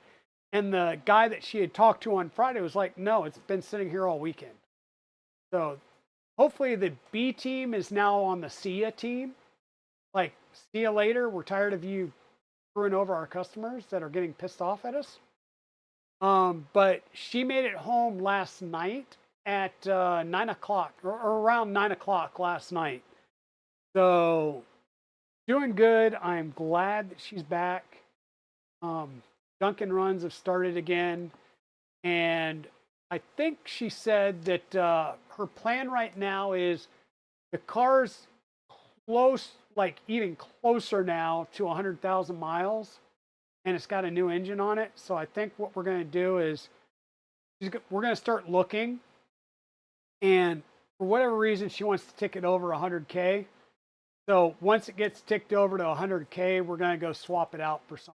And the guy that she had talked to on Friday was like, no, it's been sitting here all weekend. So hopefully the B team is now on the see ya team. Like, see you later. We're tired of you screwing over our customers that are getting pissed off at us. But she made it home last night at 9 o'clock, or around 9 o'clock last night. So doing good. I'm glad that she's back. Dunkin' runs have started again. And I think she said that her plan right now is the car's close, like even closer now to 100,000 miles, and it's got a new engine on it. So I think what we're going to do is we're going to start looking, and for whatever reason, she wants to tick it over 100K. So once it gets ticked over to 100K, we're going to go swap it out for something.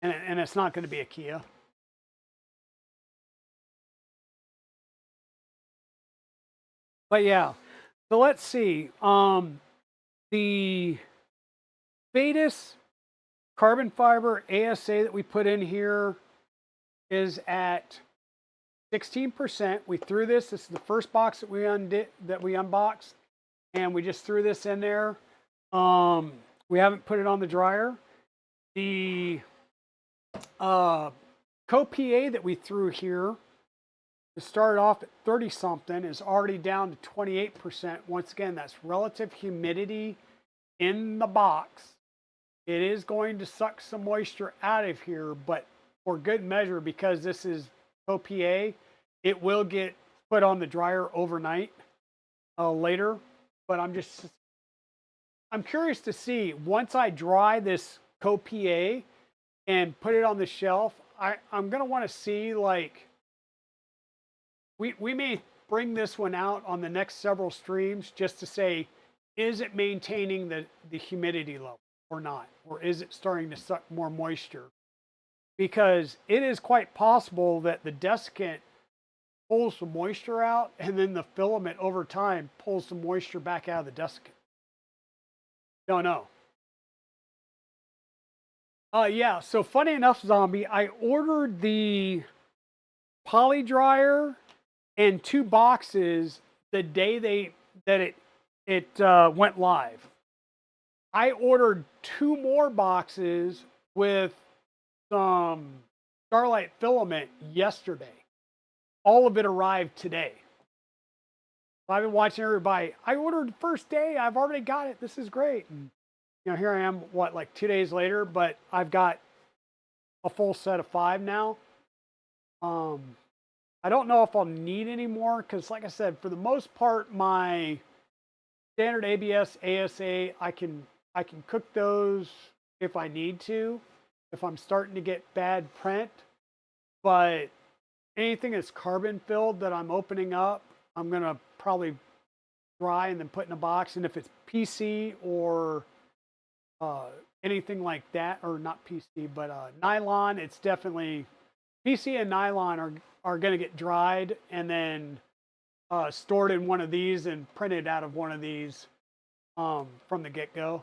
And it's not going to be a Kia. But yeah, so let's see. The Batis carbon fiber ASA that we put in here is at 16%. We threw this. This is the first box that we unboxed, and we just threw this in there. We haven't put it on the dryer. The copa that we threw here to start off at 30 something is already down to 28%. Once again, that's relative humidity in the box. It is going to suck some moisture out of here, but for good measure, because this is copa, it will get put on the dryer overnight later. But I'm curious to see, once I dry this copa and put it on the shelf, I'm going to want to see, like, we may bring this one out on the next several streams just to say, is it maintaining the humidity level or not? Or is it starting to suck more moisture? Because it is quite possible that the desiccant pulls some moisture out, and then the filament over time pulls some moisture back out of the desiccant. Don't know. Yeah, so funny enough, Zombie, I ordered the poly dryer and 2 boxes the day it went live. I ordered 2 more boxes with some Starlight filament yesterday. All of it arrived today. So I've been watching everybody. I ordered the first day. I've already got it. This is great. And, here I am, what, like 2 days later, but I've got a full set of 5 now. I don't know if I'll need any more because, like I said, for the most part, my standard ABS, ASA, I can cook those if I need to, if I'm starting to get bad print. But anything that's carbon filled that I'm opening up, I'm going to probably dry and then put in a box. And if it's PC or anything like that, or not PC, but nylon, it's definitely PC and nylon are going to get dried and then stored in one of these and printed out of one of these from the get-go.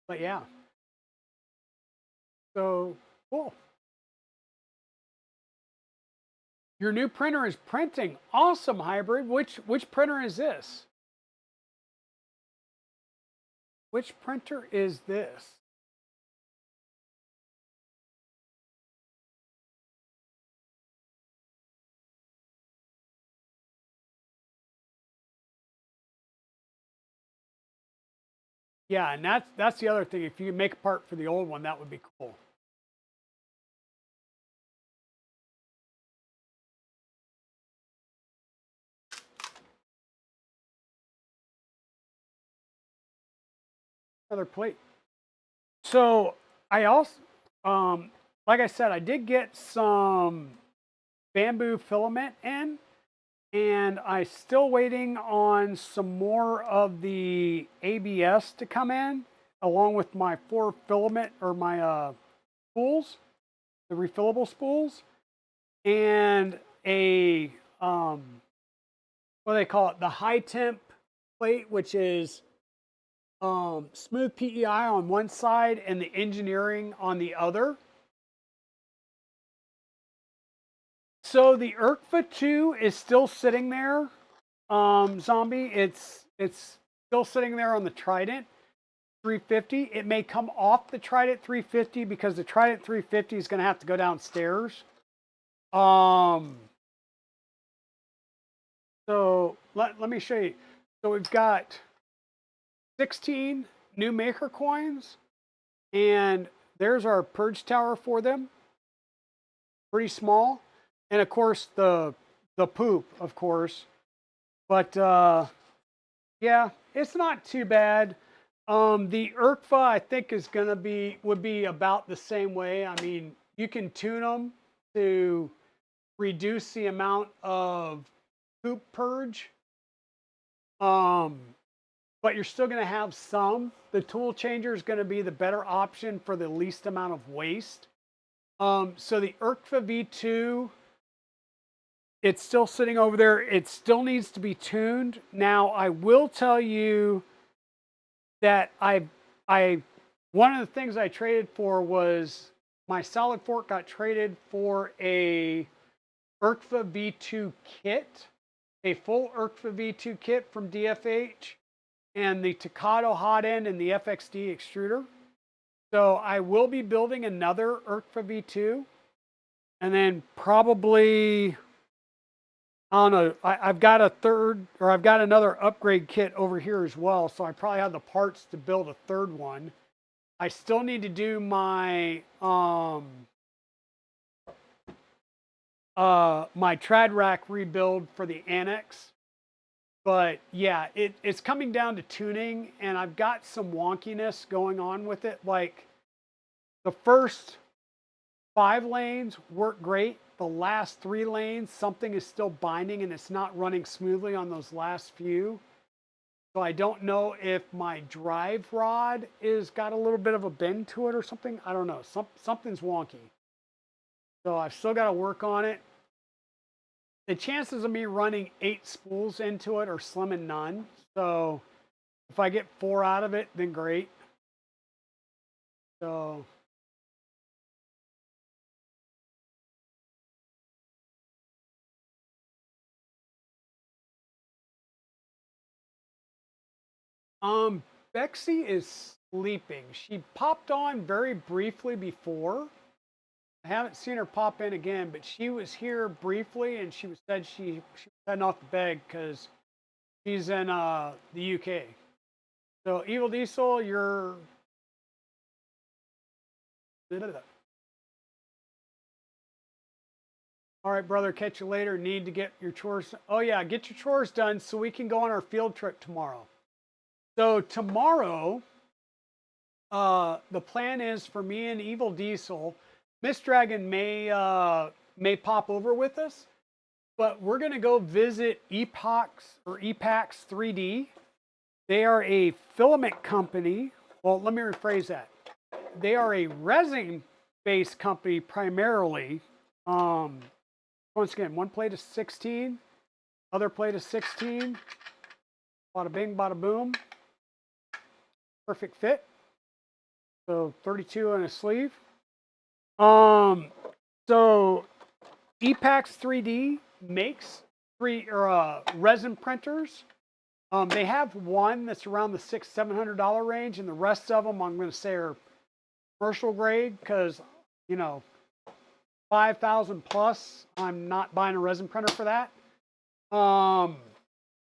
But yeah, so cool. Your new printer is printing. Awesome, Hybrid. Which printer is this? Which printer is this? Yeah, and that's the other thing. If you can make a part for the old one, that would be cool. Another plate. So I also, like I said, I did get some bamboo filament in, and I'm still waiting on some more of the ABS to come in, along with my 4 filament or my spools, the refillable spools, and a what do they call it? The high temp plate, which is smooth PEI on one side and the engineering on the other. So the ERCFA 2 is still sitting there, Zombie. It's still sitting there on the Trident 350. It may come off the Trident 350 because the Trident 350 is going to have to go downstairs. So let me show you. So we've got 16 new maker coins, and there's our purge tower for them. Pretty small. And of course the poop, of course. But yeah, it's not too bad. The ERCFA I think is would be about the same way. I mean, you can tune them to reduce the amount of poop purge. But you're still going to have some. The tool changer is going to be the better option for the least amount of waste. So the ERCFA V2, it's still sitting over there. It still needs to be tuned. Now, I will tell you that one of the things I traded for was my solid fork got traded for a ERCFA V2 kit, a full ERCFA V2 kit from DFH, and the Tocado hot end and the FXD extruder. So I will be building another ERCFA V2, and then probably, I don't know, I've got I've got another upgrade kit over here as well. So I probably have the parts to build a third one. I still need to do my my trad rack rebuild for the annex. But yeah, it's coming down to tuning, and I've got some wonkiness going on with it. Like the first 5 lanes work great. The last 3 lanes, something is still binding and it's not running smoothly on those last few. So I don't know if my drive rod is got a little bit of a bend to it or something. I don't know. Something's wonky. So I've still got to work on it. The chances of me running 8 spools into it are slim and none. So if I get 4 out of it, then great. So Bexy is sleeping. She popped on very briefly before. I haven't seen her pop in again, but she was here briefly, and she said she was heading off the bed because she's in the UK. So Evil Diesel, you're all right, brother. Catch you later. Need to get your chores. Oh yeah, get your chores done so we can go on our field trip tomorrow. So tomorrow, the plan is for me and Evil Diesel. Miss Dragon may pop over with us, but we're gonna go visit Epox 3D. They are a filament company. Well, let me rephrase that. They are a resin-based company primarily. Once again, one plate is 16, other plate is 16. Bada bing, bada boom. Perfect fit. So 32 in a sleeve. So Epox 3D makes resin printers. They have one that's around the $600-700 range, and the rest of them I'm going to say are commercial grade because, you know, 5,000 plus. I'm not buying a resin printer for that,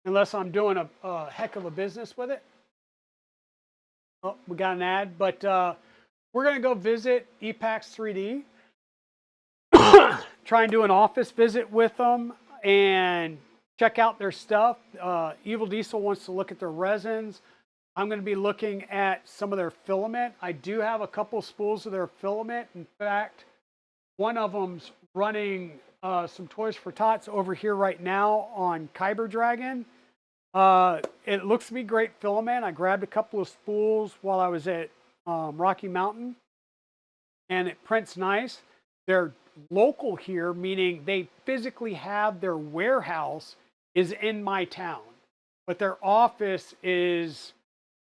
unless I'm doing a heck of a business with it. Oh, we got an ad, but we're going to go visit Epox 3D. Try and do an office visit with them and check out their stuff. Evil Diesel wants to look at their resins. I'm going to be looking at some of their filament. I do have a couple spools of their filament. In fact, one of them's running some Toys for Tots over here right now on Kyber Dragon. It looks to be great filament. I grabbed a couple of spools while I was at Rocky Mountain, and it prints nice. They're local here, meaning they physically have their warehouse is in my town, but their office is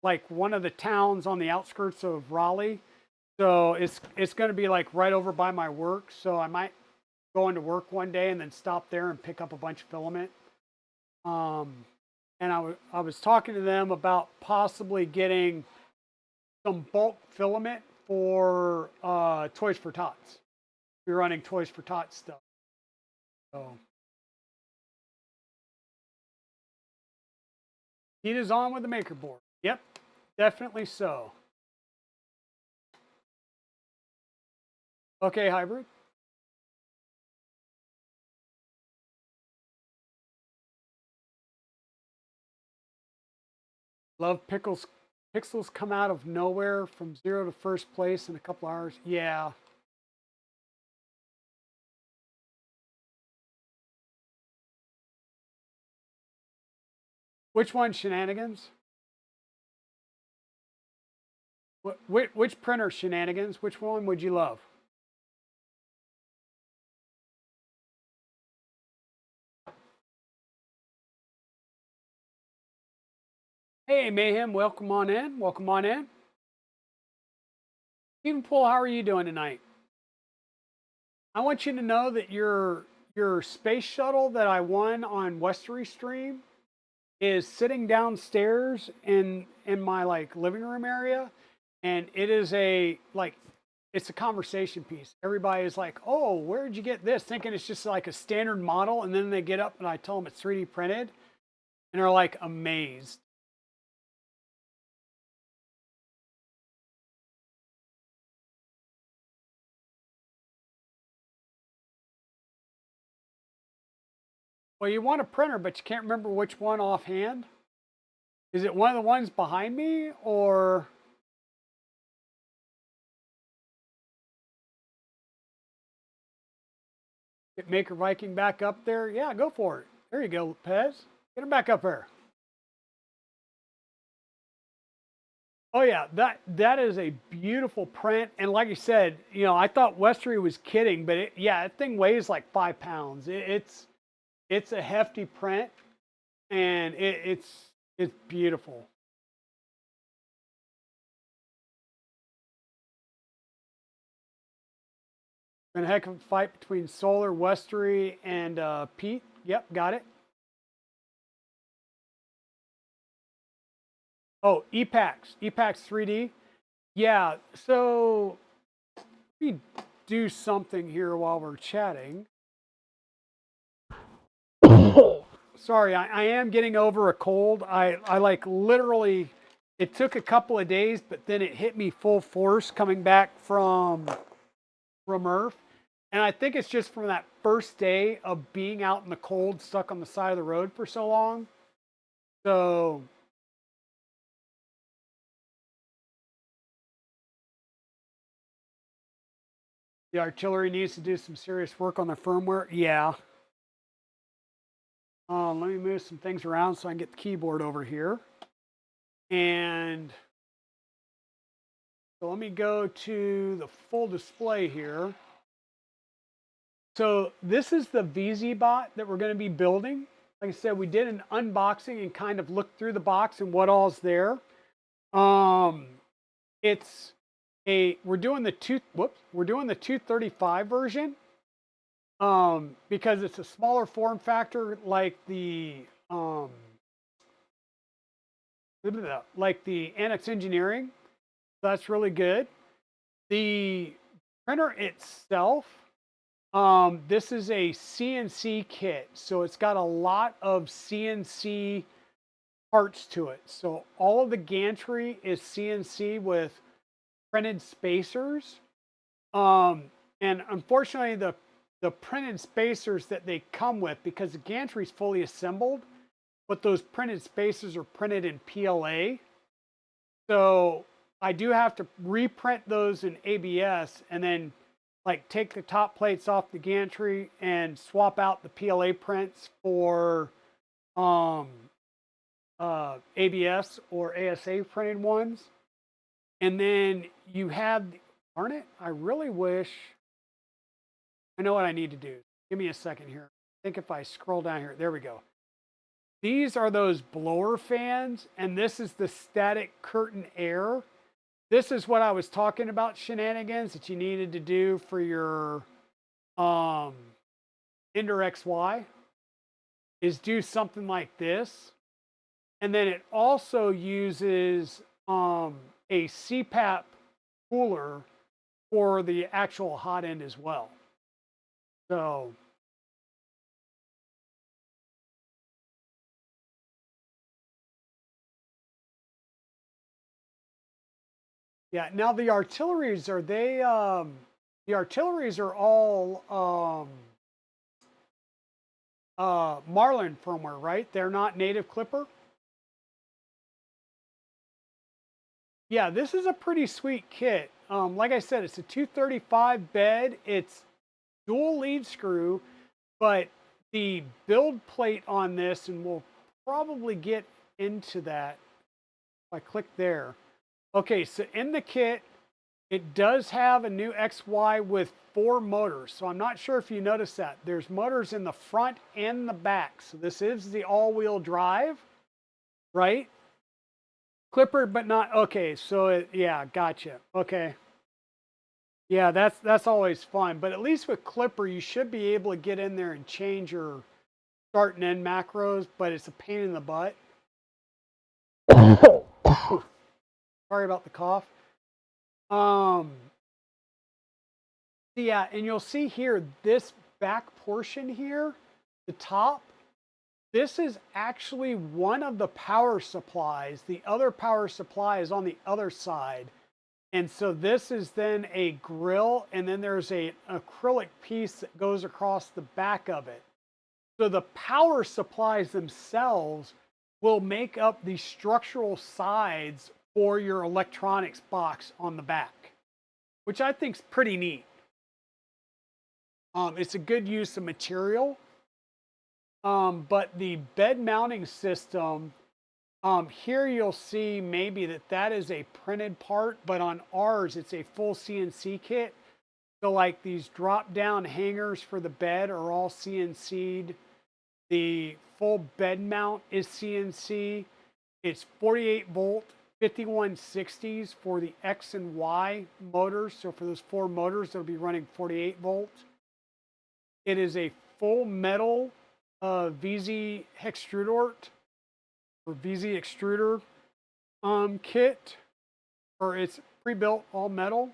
like one of the towns on the outskirts of Raleigh. So it's going to be like right over by my work. So I might go into work one day and then stop there and pick up a bunch of filament. And I was talking to them about possibly getting some bulk filament for Toys for Tots. We're running Toys for Tots stuff. So heat is on with the maker board. Yep, definitely so. Okay, hybrid. Love pickles. Pixels come out of nowhere from 0 to first place in a couple hours. Yeah. Which one, Shenanigans? Which printer, Shenanigans? Which one would you love? Hey, Mayhem, welcome on in. Welcome on in. Stephen Poole, how are you doing tonight? I want you to know that you're your space shuttle that I won on Westery Stream is sitting downstairs in my like living room area, and it is a like it's a conversation piece. Everybody is like, "Oh, where'd you get this?" Thinking it's just like a standard model, and then they get up and I tell them it's 3D printed, and they're like amazed. Well, you want a printer, but you can't remember which one offhand. Is it one of the ones behind me, or get Maker Viking back up there? Yeah, go for it. There you go, Pez. Get him back up there. Oh yeah, that is a beautiful print, and like you said, I thought Westery was kidding, but yeah, that thing weighs like 5 pounds. It's a hefty print, and it's beautiful. Been a heck of a fight between Solar, Westery, and Pete. Yep, got it. Oh, EPAX 3D. Yeah, so let me do something here while we're chatting. Sorry, I am getting over a cold. I like literally, it took a couple of days, but then it hit me full force coming back from Earth. And I think it's just from that first day of being out in the cold, stuck on the side of the road for so long. So the artillery needs to do some serious work on the firmware. Yeah. Let me move some things around so I can get the keyboard over here. And so let me go to the full display here. So this is the VzBot that we're going to be building. Like I said, we did an unboxing and kind of looked through the box and what all's there. Um, it's we're doing the 235 version. Because it's a smaller form factor like the Annex Engineering. So that's really good. The printer itself, this is a CNC kit. So it's got a lot of CNC parts to it. So all of the gantry is CNC with printed spacers. And unfortunately, the printed spacers that they come with, because the gantry is fully assembled, but those printed spacers are printed in PLA. So I do have to reprint those in ABS and then like take the top plates off the gantry and swap out the PLA prints for ABS or ASA printed ones. And then you have, darn it, I really wish, I know what I need to do. Give me a second here. I think if I scroll down here, there we go. These are those blower fans, and this is the static curtain air. This is what I was talking about shenanigans that you needed to do for your Ender XY, is do something like this. And then it also uses a CPAP cooler for the actual hot end as well. So yeah, now the artilleries, are they the artilleries are all Marlin firmware, right? They're not native Clipper. Yeah, this is a pretty sweet kit. Like I said, it's a 235 bed. It's dual lead screw, but the build plate on this, and we'll probably get into that if I click there. Okay, so in the kit, it does have a new XY with 4 motors. So I'm not sure if you noticed that. There's motors in the front and the back. So this is the all-wheel drive, right? Clipper, but not, okay, so yeah, gotcha. Okay. Yeah, that's always fun. But at least with Clipper, you should be able to get in there and change your start and end macros, but it's a pain in the butt. Sorry about the cough. Um, yeah, and you'll see here, this back portion here, the top, this is actually one of the power supplies. The other power supply is on the other side. And so this is then a grill, and then there's an acrylic piece that goes across the back of it. So the power supplies themselves will make up the structural sides for your electronics box on the back, which I think is pretty neat. It's a good use of material. But the bed mounting system, here you'll see maybe that is a printed part, but on ours it's a full CNC kit. So like these drop down hangers for the bed are all CNC'd. The full bed mount is CNC. It's 48 volt 5160s for the X and Y motors. So for those 4 motors, they'll be running 48 volts. It is a full metal VZ extruder or VZ extruder kit, or it's pre-built all metal.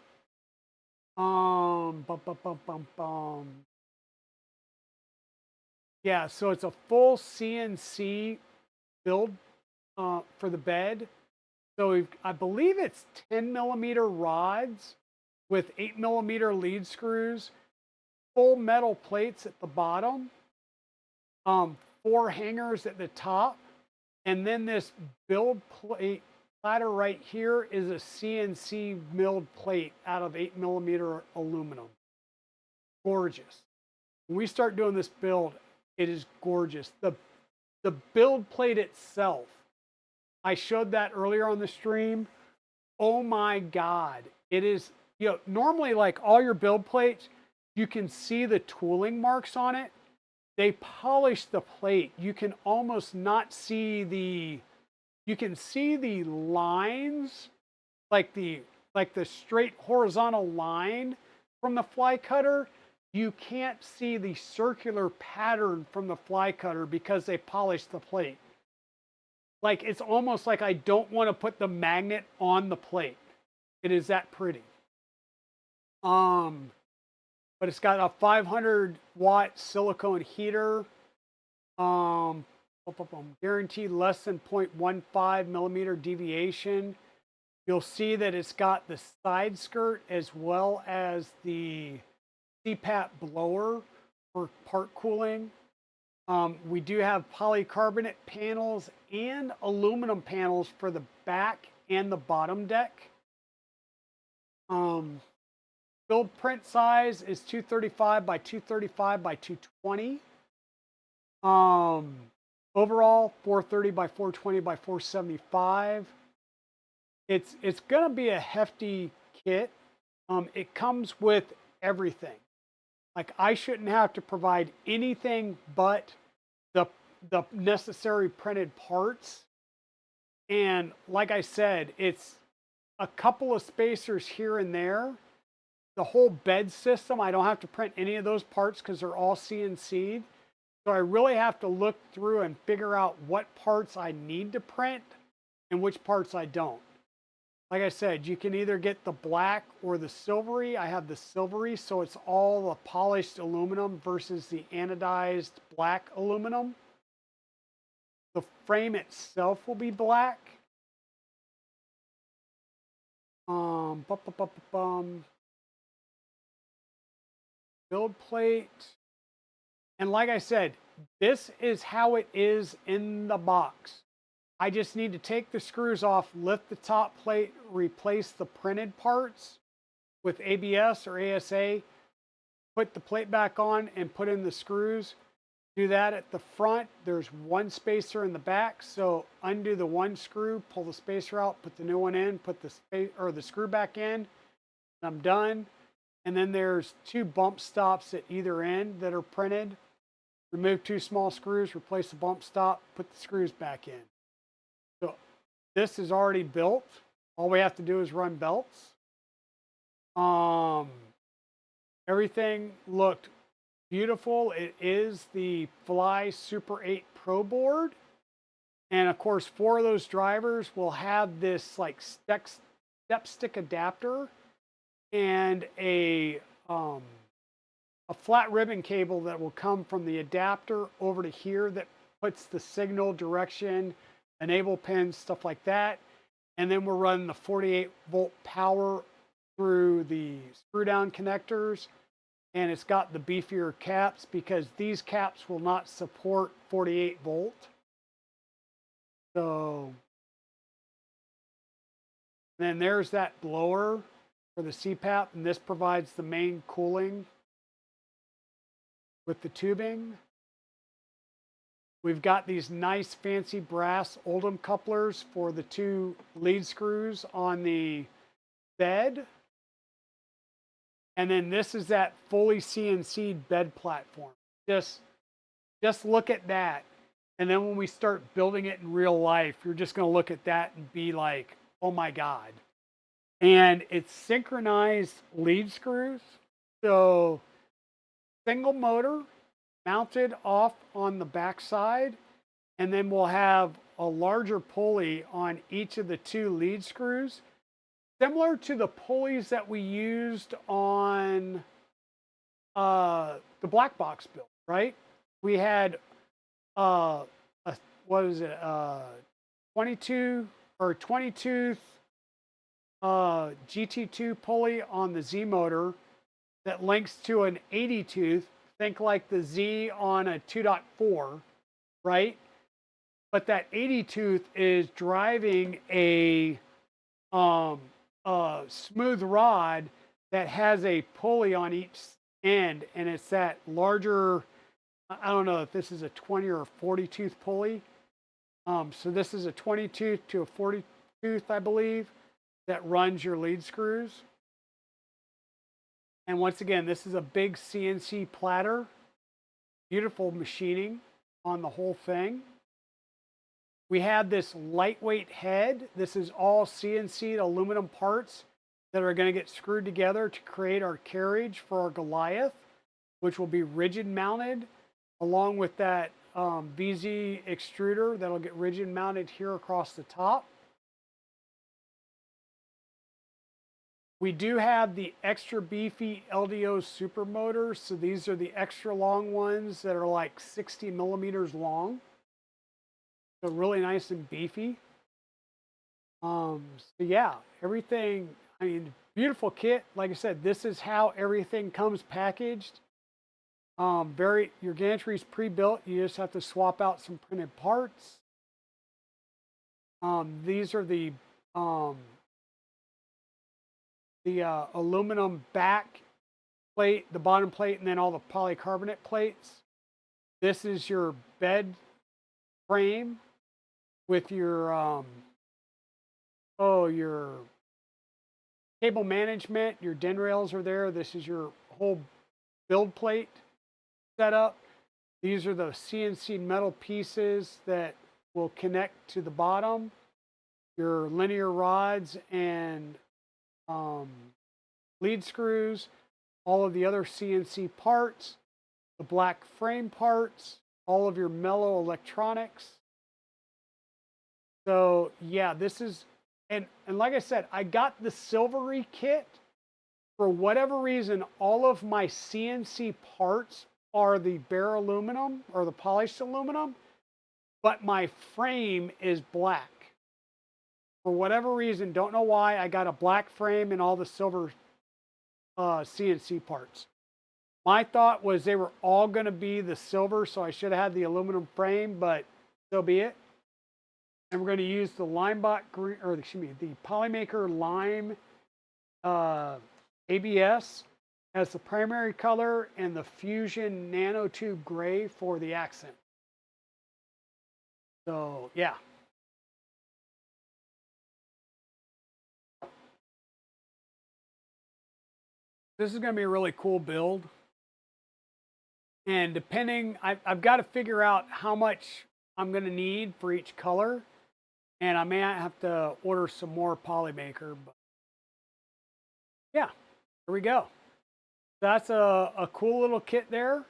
Bum, bum, bum, bum, bum. Yeah, so it's a full CNC build for the bed. So I believe it's 10 millimeter rods with 8 millimeter lead screws, full metal plates at the bottom, 4 hangers at the top, and then this build plate platter right here is a CNC milled plate out of 8 millimeter aluminum. Gorgeous. When we start doing this build, it is gorgeous. The build plate itself, I showed that earlier on the stream. Oh my God. It is, normally like all your build plates, you can see the tooling marks on it. They polish the plate. You can almost not see you can see the lines, like the straight horizontal line from the fly cutter. You can't see the circular pattern from the fly cutter because they polished the plate. Like it's almost like I don't want to put the magnet on the plate. It is that pretty. Um, but it's got a 500-watt silicone heater. Um, Guaranteed less than 0.15 millimeter deviation. You'll see that it's got the side skirt as well as the CPAP blower for part cooling. We do have polycarbonate panels and aluminum panels for the back and the bottom deck. Build print size is 235 by 235 by 220. Overall, 430 by 420 by 475. It's gonna be a hefty kit. It comes with everything. Like I shouldn't have to provide anything but the the necessary printed parts. And like I said, it's a couple of spacers here and there. The whole bed system, I don't have to print any of those parts because they're all CNC'd. So I really have to look through and figure out what parts I need to print and which parts I don't. Like I said, you can either get the black or the silvery. I have the silvery, so it's all the polished aluminum versus the anodized black aluminum. The frame itself will be black. Bum, bum, bum, bum. Build plate. And like I said, this is how it is in the box. I just need to take the screws off, lift the top plate, replace the printed parts with ABS or ASA, put the plate back on and put in the screws. Do that at the front. There's one spacer in the back. So undo the one screw, pull the spacer out, put the new one in, put the screw back in, and I'm done. And then there's 2 bump stops at either end that are printed. Remove 2 small screws, replace the bump stop, put the screws back in. So this is already built. All we have to do is run belts. Um, Everything looked beautiful. It is the Fly Super 8 Pro board. And of course, 4 of those drivers will have this like step stick adapter and um, a flat ribbon cable that will come from the adapter over to here that puts the signal direction, enable pins, stuff like that. And then we're running the 48-volt power through the screw down connectors. And it's got the beefier caps because these caps will not support 48 volt. So then there's that blower for the CPAP, and this provides the main cooling with the tubing. We've got these nice fancy brass Oldham couplers for the 2 lead screws on the bed. And then this is that fully CNC'd bed platform. Just look at that. And then when we start building it in real life, you're just going to look at that and be like, "Oh my god." And it's synchronized lead screws. So single motor mounted off on the backside, and then we'll have a larger pulley on each of the 2 lead screws, similar to the pulleys that we used on the black box build, right? We had a, what is it, 22 or 20 tooth GT2 pulley on the Z motor that links to an 80 tooth. Think like the Z on a 2.4, right? But that 80 tooth is driving um, a smooth rod that has a pulley on each end, and it's that larger. I don't know if this is a 20 or a 40 tooth pulley. So this is a 20 tooth to a 40 tooth, I believe, that runs your lead screws. And once again, this is a big CNC platter, beautiful machining on the whole thing. We have this lightweight head. This is all CNC'd aluminum parts that are going to get screwed together to create our carriage for our Goliath, which will be rigid mounted, along with that VZ extruder that'll get rigid mounted here across the top. We do have the extra beefy LDO super motors. So these are the extra long ones that are like 60 millimeters long. So really nice and beefy. So yeah, everything, I mean, beautiful kit. Like I said, this is how everything comes packaged. Your gantry is pre-built. You just have to swap out some printed parts. These are the aluminum back plate, the bottom plate, and then all the polycarbonate plates. This is your bed frame with your cable management. Your DIN rails are there. This is your whole build plate setup. These are the CNC metal pieces that will connect to the bottom. Your linear rods and lead screws, all of the other CNC parts, the black frame parts, all of your mellow electronics. So yeah, this is, and like I said, I got the silvery kit. For whatever reason, all of my CNC parts are the bare aluminum or the polished aluminum, but my frame is black. For whatever reason, don't know why, I got a black frame and all the silver CNC parts. My thought was they were all going to be the silver, so I should have had the aluminum frame, but so be it. And we're going to use the LimeBot green, or excuse me, the Polymaker Lime ABS as the primary color and the Fusion Nanotube Gray for the accent. So yeah. This is going to be a really cool build. And depending, I've got to figure out how much I'm going to need for each color. And I may have to order some more Polymaker. But yeah. There we go. That's a cool little kit there.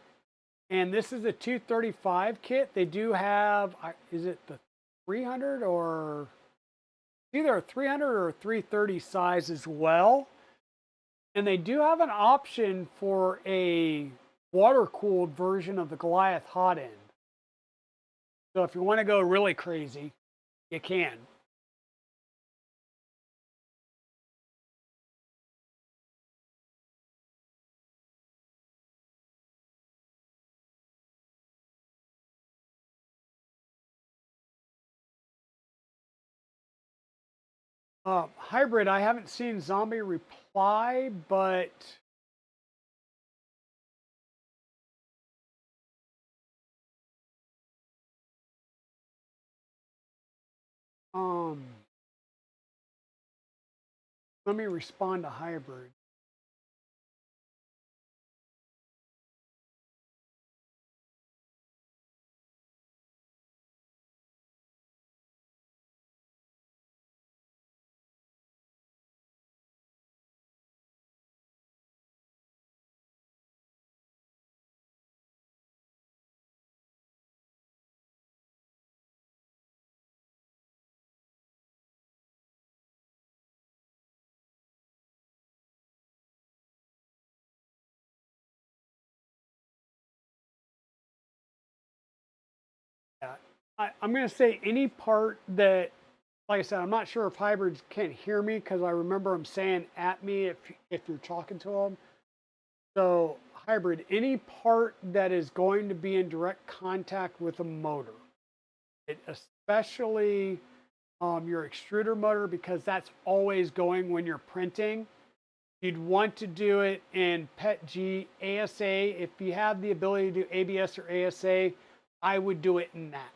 And this is a 235 kit. They do have, is it the 300 or either a 300 or a 330 size as well? And they do have an option for a water cooled version of the Goliath hot end. So if you want to go really crazy, you can. Hybrid, I haven't seen Zombie reply, but um, let me respond to Hybrid. Yeah. I'm going to say any part that, like I said, I'm not sure if hybrids can't hear me because I remember them saying at me if you're talking to them. So hybrid, any part that is going to be in direct contact with a motor, especially your extruder motor, because that's always going when you're printing. You'd want to do it in PETG, ASA. If you have the ability to do ABS or ASA, I would do it in that.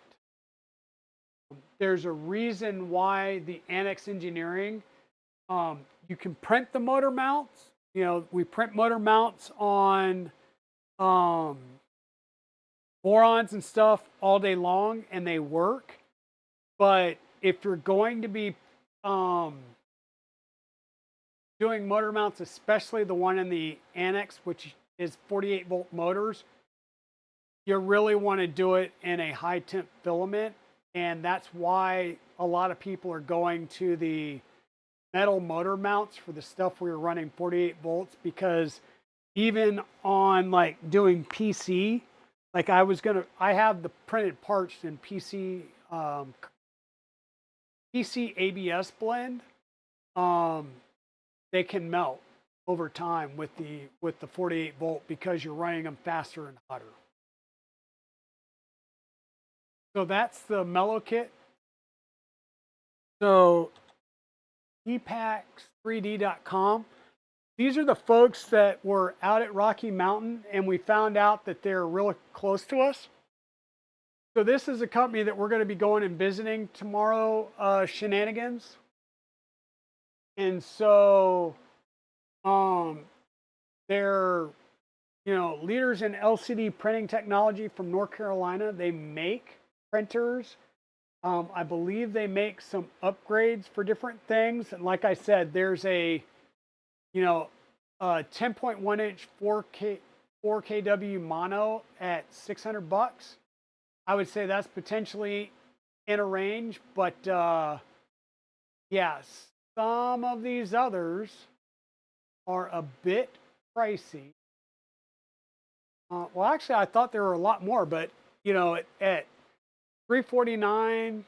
There's a reason why the Annex Engineering, you can print the motor mounts. You know, we print motor mounts on um, Morons and stuff all day long, and they work. But if you're going to be um, doing motor mounts, especially the one in the Annex, which is 48-volt motors, you really want to do it in a high temp filament. And that's why a lot of people are going to the metal motor mounts for the stuff we were running 48 volts, because even on like doing PC, like I have the printed parts in PC ABS blend. Um, they can melt over time with the 48 volt because you're running them faster and hotter. So that's the mellow kit. So epax3d.com. These are the folks that were out at Rocky Mountain, and we found out that they're really close to us. So this is a company that we're going to be going and visiting tomorrow, Shenanigans. And so they're, leaders in LCD printing technology from North Carolina. They make printers. I believe they make some upgrades for different things. And like I said, there's a 10.1 inch 4KW mono at $600. I would say that's potentially in a range, but yes, some of these others are a bit pricey. Well, actually, I thought there were a lot more, but at 349,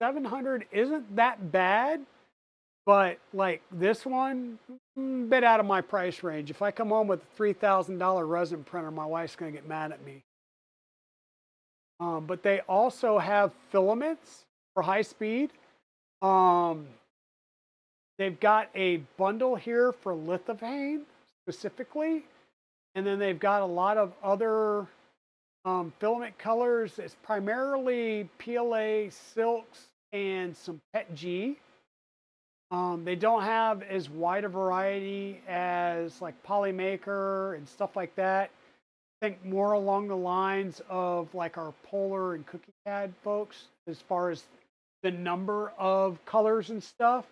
700 isn't that bad. But like this one, bit out of my price range. If I come home with a $3,000 resin printer, my wife's going to get mad at me. But they also have filaments for high speed. Um, they've got a bundle here for lithophane specifically. And then they've got a lot of other filament colors. It's primarily PLA silks and some PETG. They don't have as wide a variety as like Polymaker and stuff like that. I think more along the lines of like our Polar and Cookie CAD folks as far as the number of colors and stuff.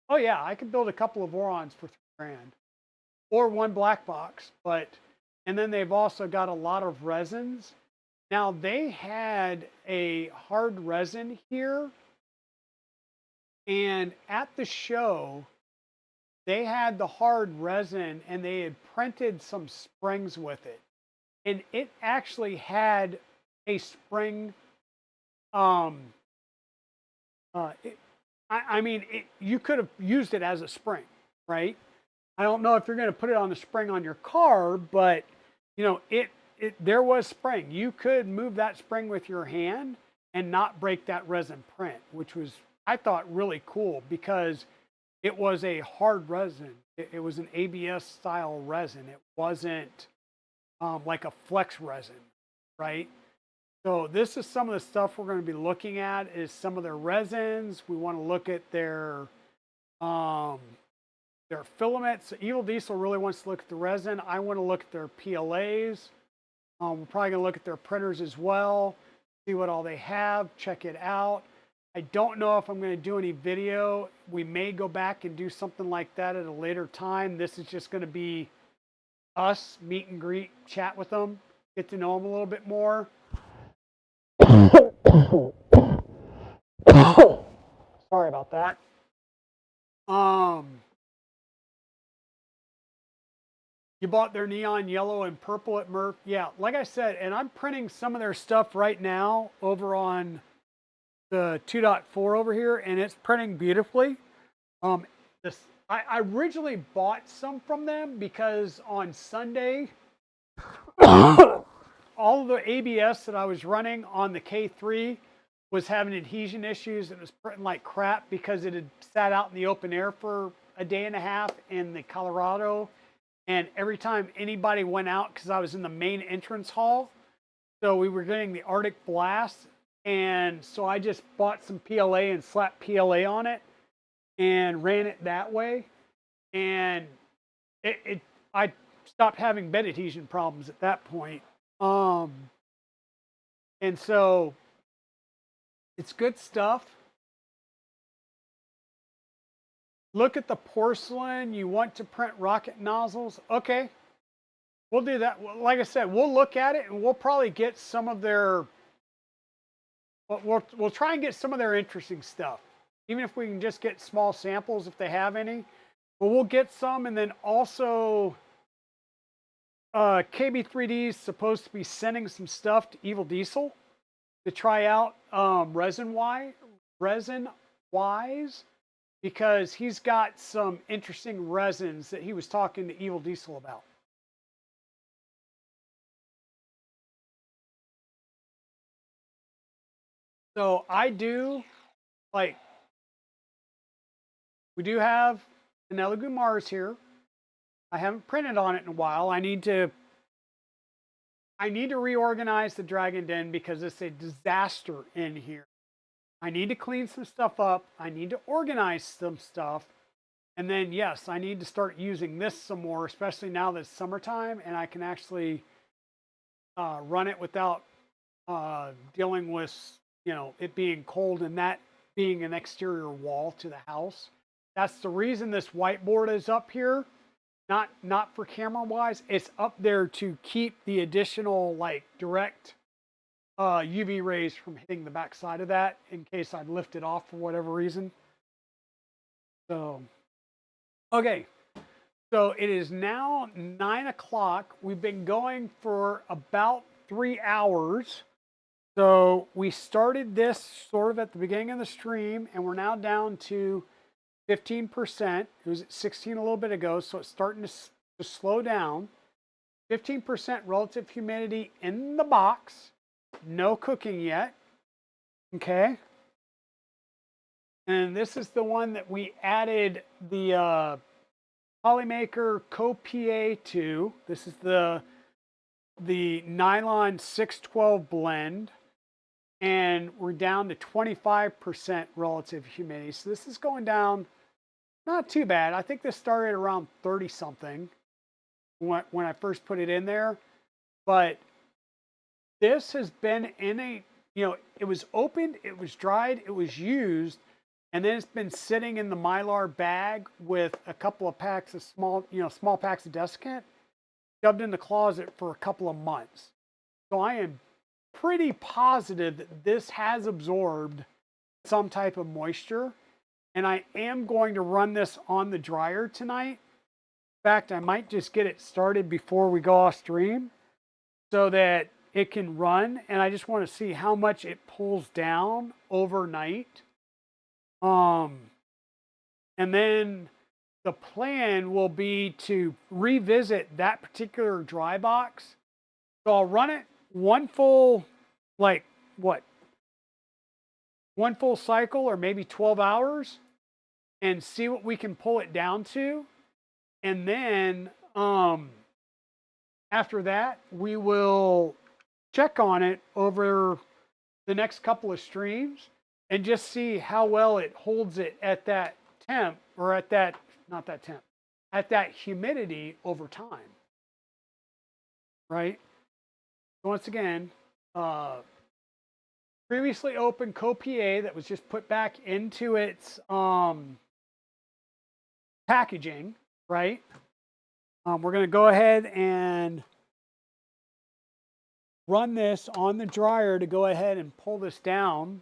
Oh yeah, I could build a couple of Orons for 3 grand or one black box, but and then they've also got a lot of resins. Now they had a hard resin here, and at the show they had the hard resin and they had printed some springs with it. And it actually had a spring um it, I mean you could have used it as a spring, right? I don't know if you're going to put it on the spring on your car, but you know, it there was spring. You could move that spring with your hand and not break that resin print, which was I thought really cool because it was a hard resin. It was an ABS style resin. It wasn't like a flex resin, right? So this is some of the stuff we're going to be looking at is some of their resins. We want to look at um, their filaments. Evil Diesel really wants to look at the resin. I want to look at their PLAs. We're probably going to look at their printers as well, see what all they have, check it out. I don't know if I'm going to do any video. We may go back and do something like that at a later time. This is just going to be us meet and greet, chat with them, get to know them a little bit more. Sorry about that. You bought their neon yellow and purple at Murph. Yeah, like I said, and I'm printing some of their stuff right now over on the 2.4 over here, and it's printing beautifully. Um, this I originally bought some from them because on Sunday, all of the ABS that I was running on the K3 was having adhesion issues. It was printing like crap because it had sat out in the open air for a day and a half in the Colorado. And every time anybody went out, because I was in the main entrance hall, so we were getting the Arctic blast. And so I just bought some PLA and slapped PLA on it and ran it that way. And I stopped having bed adhesion problems at that point. Um, and so it's good stuff. Look at the porcelain. You want to print rocket nozzles? Okay, we'll do that. Like I said, we'll look at it and we'll probably get some of their. We'll try and get some of their interesting stuff, even if we can just get small samples if they have any. But we'll get some, and then also KB3D is supposed to be sending some stuff to Evil Diesel to try out resin wise, because he's got some interesting resins that he was talking to Evil Diesel about. So I do like we do have an Elegoo Mars here. I haven't printed on it in a while. I need to reorganize the Dragon Den because it's a disaster in here. I need to clean some stuff up. I need to organize some stuff. And then, yes, I need to start using this some more, especially now that it's summertime and I can actually run it without dealing with, you know, it being cold and that being an exterior wall to the house. That's the reason this whiteboard is up here. Not for camera wise. It's up there to keep the additional like direct UV rays from hitting the back side of that in case I lift it off for whatever reason. So, okay. So it is now 9 o'clock. We've been going for about 3 hours. So we started this sort of at the beginning of the stream and we're now down to 15%. It was at 16 a little bit ago, so it's starting to slow down. 15% relative humidity in the box. No cooking yet. Okay. And this is the one that we added the Polymaker Co-PA to. This is the nylon 612 blend. And we're down to 25% relative humidity. So this is going down not too bad. I think this started around 30 something when I first put it in there. But this has been in a, you know, it was opened, it was dried, it was used, and then it's been sitting in the Mylar bag with a couple of packs of small packs of desiccant, shoved in the closet for a couple of months. So I am pretty positive that this has absorbed some type of moisture, and I am going to run this on the dryer tonight. In fact, I might just get it started before we go off stream so that it can run, and I just want to see how much it pulls down overnight. And then the plan will be to revisit that particular dry box. So I'll run it one full, like what, one full cycle or maybe 12 hours and see what we can pull it down to. And then after that, we will check on it over the next couple of streams and just see how well it holds it at that temp, or at that, not that temp, at that humidity over time. Right? Once again, previously opened copa that was just put back into its packaging, right? We're going to go ahead and run this on the dryer to go ahead and pull this down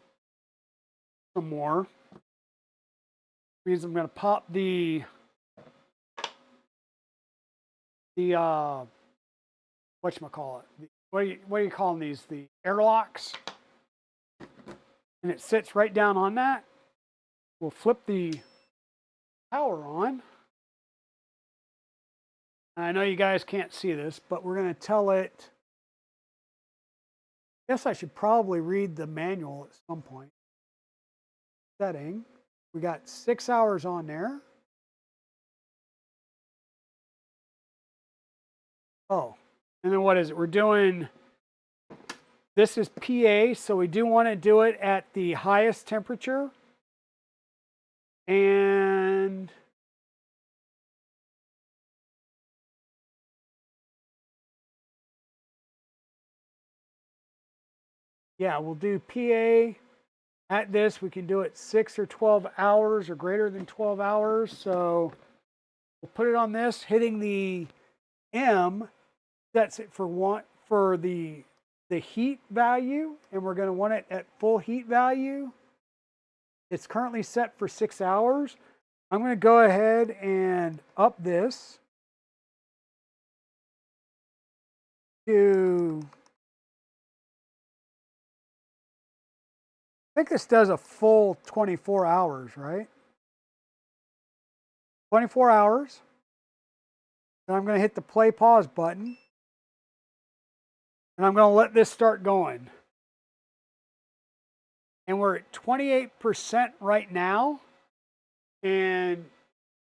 some more. Means I'm going to pop the whatchamacallit, what are you calling these? The airlocks. And it sits right down on that. We'll flip the power on. I know you guys can't see this, but we're going to tell it. I guess I should probably read the manual at some point. Setting. We got 6 hours on there. Oh, and then what is it? We're doing, this is PA, so we do want to do it at the highest temperature. And yeah, we'll do PA at this. We can do it 6 or 12 hours or greater than 12 hours. So we'll put it on this, hitting the M sets it for the heat value, and we're going to want it at full heat value. It's currently set for 6 hours. I'm going to go ahead and up this to, I think this does a full 24 hours, right? 24 hours. And I'm going to hit the play pause button. And I'm going to let this start going. And we're at 28% right now. And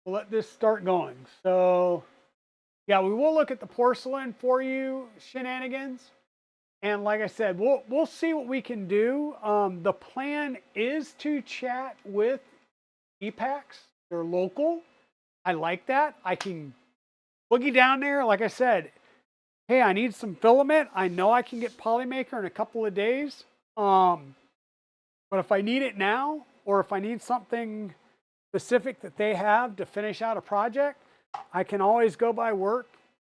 we'll let this start going. So, yeah, we will look at the porcelain for you shenanigans. And like I said, we'll see what we can do. The plan is to chat with EPACs. They're local. I like that. I can boogie down there. Like I said, hey, I need some filament. I know I can get Polymaker in a couple of days. But if I need it now, or if I need something specific that they have to finish out a project, I can always go by work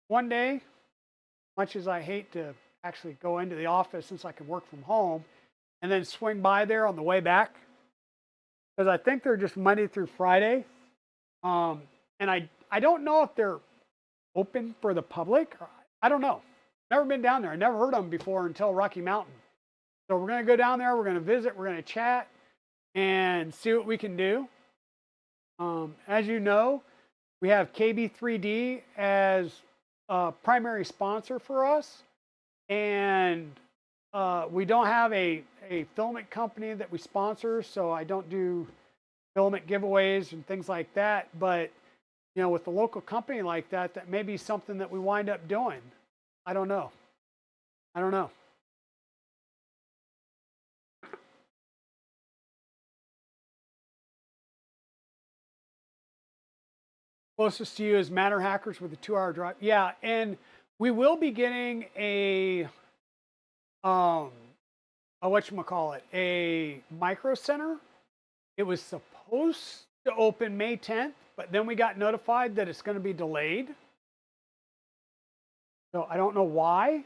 one day, much as I hate to actually go into the office since I can work from home, and then swing by there on the way back. Because I think they're just Monday through Friday. And I don't know if they're open for the public. I don't know. Never been down there. I never heard of them before until Rocky Mountain. So we're going to go down there. We're going to visit. We're going to chat and see what we can do. As you know, we have KB3D as a primary sponsor for us. And we don't have a filament company that we sponsor, so I don't do filament giveaways and things like that. But, you know, with a local company like that, that may be something that we wind up doing. I don't know. I don't know. Closest to you is Matter Hackers with a 2-hour drive. Yeah, and we will be getting a whatchamacallit, a micro center It was supposed to open May 10th, but then we got notified that it's going to be delayed. So I don't know why,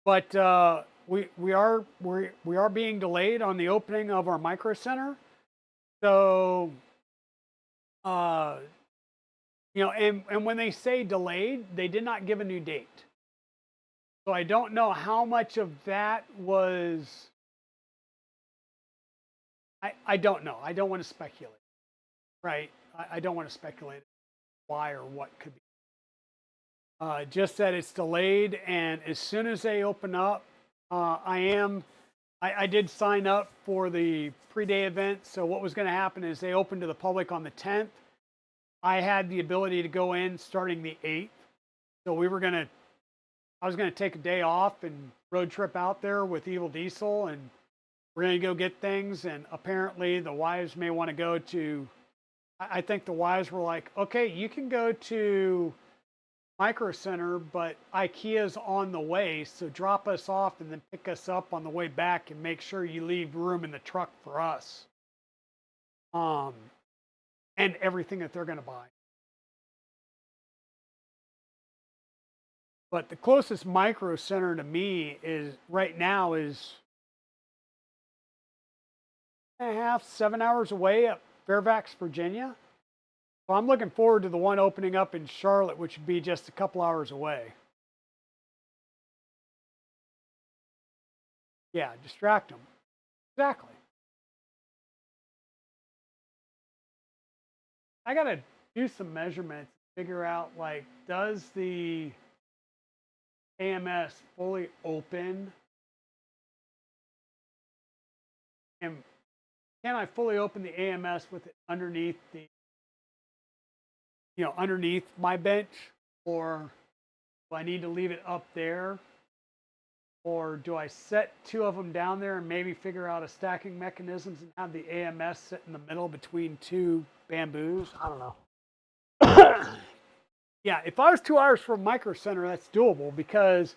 but we are being delayed on the opening of our micro center. So uh, and when they say delayed, they did not give a new date. So I don't know how much of that was. I don't know. I don't want to speculate. Right? I don't want to speculate why or what could be. Just that it's delayed, and as soon as they open up, I did sign up for the pre-day event. So what was going to happen is they opened to the public on the 10th. I had the ability to go in starting the 8th. So I was gonna take a day off and road trip out there with Evil Diesel, and we're gonna go get things. And apparently, the wives may want to go to. I think the wives were like, "Okay, you can go to Micro Center, but IKEA's on the way, so drop us off and then pick us up on the way back, and make sure you leave room in the truck for us." Um, and everything that they're gonna buy. But the closest Micro Center to me is right now is 7 hours away at Fairfax, Virginia. So I'm looking forward to the one opening up in Charlotte, which would be just a couple hours away. Yeah, distract them. Exactly. I got to do some measurements, figure out like, does the AMS fully open? And can I fully open the AMS with it underneath underneath my bench? Or do I need to leave it up there? Or do I set two of them down there and maybe figure out a stacking mechanisms and have the AMS sit in the middle between two bamboos? I don't know. Yeah, if I was 2 hours from Micro Center, that's doable because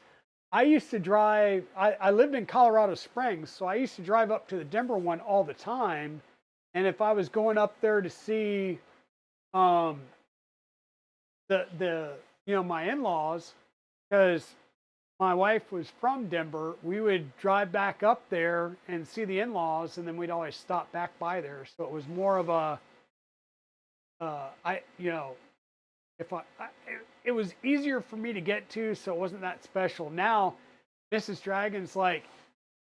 I used to drive, I lived in Colorado Springs, so I used to drive up to the Denver one all the time. And if I was going up there to see um, my in-laws, because my wife was from Denver, we would drive back up there and see the in-laws, and then we'd always stop back by there. So it was more of a, I, you know, if it was easier for me to get to, so it wasn't that special. Now, Mrs. Dragon's like,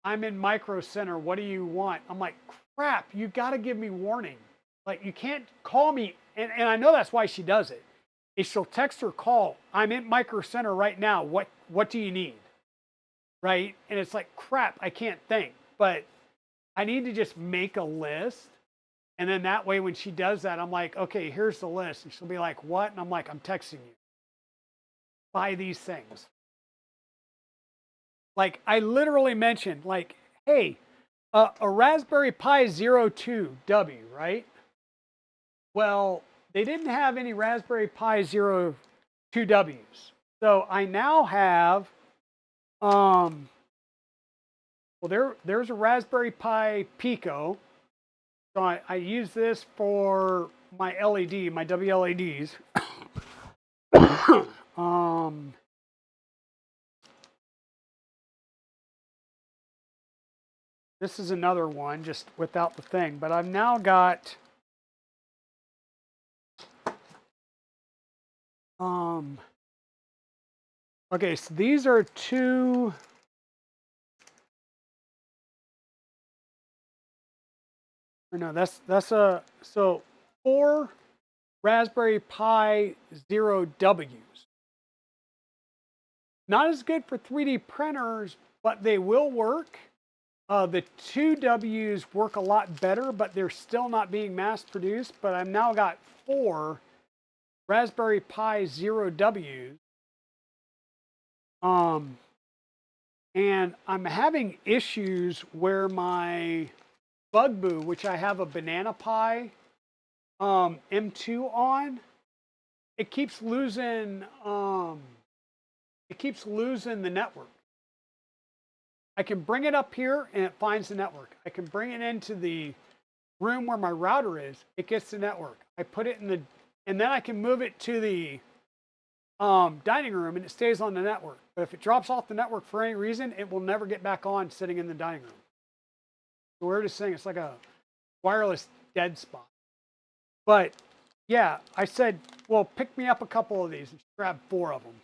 I'm in Micro Center. What do you want? I'm like, crap, you got to give me warning. Like, you can't call me. And I know that's why she does it. Is she'll text or call, I'm in Micro Center right now. What do you need? Right? And it's like, crap, I can't think. But I need to just make a list. And then that way, when she does that, I'm like, okay, here's the list. And she'll be like, what? And I'm like, I'm texting you. Buy these things. Like, I literally mentioned, like, hey, a Raspberry Pi 02W, right? Well, they didn't have any Raspberry Pi 02Ws. So I now have, there's a Raspberry Pi Pico. So I use this for my LED, my WLEDs. um, this is another one, just without the thing. But I've now got okay, so these are two. Or no, that's a so 4 Raspberry Pi 0Ws. Not as good for 3D printers, but they will work. The 2Ws work a lot better, but they're still not being mass produced. But I've now got 4 Raspberry Pi 0Ws. And I'm having issues where my Bugaboo, which I have a Banana Pi M2 on, it keeps losing the network. I can bring it up here and it finds the network. I can bring it into the room where my router is, it gets the network. I put it in the, and then I can move it to the dining room and it stays on the network. But if it drops off the network for any reason, it will never get back on sitting in the dining room. The weirdest thing, it's like a wireless dead spot. But yeah, I said, well, pick me up a couple of these, and she grabbed 4 of them.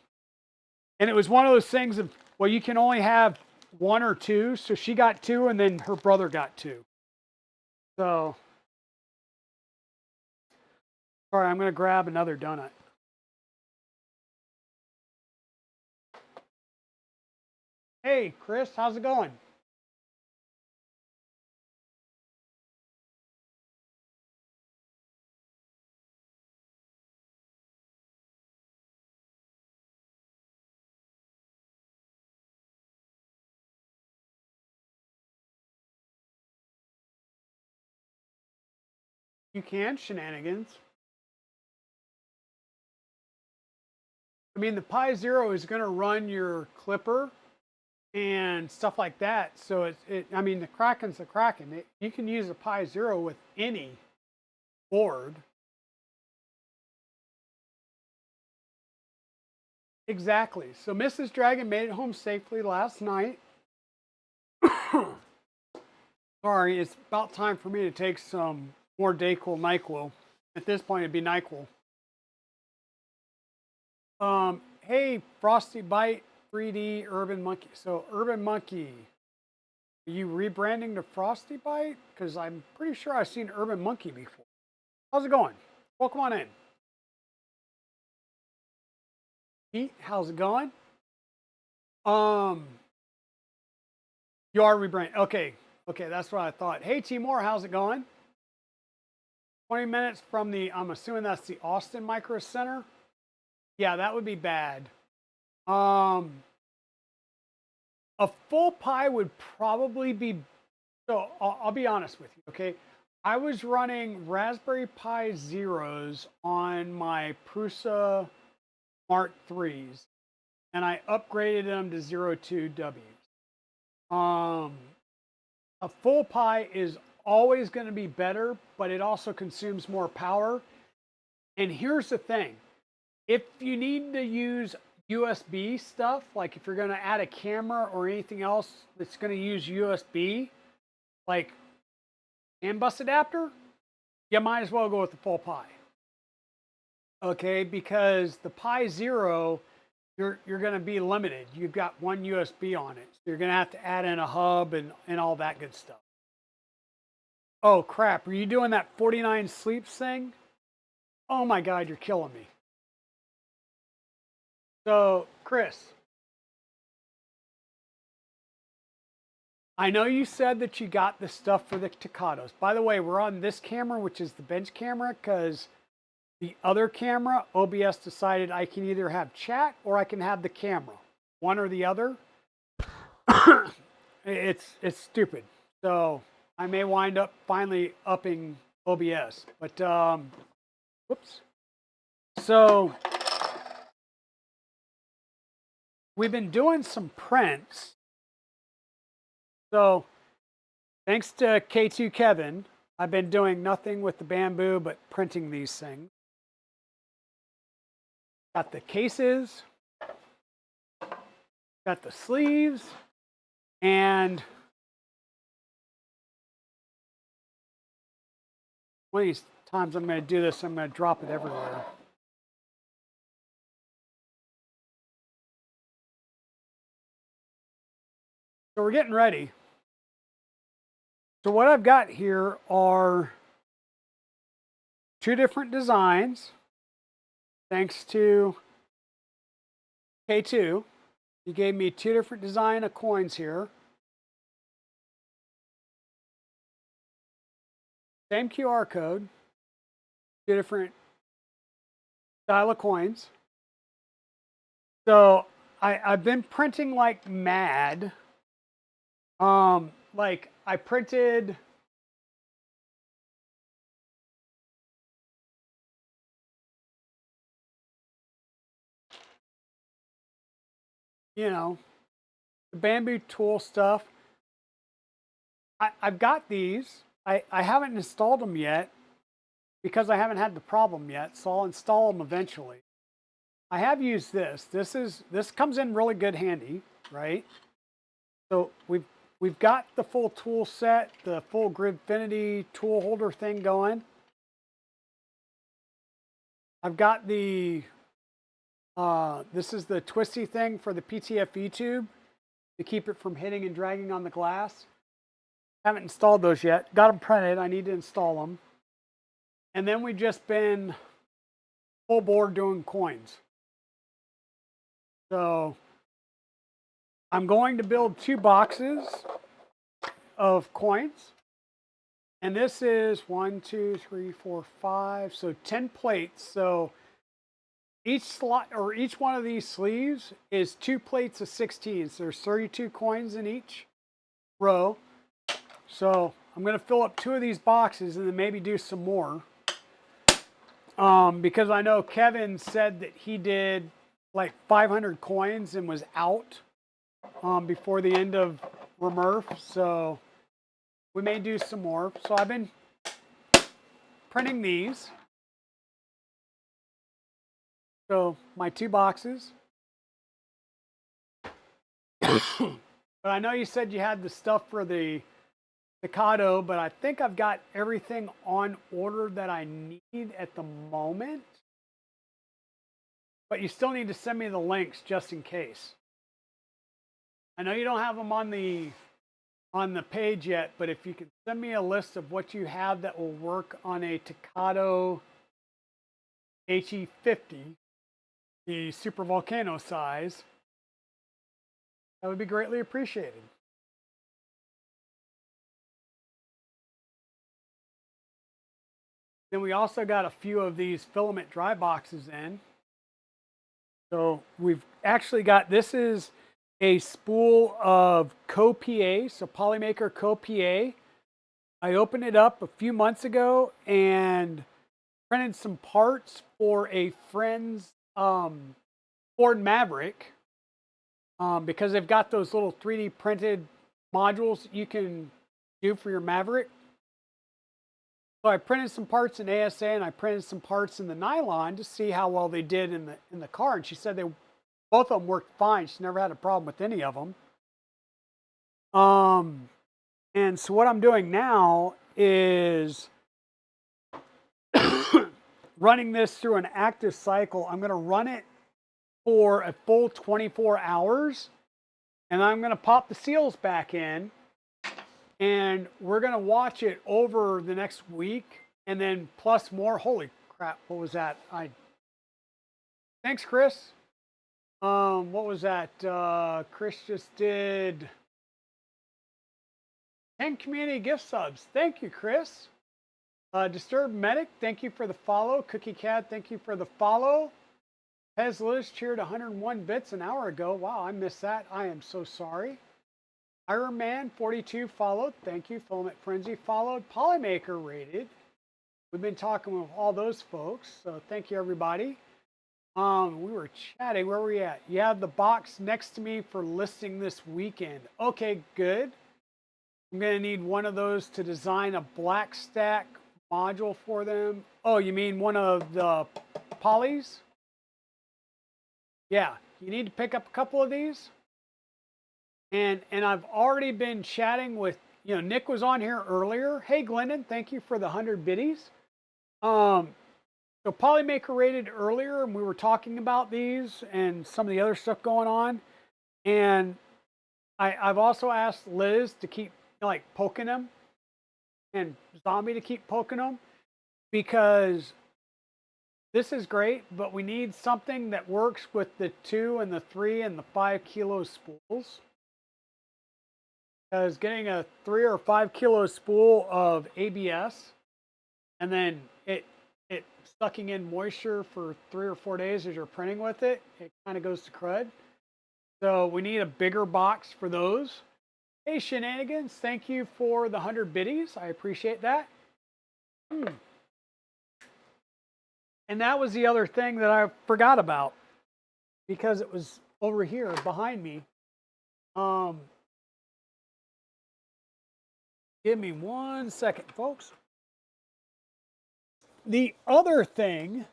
And it was one of those things of, well, you can only have 1 or 2. So she got 2 and then her brother got 2. So, all right, I'm going to grab another donut. Hey, Chris, how's it going? You can shenanigans. I mean, the Pi Zero is going to run your Clipper and stuff like that. So I mean, the Kraken's the Kraken. You can use a Pi Zero with any board. Exactly. So Mrs. Dragon made it home safely last night. Sorry, it's about time for me to take some more Dayquil, NyQuil. At this point, it'd be NyQuil. Hey, Frosty Bite, 3D, Urban Monkey. So Urban Monkey, are you rebranding to Frosty Bite? Because I'm pretty sure I've seen Urban Monkey before. How's it going? Welcome on in. Pete, how's it going? You are rebranding. Okay. Okay, that's what I thought. Hey, Timor, how's it going? 20 minutes from the, I'm assuming that's the Austin Micro Center. Yeah, that would be bad. A full Pi would probably be, so I'll be honest with you, okay? I was running Raspberry Pi Zeros on my Prusa Mark IIIs, and I upgraded them to 02Ws. A full Pi is always going to be better, but it also consumes more power. And here's the thing. If you need to use USB stuff, like if you're going to add a camera or anything else that's going to use USB, like CAN bus adapter, you might as well go with the full Pi. Okay, because the Pi Zero, you're going to be limited. You've got one USB on it. So you're going to have to add in a hub and all that good stuff. Oh crap, are you doing that 49 sleeps thing? Oh my God, you're killing me. So, Chris, I know you said that you got the stuff for the Takatos. By the way, we're on this camera, which is the bench camera, because the other camera, OBS decided I can either have chat or I can have the camera. One or the other. It's stupid. So I may wind up finally upping OBS. But whoops. So we've been doing some prints. So thanks to K2 Kevin, I've been doing nothing with the bamboo but printing these things. Got the cases, got the sleeves, and one of these times I'm going to do this, I'm going to drop it everywhere. So we're getting ready. So what I've got here are 2 different designs. Thanks to K2, he gave me 2 different design of coins here. Same QR code, 2 different style of coins. So I've been printing like mad. Like I printed the bamboo tool stuff. I've got these. I haven't installed them yet because I haven't had the problem yet, so I'll install them eventually. I have used this. This comes in really good handy, right? So we've got the full tool set, the full Gridfinity tool holder thing going. I've got the this is the twisty thing for the PTFE tube to keep it from hitting and dragging on the glass. Haven't installed those yet. Got them printed. I need to install them. And then we've just been full board doing coins. So I'm going to build 2 boxes of coins. And this is 1, 2, 3, 4, 5. So 10 plates. So each slot or each one of these sleeves is 2 plates of 16. So there's 32 coins in each row. So I'm going to fill up 2 of these boxes and then maybe do some more. Because I know Kevin said that he did like 500 coins and was out before the end of Remurf. So we may do some more. So I've been printing these. So my 2 boxes. But I know you said you had the stuff for the Staccato, but I think I've got everything on order that I need at the moment. But you still need to send me the links just in case. I know you don't have them on the page yet, but if you could send me a list of what you have that will work on a Staccato HE50, the Super Volcano size, that would be greatly appreciated. Then we also got a few of these filament dry boxes in. So we've actually got, this is a spool of Co-PA, so Polymaker Co-PA. I opened it up a few months ago and printed some parts for a friend's Ford Maverick because they've got those little 3D printed modules you can do for your Maverick. So I printed some parts in ASA and I printed some parts in the nylon to see how well they did in the car. And she said both of them worked fine. She never had a problem with any of them. And so what I'm doing now is running this through an active cycle. I'm going to run it for a full 24 hours. And I'm going to pop the seals back in. And we're going to watch it over the next week and then plus more. Holy crap, what was that? Thanks, Chris. What was that? Chris just did 10 community gift subs. Thank you, Chris. Disturbed Medic, thank you for the follow. Cookie Cat, thank you for the follow. Pez Liz cheered 101 bits an hour ago. Wow, I missed that. I am so sorry. Iron Man 42 followed. Thank you. Filament Frenzy followed. Polymaker rated. We've been talking with all those folks, so thank you, everybody. We were chatting. Where were we at? You have the box next to me for listing this weekend. Okay, good. I'm going to need one of those to design a black stack module for them. Oh, you mean one of the polys? Yeah, you need to pick up a couple of these. And I've already been chatting with, Nick was on here earlier. Hey, Glendon, thank you for the 100 biddies. So Polymaker rated earlier, and we were talking about these and some of the other stuff going on. And I've also asked Liz to keep poking them and Zombie to keep poking them because this is great, but we need something that works with the 2 and the 3 and the 5 kilo spools. Because getting a 3 or 5 kilo spool of ABS and then it sucking in moisture for 3 or 4 days as you're printing with it, it kind of goes to crud. So we need a bigger box for those. Hey, Shenanigans, thank you for the 100 biddies. I appreciate that. And that was the other thing that I forgot about because it was over here behind me. Give me 1 second, folks. The other thing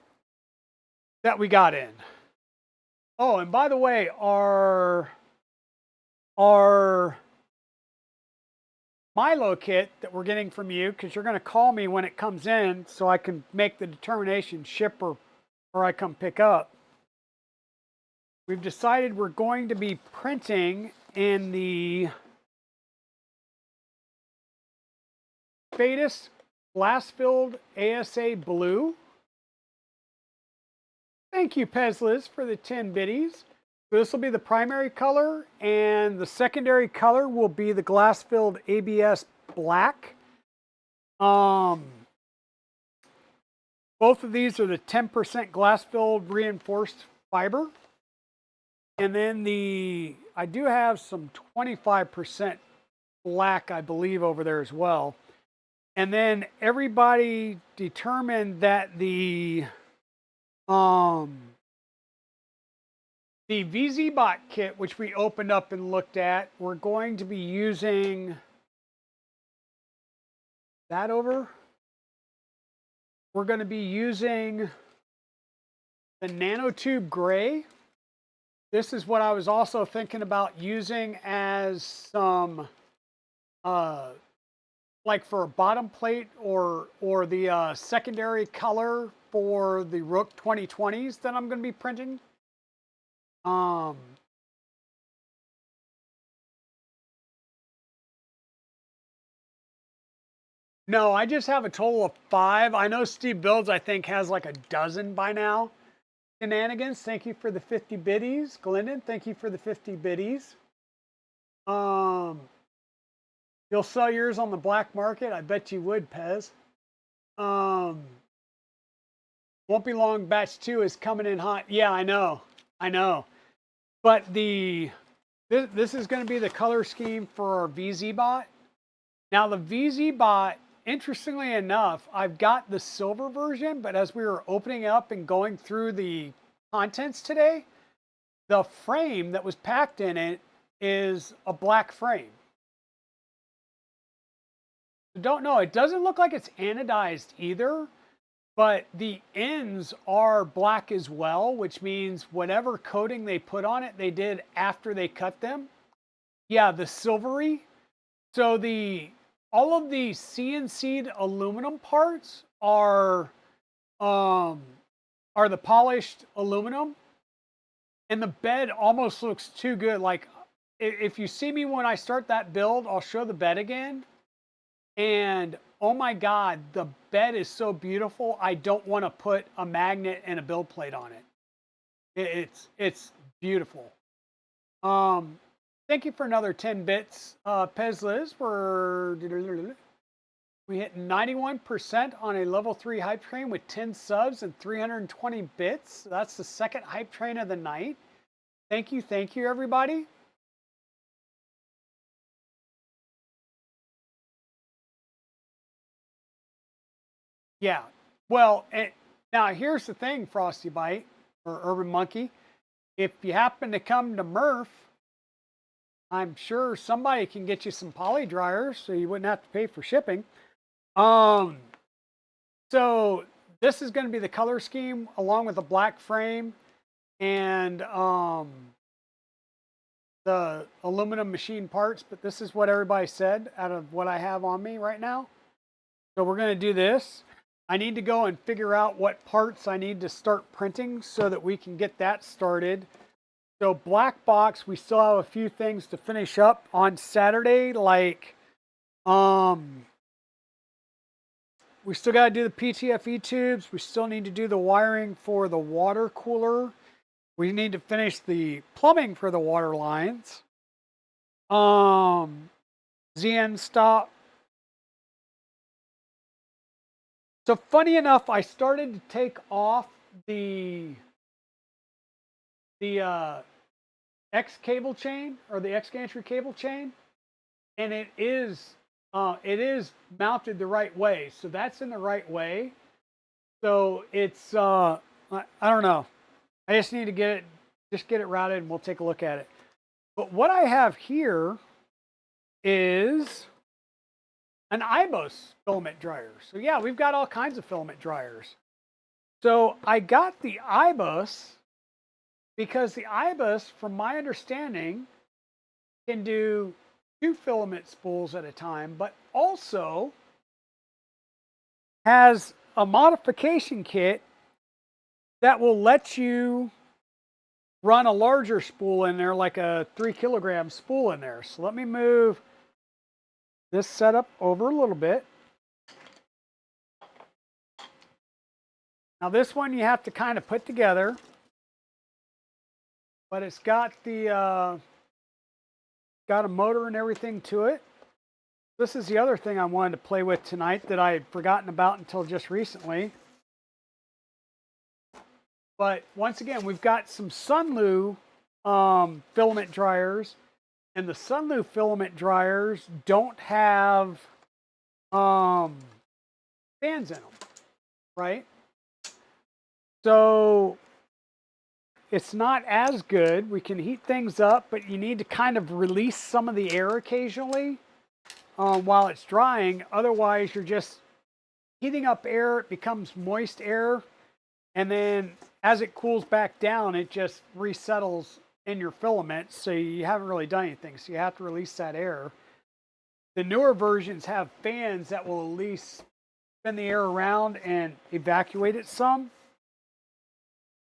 that we got in. Oh, and by the way, our Milo kit that we're getting from you, because you're going to call me when it comes in so I can make the determination ship or I come pick up. We've decided we're going to be printing in the Fadis glass-filled ASA blue. Thank you, Pezliz, for the 10 biddies. So this will be the primary color, and the secondary color will be the glass-filled ABS black. Both of these are the 10% glass-filled reinforced fiber. And then I do have some 25% black, I believe, over there as well. And then everybody determined that the VzBot kit, which we opened up and looked at, we're going to be using that over. We're going to be using the nanotube gray. This is what I was also thinking about using as some, like for a bottom plate or the secondary color for the Rook 2020s that I'm going to be printing. No, I just have a total of 5. I know Steve Builds, I think, has like a dozen by now. Shenanigans, thank you for the 50 biddies. Glendon, thank you for the 50 biddies. You'll sell yours on the black market? I bet you would, Pez. Won't be long, batch 2 is coming in hot. Yeah, I know. But this is going to be the color scheme for our VzBot. Now the VzBot, interestingly enough, I've got the silver version, but as we were opening up and going through the contents today, the frame that was packed in it is a black frame. Don't know. It doesn't look like it's anodized either, but the ends are black as well, which means whatever coating they put on it, they did after they cut them. Yeah, the silvery. So all of the CNC'd aluminum parts are the polished aluminum, and the bed almost looks too good. Like if you see me when I start that build, I'll show the bed again. And oh my God, the bed is so beautiful. I don't want to put a magnet and a build plate on it. It's beautiful. Thank you for another 10 bits, Pezliz. We hit 91% on a level 3 hype train with 10 subs and 320 bits. That's the second hype train of the night. Thank you, everybody. Yeah. Well, now here's the thing, Frosty Bite or Urban Monkey. If you happen to come to Murph, I'm sure somebody can get you some poly dryers so you wouldn't have to pay for shipping. So this is going to be the color scheme along with the black frame and the aluminum machine parts, but this is what everybody said out of what I have on me right now. So we're going to do this. I need to go and figure out what parts I need to start printing so that we can get that started. So black box, we still have a few things to finish up on Saturday, like we still got to do the PTFE tubes. We still need to do the wiring for the water cooler. We need to finish the plumbing for the water lines. ZN stop. So funny enough, I started to take off the X cable chain or the X gantry cable chain, and it is mounted the right way. So that's in the right way. So it's I don't know. I just need to get it routed and we'll take a look at it. But what I have here is an IBOS filament dryer. So yeah, we've got all kinds of filament dryers. So I got the IBOS because the IBOS, from my understanding, can do 2 filament spools at a time, but also has a modification kit that will let you run a larger spool in there, like a 3 kilogram spool in there. So let me move this setup over a little bit. Now this one you have to kind of put together, but it's got the got a motor and everything to it. This is the other thing I wanted to play with tonight that I had forgotten about until just recently. But once again, we've got some Sunlu filament dryers, and the Sunlu filament dryers don't have fans in them, right? So it's not as good. We can heat things up, but you need to kind of release some of the air occasionally while it's drying. Otherwise, you're just heating up air. It becomes moist air. And then as it cools back down, it just resettles in your filament. So you haven't really done anything. So you have to release that air. The newer versions have fans that will at least spin the air around and evacuate it some.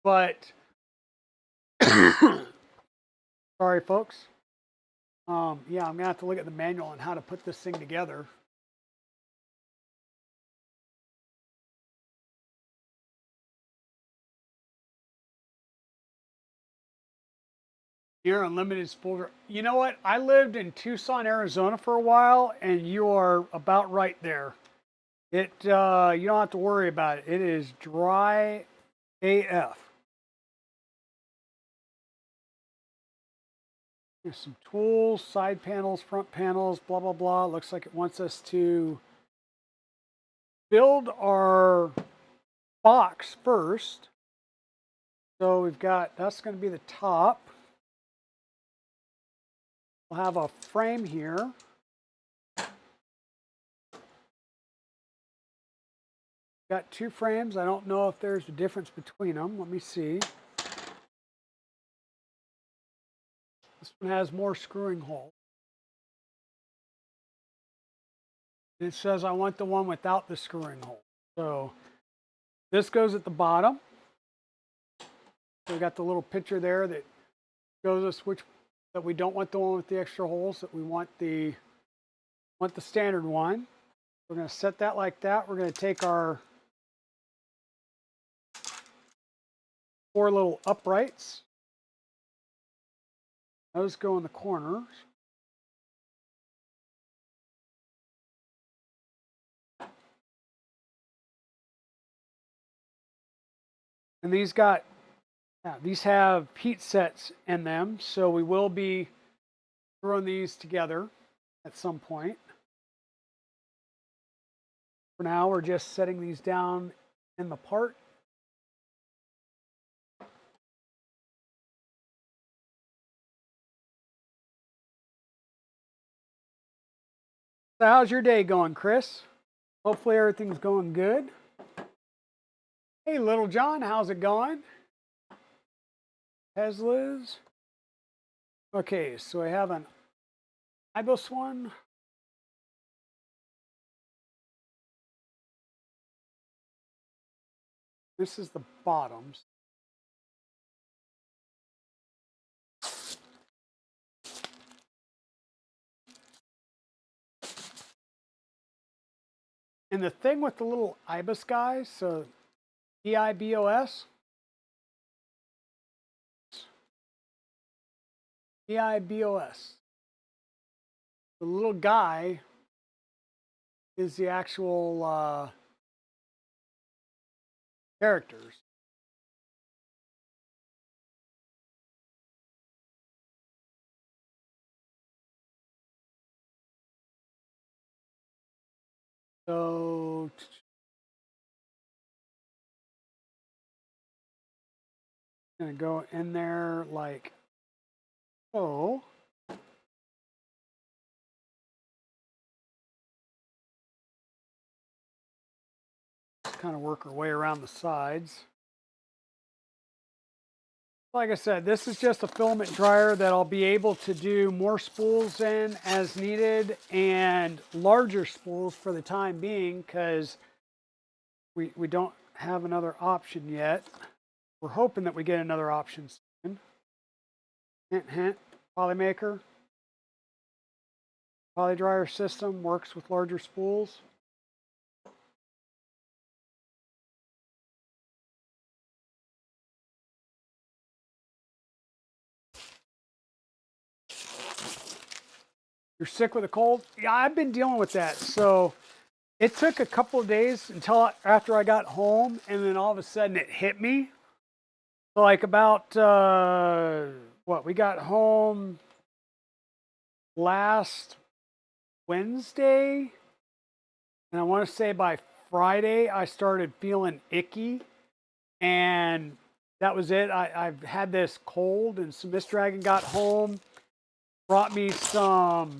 But sorry, folks. Yeah, I'm gonna have to look at the manual on how to put this thing together. You're unlimited spool. You know what? I lived in Tucson, Arizona for a while, and you are about right there. It you don't have to worry about it. It is dry AF. There's some tools, side panels, front panels, blah blah blah. Looks like it wants us to build our box first. So we've got, that's going to be the top. We'll have a frame here. Got 2 frames. I don't know if there's a difference between them. Let me see. This one has more screwing holes. It says I want the one without the screwing hole. So this goes at the bottom. So we got the little picture there that shows us which, that we don't want the one with the extra holes, that we want the standard one. We're going to set that like that. We're going to take our 4 little uprights. Those go in the corners. And these got, yeah, these have heat sets in them, so we will be throwing these together at some point. For now, we're just setting these down in the part. So how's your day going, Chris? Hopefully everything's going good. Hey, Little John, how's it going? Teslas. Okay, so I have an IBOS one. This is the bottoms. And the thing with the little IBOS guys, so EIBOS, EIBOS. The little guy is the actual characters. So gonna go in there like so. kind of work our way around the sides. Like I said, this is just a filament dryer that I'll be able to do more spools in as needed and larger spools for the time being because we don't have another option yet. We're hoping that we get another option soon. Hint, hint, Polymaker. Poly dryer system works with larger spools. You're sick with a cold? Yeah, I've been dealing with that. So it took a couple of days until after I got home, and then all of a sudden it hit me. So like about we got home last Wednesday, and I want to say by Friday I started feeling icky, and that was it. I've had this cold, and so Miss Dragon got home, brought me some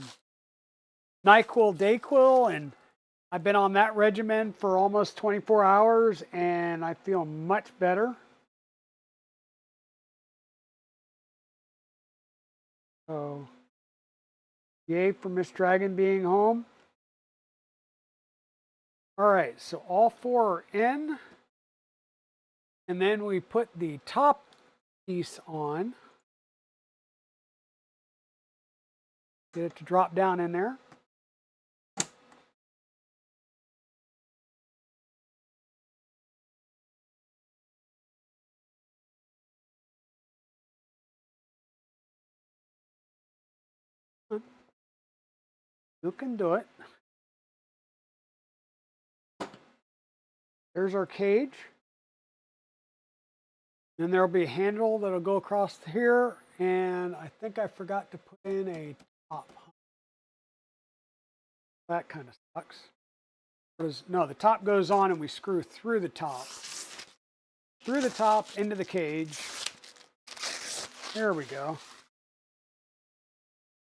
NyQuil, Dayquil, and I've been on that regimen for almost 24 hours, and I feel much better. So, yay for Miss Dragon being home. All right, so all four are in. And then we put the top piece on. Get it to drop down in there. You can do it. There's our cage. Then there'll be a handle that'll go across here. And I think I forgot to put in a top. That kind of sucks. No, the top goes on and we screw through the top. Through the top into the cage. There we go.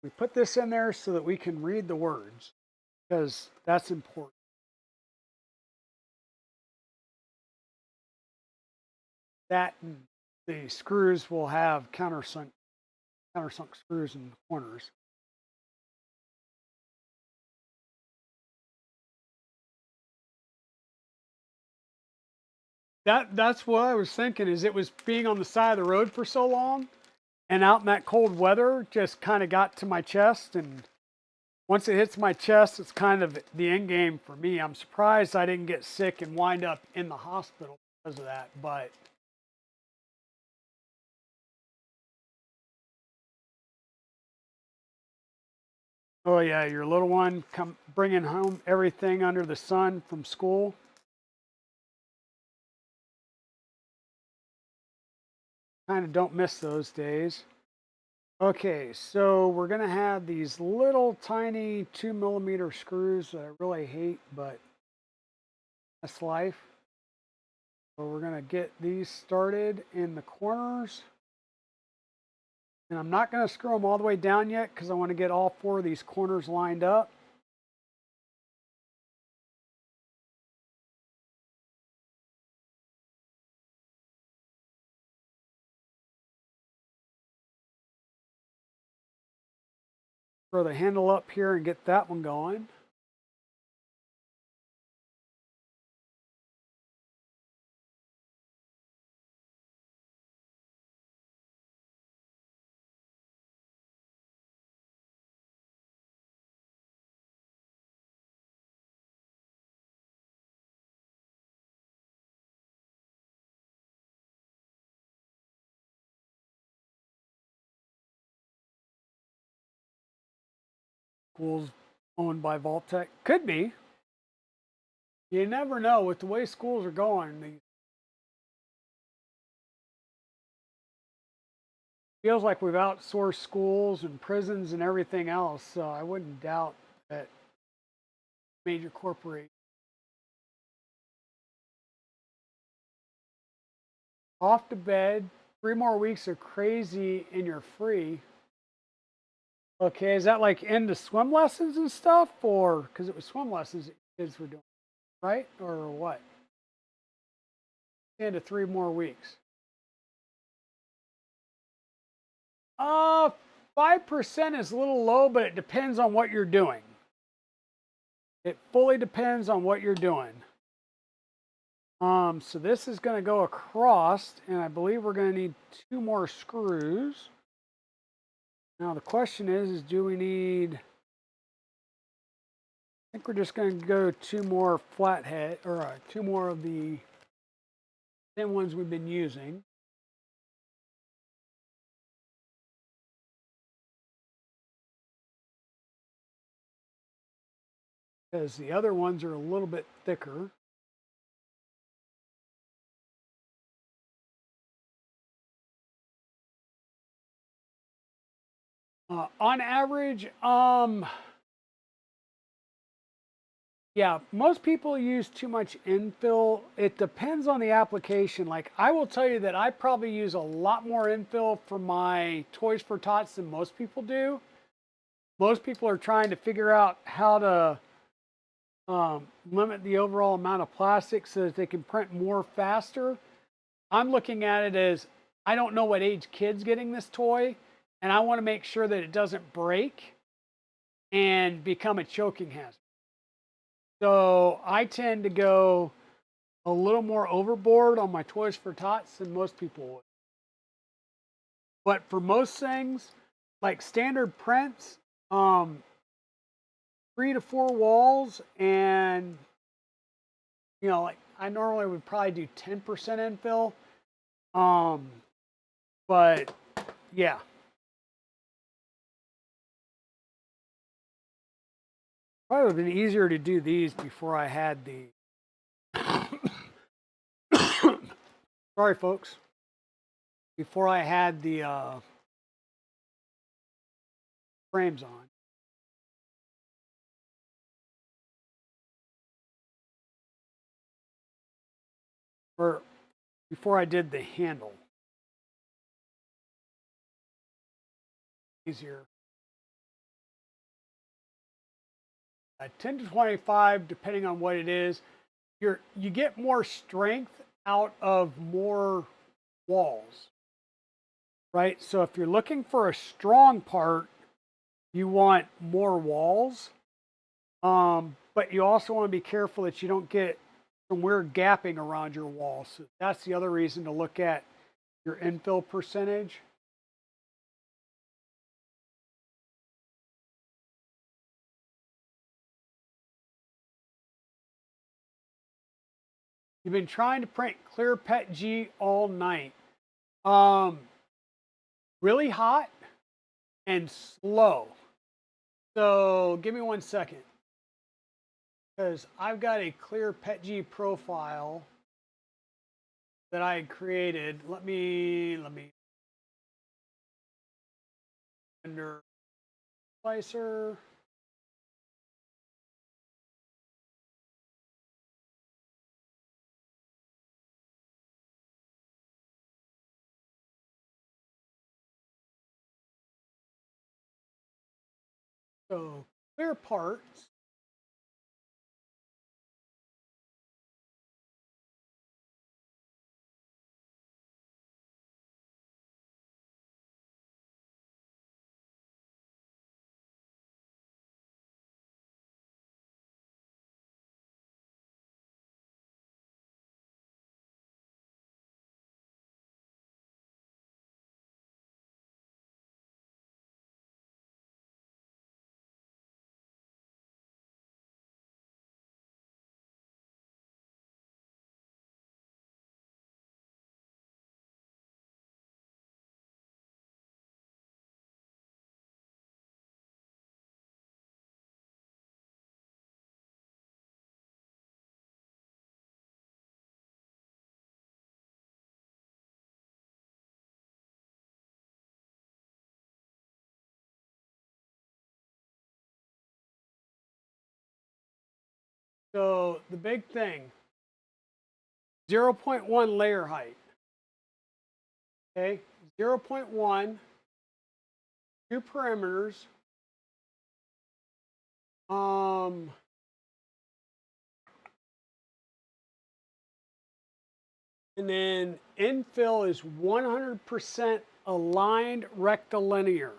We put this in there so that we can read the words because that's important. That and the screws will have countersunk screws in the corners. That's what I was thinking is it was being on the side of the road for so long and out in that cold weather just kind of got to my chest, and once it hits my chest it's kind of the end game for me. I'm surprised I didn't get sick and wind up in the hospital because of that, but oh yeah, your little one come bringing home everything under the sun from school. Kind of don't miss those days. Okay, so we're gonna have these little tiny 2 millimeter screws that I really hate, but that's life. So we're gonna get these started in the corners. And I'm not gonna screw them all the way down yet because I want to get all four of these corners lined up. Throw the handle up here and get that one going. School's owned by Vaultec. Could be. You never know with the way schools are going. Feels like we've outsourced schools and prisons and everything else, so I wouldn't doubt that major corporations. Off to bed, 3 more weeks of crazy and you're free. Okay, is that like into swim lessons and stuff, or because it was swim lessons that kids were doing, right? Or what? into 3 more weeks. 5% is a little low, but it depends on what you're doing. It fully depends on what you're doing. So this is going to go across, and I believe we're going to need 2 more screws. Now the question is do we need? I think we're just going to go 2 more flathead, or 2 more of the same ones we've been using. Because the other ones are a little bit thicker. On average, yeah, most people use too much infill. It depends on the application. Like I will tell you that I probably use a lot more infill for my Toys for Tots than most people do. Most people are trying to figure out how to limit the overall amount of plastic so that they can print more faster. I'm looking at it as I don't know what age kid's getting this toy, and I want to make sure that it doesn't break and become a choking hazard. So I tend to go a little more overboard on my Toys for Tots than most people would. But for most things, like standard prints, 3 to 4 walls, and like I normally would probably do 10% infill. But yeah. Probably would have been easier to do these before I had the sorry folks. Before I had the frames on. Or before I did the handle. Easier. 10 to 25, depending on what it is, you get more strength out of more walls, right? So if you're looking for a strong part, you want more walls, but you also want to be careful that you don't get some weird gapping around your walls. So that's the other reason to look at your infill percentage. You've been trying to print clear PETG all night. Really hot and slow. So give me 1 second. Because I've got a clear PETG profile that I had created. Let me under slicer. So clear parts. So the big thing, 0.1 layer height. Okay, 0.1, 2 perimeters. Um, And then infill is 100% aligned rectilinear.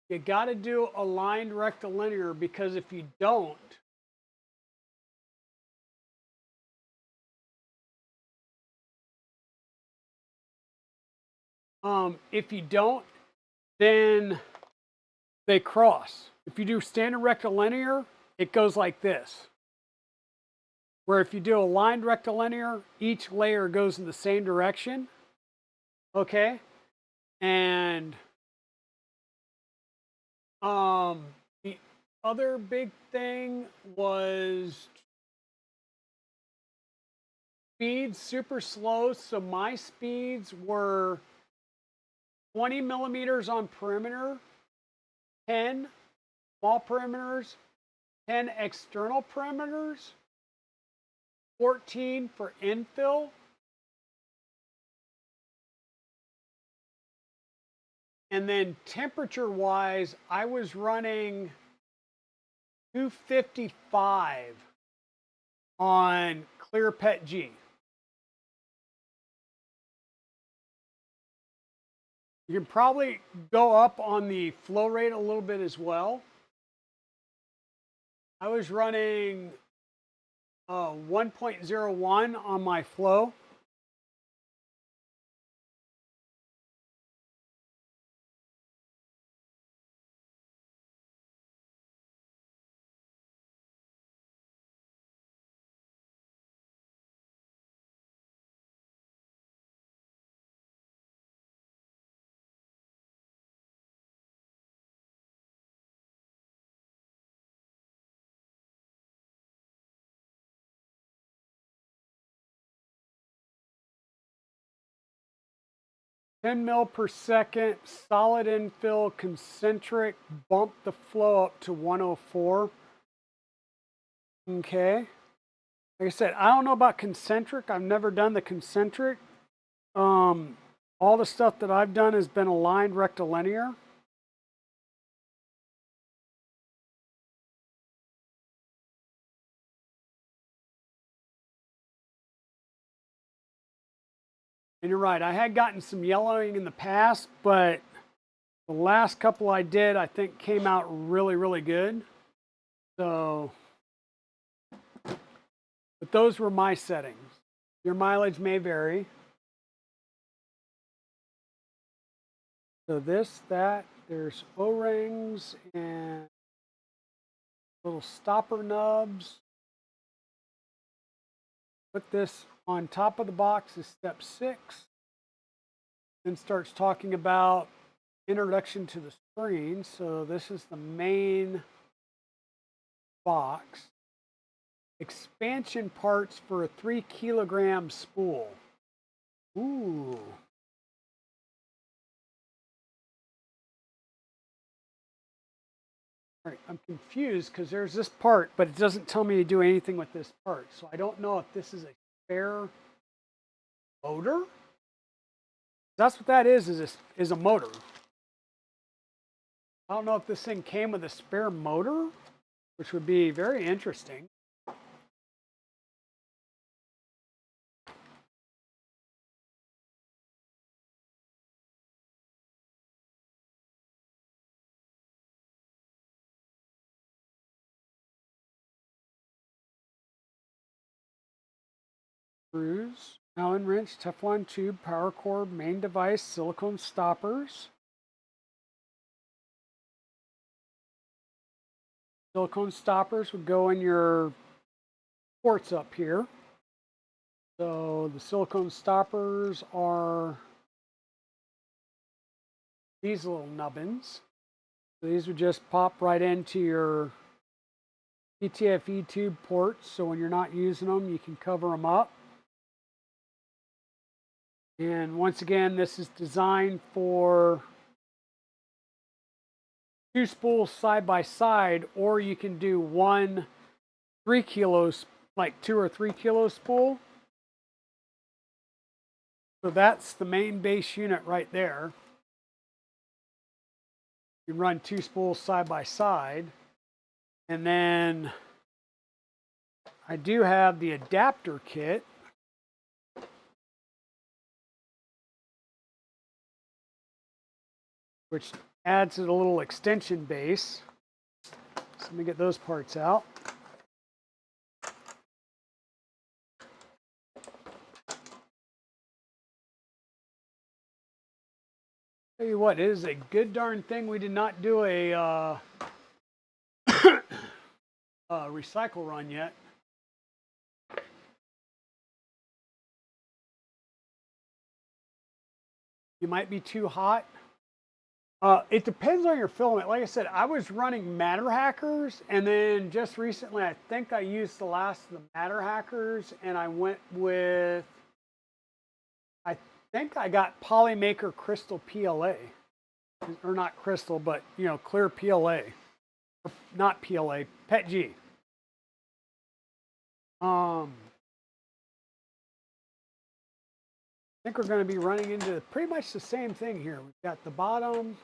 You got to do aligned rectilinear because if you don't, if you don't, then they cross. If you do standard rectilinear, it goes like this. Where if you do aligned rectilinear, each layer goes in the same direction. Okay. And the other big thing was speed super slow. So my speeds were 20 millimeters on perimeter, 10 small perimeters, 10 external perimeters, 14 for infill, and then temperature wise, I was running 255 on Clear Pet G. You can probably go up on the flow rate a little bit as well. I was running 1.01 on my flow. Ten mil per second, solid infill, concentric, bump the flow up to 104. Okay. Like I said, I don't know about concentric. I've never done the concentric. All the stuff that I've done has been aligned rectilinear. And you're right, I had gotten some yellowing in the past, but the last couple I did, I think came out really, really good. So, but those were my settings. Your mileage may vary. So this, that, there's O-rings and little stopper nubs. Put this on top of the box is step 6. Then starts talking about introduction to the screen. So this is the main box. Expansion parts for a 3-kilogram spool. Ooh. All right, I'm confused because there's this part, but it doesn't tell me to do anything with this part. So I don't know if this is a spare motor. That's what that is a motor. I don't know if this thing came with a spare motor, which would be very interesting. Screws, Allen wrench, Teflon tube, power cord, main device, silicone stoppers. Silicone stoppers would go in your ports up here. So the silicone stoppers are these little nubbins. So these would just pop right into your PTFE tube ports. So when you're not using them, you can cover them up. And once again, this is designed for 2 spools side by side, or you can do one 3 kilos, like 2 or 3 kilo spool. So that's the main base unit right there. You run 2 spools side by side. And then I do have the adapter kit, which adds a little extension base. So let me get those parts out. Tell you what, it is a good darn thing we did not do a recycle run yet. You might be too hot. It depends on your filament. Like I said, I was running matter hackers, and then just recently, I think I used the last of the matter hackers, and I went with, I think I got Polymaker Crystal PLA, or not crystal, but you know, clear PLA, not PLA, PETG. I think we're going to be running into pretty much the same thing here. We've got the bottom,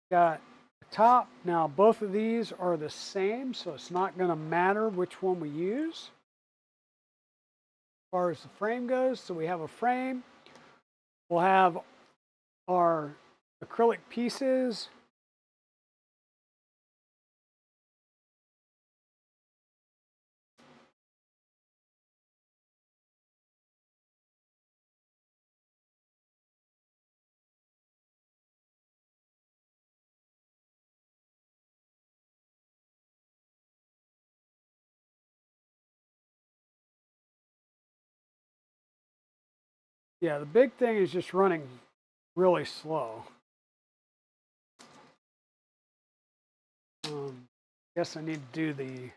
got the top. Now both of these are the same, so it's not going to matter which one we use as far as the frame goes. So we have a frame. We'll have our acrylic pieces. Yeah, the big thing is just running really slow. Guess I need to do the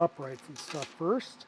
uprights and stuff first.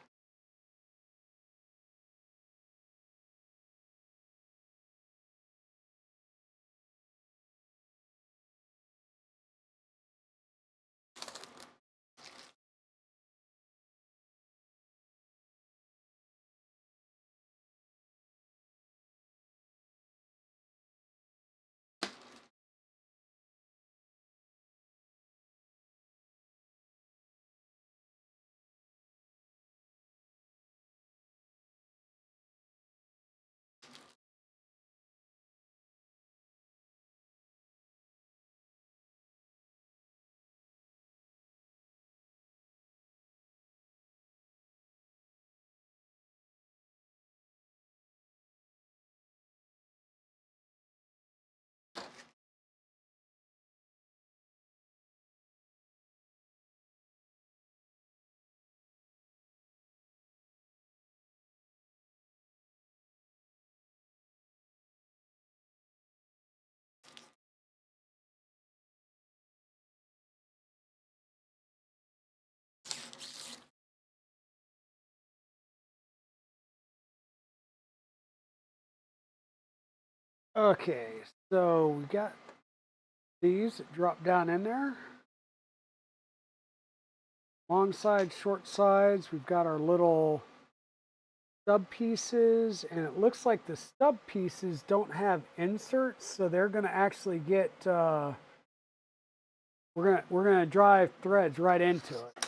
Okay, so we got these that drop down in there. Long sides, short sides. We've got our little stub pieces, and it looks like the stub pieces don't have inserts, so they're going to actually get. We're gonna drive threads right into it.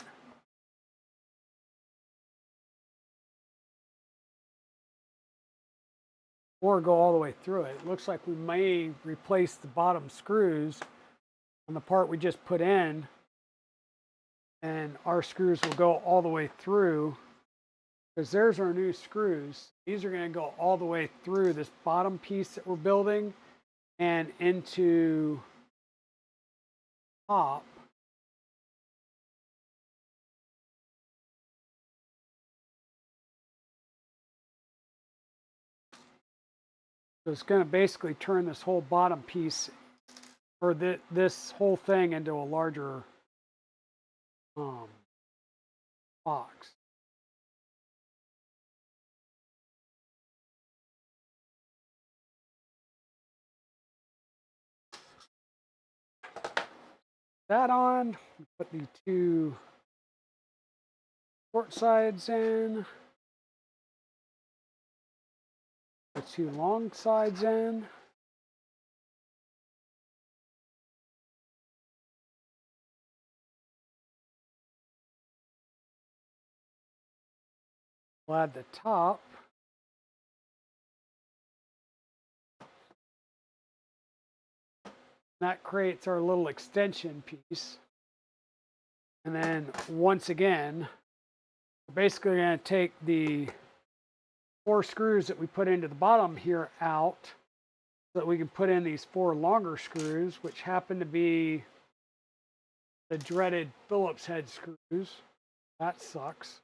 Or go all the way through it. It looks like we may replace the bottom screws on the part we just put in, and our screws will go all the way through, because there's our new screws. These are going to go all the way through this bottom piece that we're building and into top. So it's going to basically turn this whole bottom piece, or this whole thing, into a larger box. That on, put the 2 short sides in, the 2 long sides in. We'll add the top. That creates our little extension piece. And then once again, we're basically going to take the 4 screws that we put into the bottom here out so that we can put in these 4 longer screws, which happen to be the dreaded Phillips head screws. That sucks.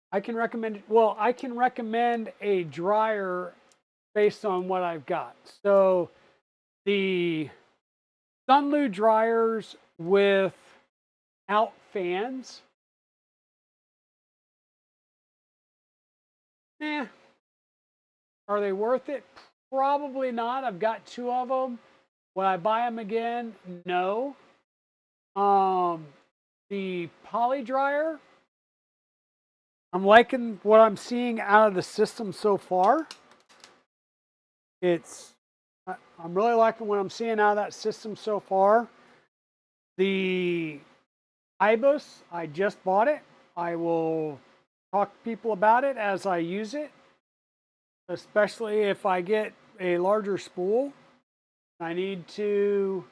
I can recommend, well, I can recommend a dryer based on what I've got. So the Sunlu dryers without fans, are they worth it? Probably not. I've got 2 of them. Would I buy them again? No. The poly dryer, I'm liking what I'm seeing out of the system so far. I'm really liking what I'm seeing out of that system so far. The IBUS, I just bought it. I will talk to people about it as I use it, especially if I get a larger spool. I need to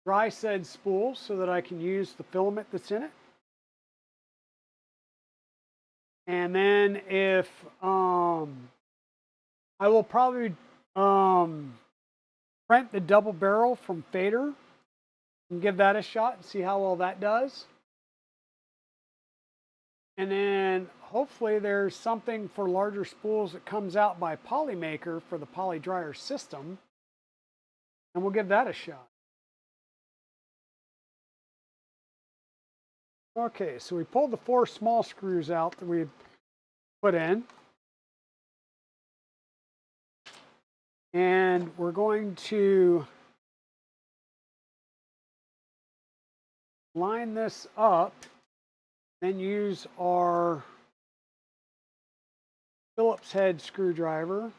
dry said spool so that I can use the filament that's in it. And then if I will probably rent the double barrel from Fader and give that a shot and see how well that does. And then hopefully there's something for larger spools that comes out by Polymaker for the poly dryer system, and we'll give that a shot. Okay, so we pulled the 4 small screws out that we put in. And we're going to line this up, then use our Phillips head screwdriver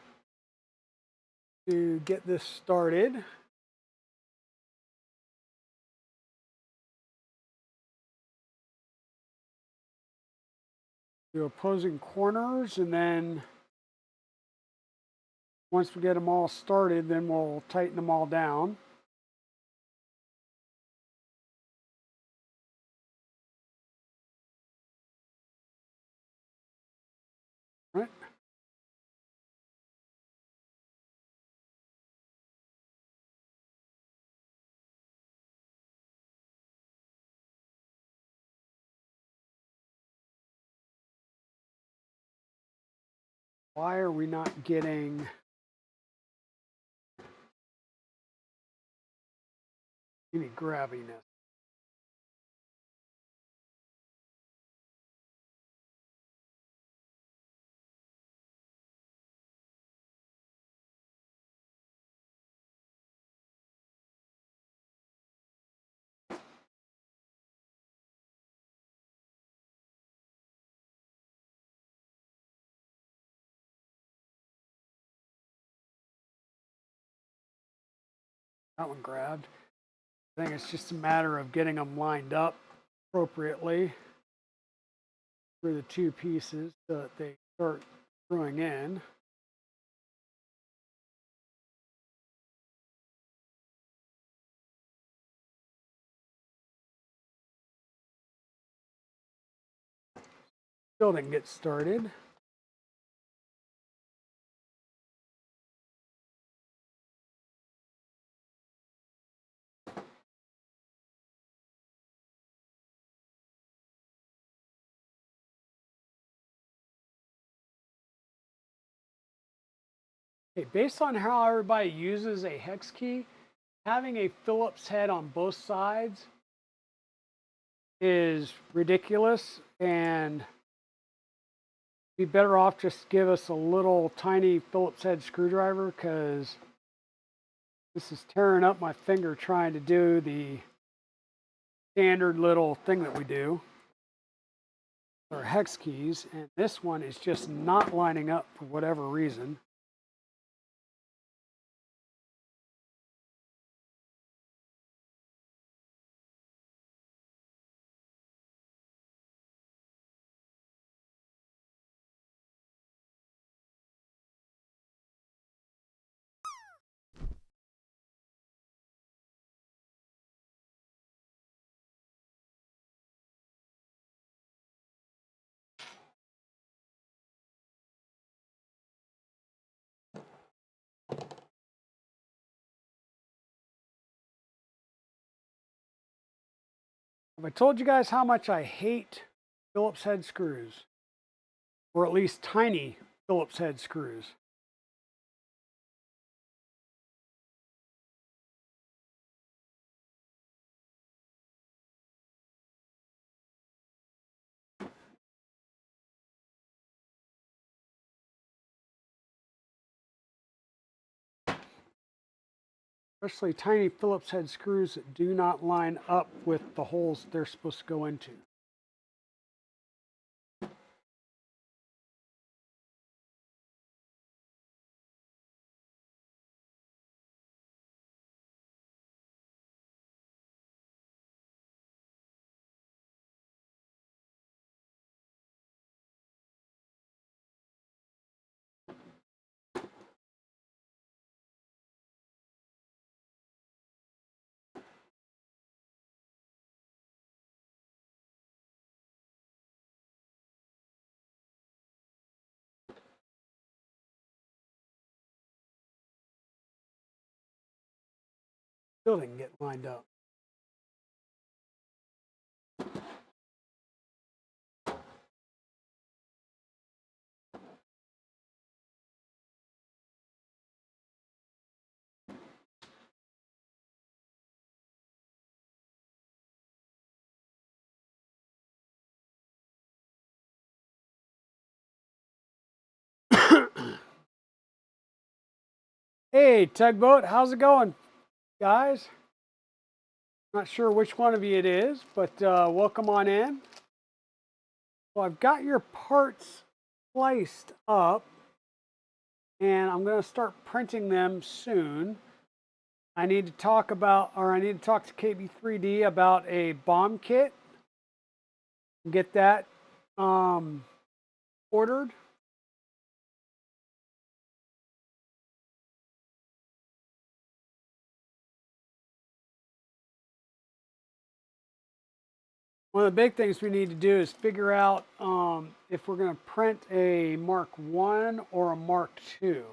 to get this started. Do opposing corners, and then once we get them all started, then we'll tighten them all down. Right. Why are we not getting any grabbiness? That one grabbed. I think it's just a matter of getting them lined up appropriately for the 2 pieces so that they start screwing in. Still didn't get started. Okay, based on how everybody uses a hex key, having a Phillips head on both sides is ridiculous, and be better off just give us a little tiny Phillips head screwdriver, because this is tearing up my finger trying to do the standard little thing that we do, our hex keys, and this one is just not lining up for whatever reason. Have I told you guys how much I hate Phillips head screws? Or at least tiny Phillips head screws. Especially tiny Phillips head screws that do not line up with the holes they're supposed to go into. Still didn't get lined up. Hey, Tugboat, how's it going, guys? Not sure which one of you it is, but welcome on in. Well, I've got your parts sliced up, and I'm going to start printing them soon. I need to talk to KB3D about a bomb kit. Get that ordered. One of the big things we need to do is figure out if we're going to print a Mark 1 or a Mark 2.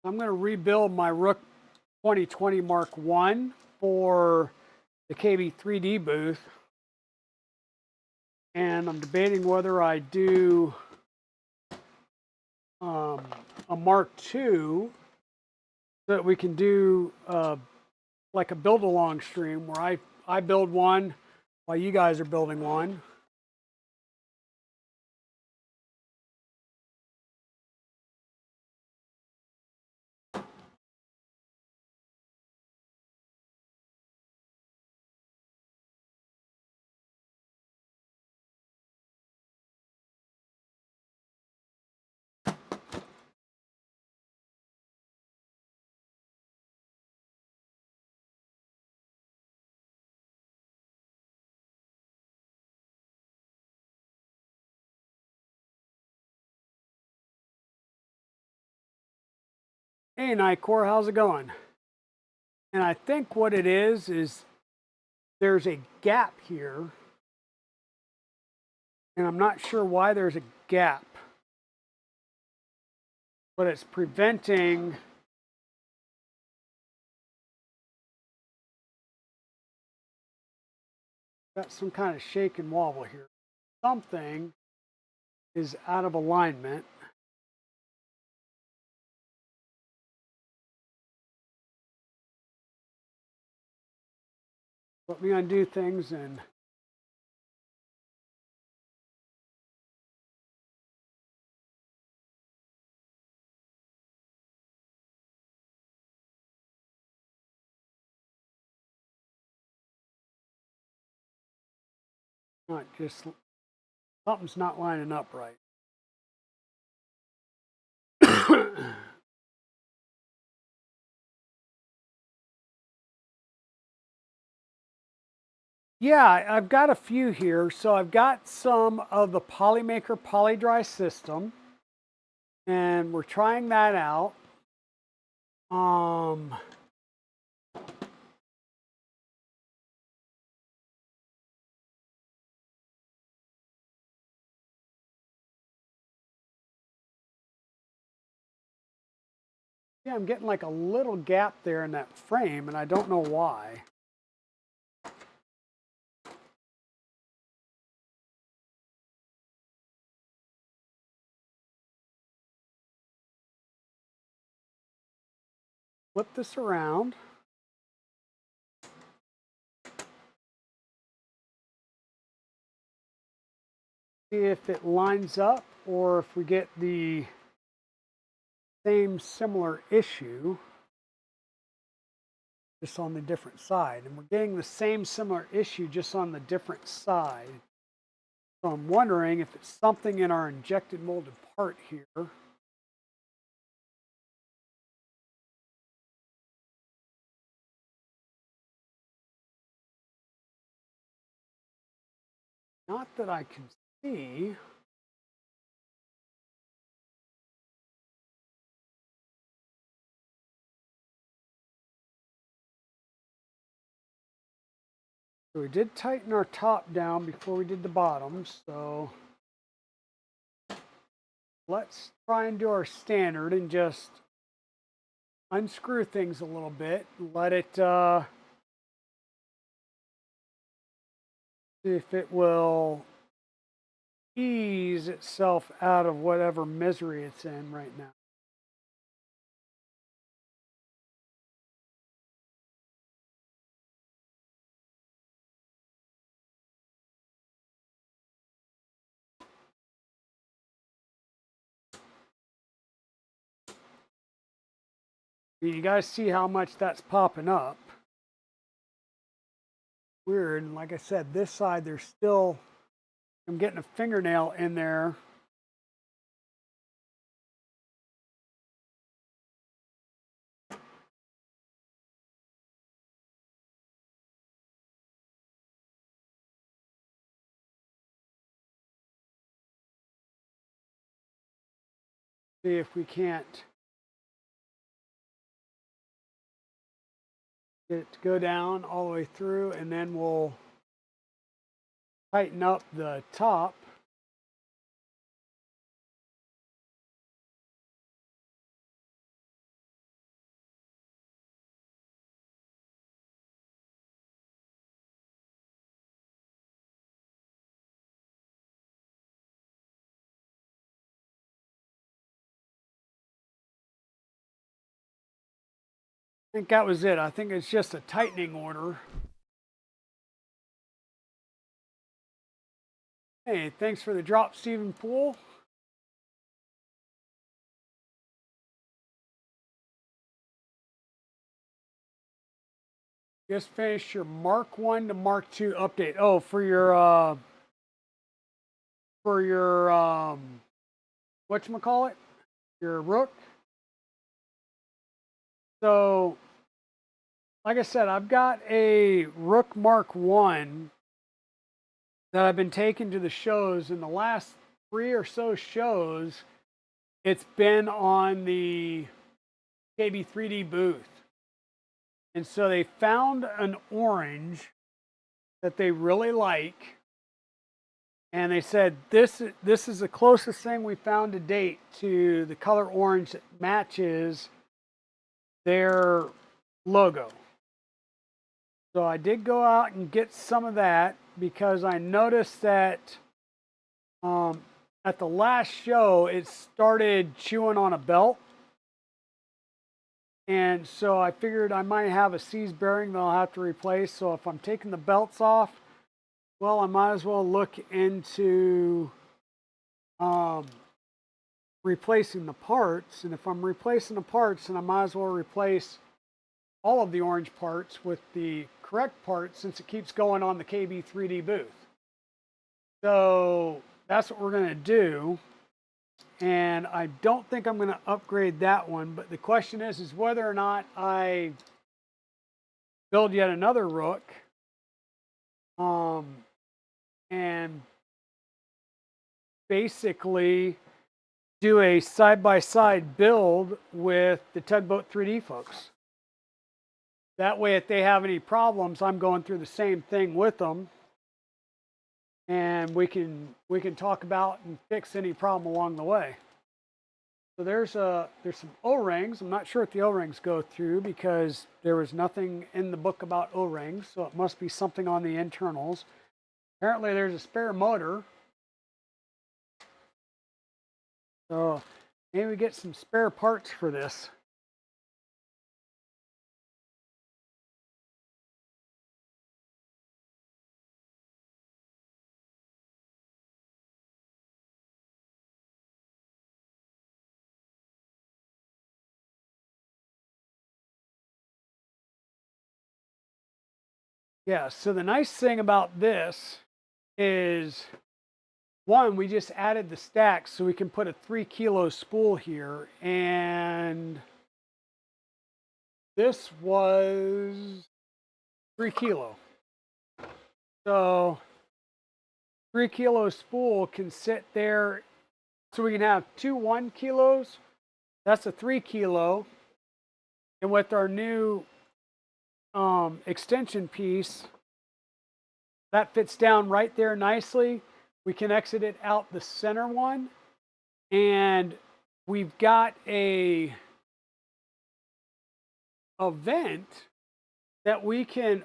I'm going to rebuild my Rook 2020 Mark 1 for the KB3D booth. And I'm debating whether I do a Mark 2 so that we can do like a build along stream where I build one while you guys are building one. Hey, Nightcore, how's it going? And I think what it is there's a gap here. And I'm not sure why there's a gap. But it's preventing got some kind of shake and wobble here. Something is out of alignment. Let me undo things and Not just, something's not lining up right. Yeah, I've got a few here. So I've got some of the Polymaker Polydry system, and we're trying that out. Um, yeah, I'm getting like a little gap there in that frame, and I don't know why. Flip this around. See if it lines up or if we get the same similar issue, just on the different side. And we're getting the same similar issue just on the different side. So I'm wondering if it's something in our injected molded part here. Not that I can see. So we did tighten our top down before we did the bottoms. So let's try and do our standard and just unscrew things a little bit. Let it, see if it will ease itself out of whatever misery it's in right now. You guys see how much that's popping up. Weird. And like I said, this side, there's still, I'm getting a fingernail in there. See if we can't get it to go down all the way through, and then we'll tighten up the top. I think that was it. I think it's just a tightening order. Hey, thanks for the drop, Stephen Poole. Just finished your Mark 1 to Mark 2 update. Oh, for your whatchamacallit? Your Rook. So, like I said, I've got a Rook Mark 1 that I've been taking to the shows. In the last 3 or so shows, it's been on the KB3D booth. And so they found an orange that they really like. And they said, this is the closest thing we found to date to the color orange that matches their logo. So I did go out and get some of that because I noticed that at the last show, it started chewing on a belt. And so I figured I might have a seized bearing that I'll have to replace. So if I'm taking the belts off, well, I might as well look into replacing the parts. And if I'm replacing the parts, then I might as well replace all of the orange parts with the correct parts, since it keeps going on the KB3D booth. So that's what we're going to do. And I don't think I'm going to upgrade that one. But the question is whether or not I build yet another Rook. And basically do a side-by-side build with the Tugboat 3D folks. That way, if they have any problems, I'm going through the same thing with them, and we can talk about and fix any problem along the way. So there's some O-rings. I'm not sure if the O-rings go through because there was nothing in the book about O-rings, so it must be something on the internals. Apparently, there's a spare motor. So maybe we get some spare parts for this. Yeah, so the nice thing about this is, one, we just added the stacks so we can put a 3 kilo spool here, and this was 3 kilo. So 3 kilo spool can sit there, so we can have two 1 kilos. That's a 3 kilo. And with our new extension piece, that fits down right there nicely. We can exit it out the center one. And we've got a vent that we can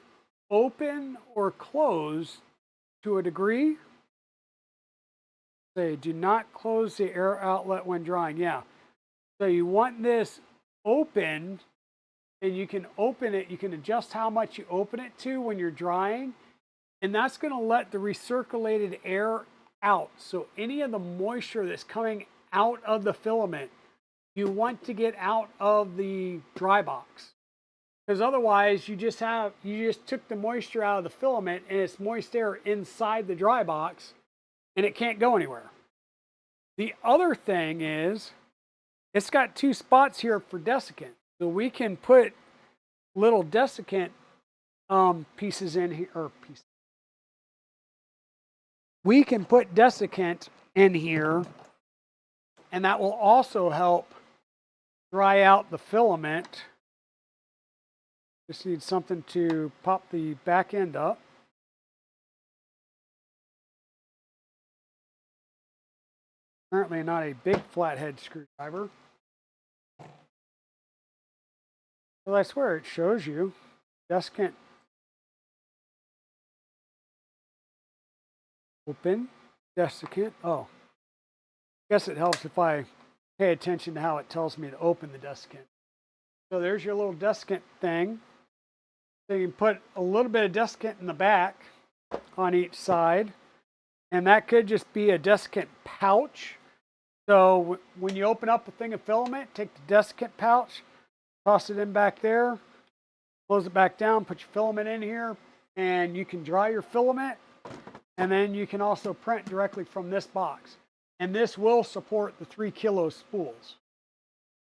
open or close to a degree. Say, do not close the air outlet when drying. Yeah. So you want this open, and you can open it. You can adjust how much you open it to when you're drying. And that's going to let the recirculated air out. So any of the moisture that's coming out of the filament, you want to get out of the dry box. Because otherwise you just took the moisture out of the filament and it's moist air inside the dry box and it can't go anywhere. The other thing is it's got two spots here for desiccant. So we can put little desiccant pieces in here, or pieces. We can put desiccant in here, and that will also help dry out the filament. Just need something to pop the back end up. Apparently not a big flathead screwdriver. Well, I swear it shows you desiccant. Open desiccant. Oh, I guess it helps if I pay attention to how it tells me to open the desiccant. So there's your little desiccant thing. So you can put a little bit of desiccant in the back on each side. And that could just be a desiccant pouch. So when you open up a thing of filament, take the desiccant pouch, toss it in back there, close it back down, put your filament in here, and you can dry your filament. And then you can also print directly from this box. And this will support the 3 kilo spools.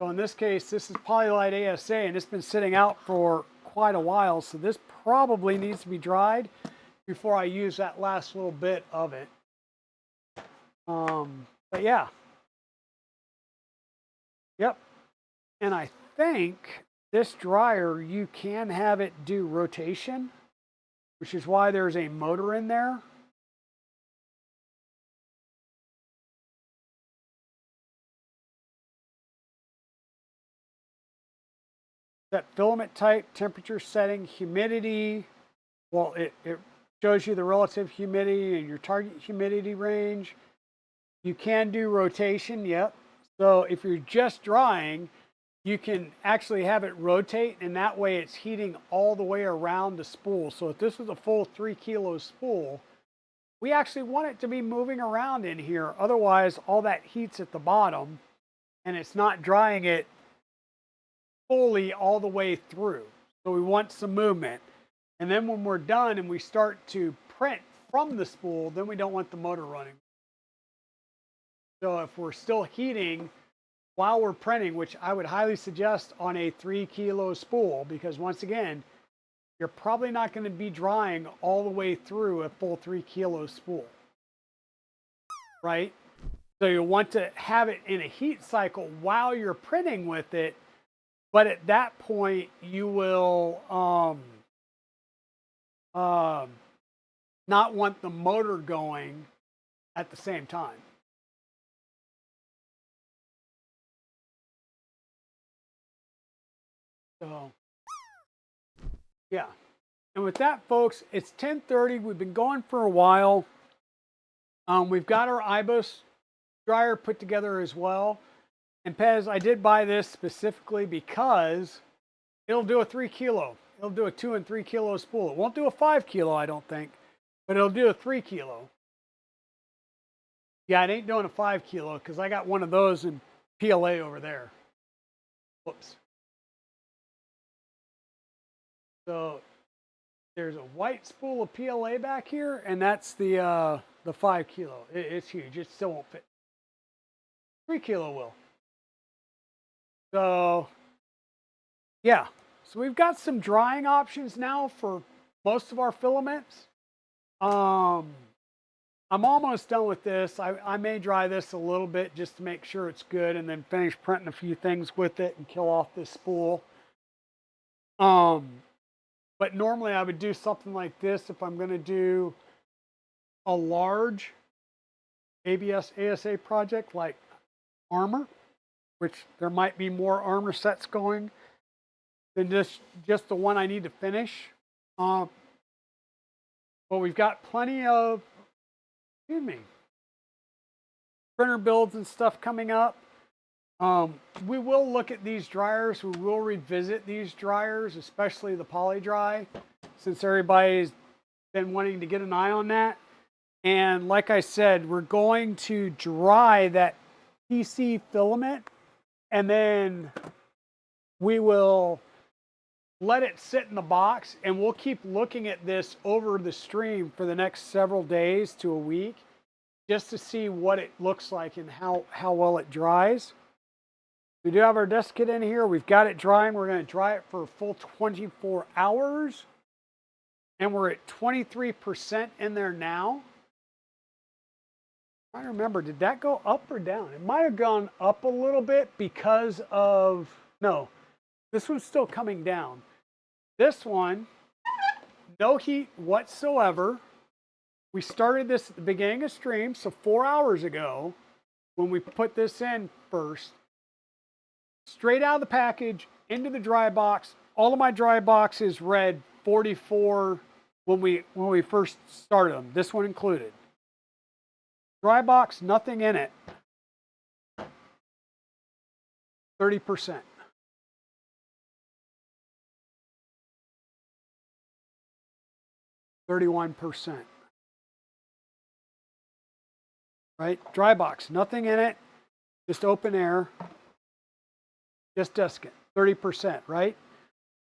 So in this case, this is Polylite ASA, and it's been sitting out for quite a while. So this probably needs to be dried before I use that last little bit of it. But yeah. Yep. And I think this dryer, you can have it do rotation, which is why there's a motor in there. That filament type, temperature setting, humidity. Well, it shows you the relative humidity and your target humidity range. You can do rotation, yep. So if you're just drying, you can actually have it rotate, and that way it's heating all the way around the spool. So if this was a full 3 kilo spool, we actually want it to be moving around in here. Otherwise, all that heat's at the bottom, and it's not drying it fully all the way through. So we want some movement. And then when we're done and we start to print from the spool, then we don't want the motor running. So if we're still heating while we're printing, which I would highly suggest on a 3 kilo spool, because once again, you're probably not going to be drying all the way through a full 3 kilo spool, right? So you want to have it in a heat cycle while you're printing with it, but at that point you will not want the motor going at the same time. So, yeah. And with that, folks, it's 10:30. We've been going for a while. We've got our IBUS dryer put together as well. And Pez, I did buy this specifically because it'll do a 3 kilo. It'll do a 2 and 3 kilo spool. It won't do a 5 kilo, I don't think, but it'll do a 3 kilo. Yeah, it ain't doing a 5 kilo because I got one of those in PLA over there. Whoops. So there's a white spool of PLA back here, and that's the 5 kilo. It's huge. It still won't fit. 3 kilo will. So yeah. So we've got some drying options now for most of our filaments. I'm almost done with this. I may dry this a little bit just to make sure it's good and then finish printing a few things with it and kill off this spool. But normally I would do something like this if I'm going to do a large ABS ASA project like armor, which there might be more armor sets going than just the one I need to finish. But we've got plenty of, printer builds and stuff coming up. We will look at these dryers. We will revisit these dryers, especially the poly dry, since everybody's been wanting to get an eye on that. And like I said, we're going to dry that PC filament, and then we will let it sit in the box, and we'll keep looking at this over the stream for the next several days to a week, just to see what it looks like and how well it dries. We do have our desk kit in here. We've got it drying. We're going to dry it for a full 24 hours. And we're at 23% in there now. I'm trying to remember, did that go up or down? It might have gone up a little bit because of, no, this one's still coming down. This one, no heat whatsoever. We started this at the beginning of stream, so 4 hours ago, when we put this in first. Straight out of the package, into the dry box. All of my dry boxes read 44 when we first started them, this one included. Dry box, nothing in it. 30%. %. Right? Dry box, nothing in it, just open air, just desiccant, 30%, right?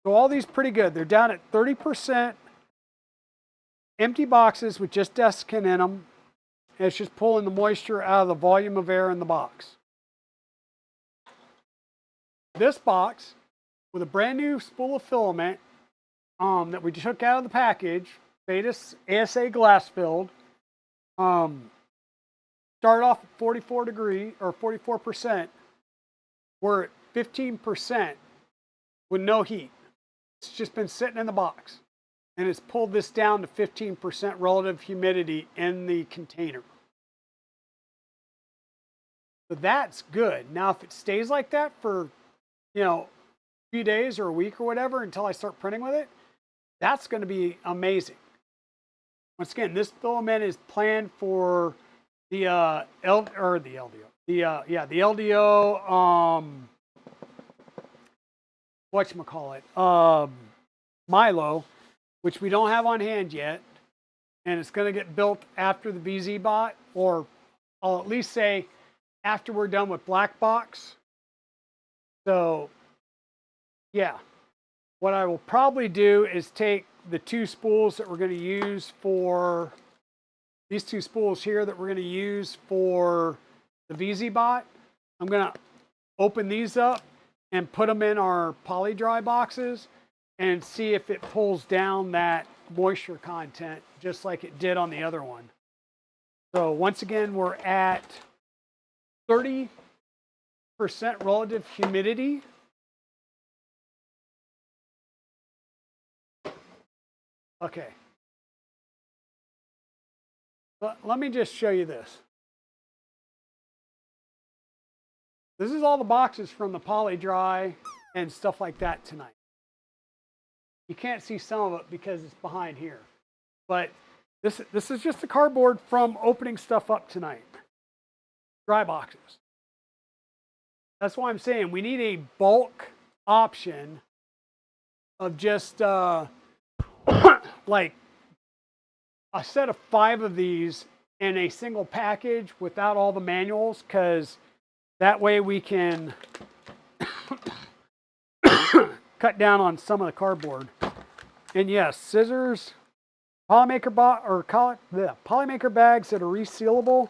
So all these pretty good. They're down at 30%, empty boxes with just desiccant in them. And it's just pulling the moisture out of the volume of air in the box. This box with a brand new spool of filament that we took out of the package, Vetus ASA glass filled, started off at 44 degrees or 44%. We're at 15% with no heat. It's just been sitting in the box, and it's pulled this down to 15% relative humidity in the container. So that's good. Now, if it stays like that for, a few days or a week or whatever until I start printing with it, that's going to be amazing. Once again, this filament is planned for the LDO, Milo, which we don't have on hand yet, and it's going to get built after the VzBot, or I'll at least say after we're done with Black Box. So yeah, what I will probably do is take the 2 spools that we're going to use for these two spools here that we're going to use for the VzBot. I'm going to open these up and put them in our poly dry boxes and see if it pulls down that moisture content just like it did on the other one. So once again, we're at 30% relative humidity. Okay. Let me just show you this. This is all the boxes from the poly dry and stuff like that tonight. You can't see some of it because it's behind here. But this is just the cardboard from opening stuff up tonight. Dry boxes. That's why I'm saying we need a bulk option of just like a set of 5 of these in a single package without all the manuals, because that way we can cut down on some of the cardboard. And yes, scissors, polymaker polymaker bags that are resealable.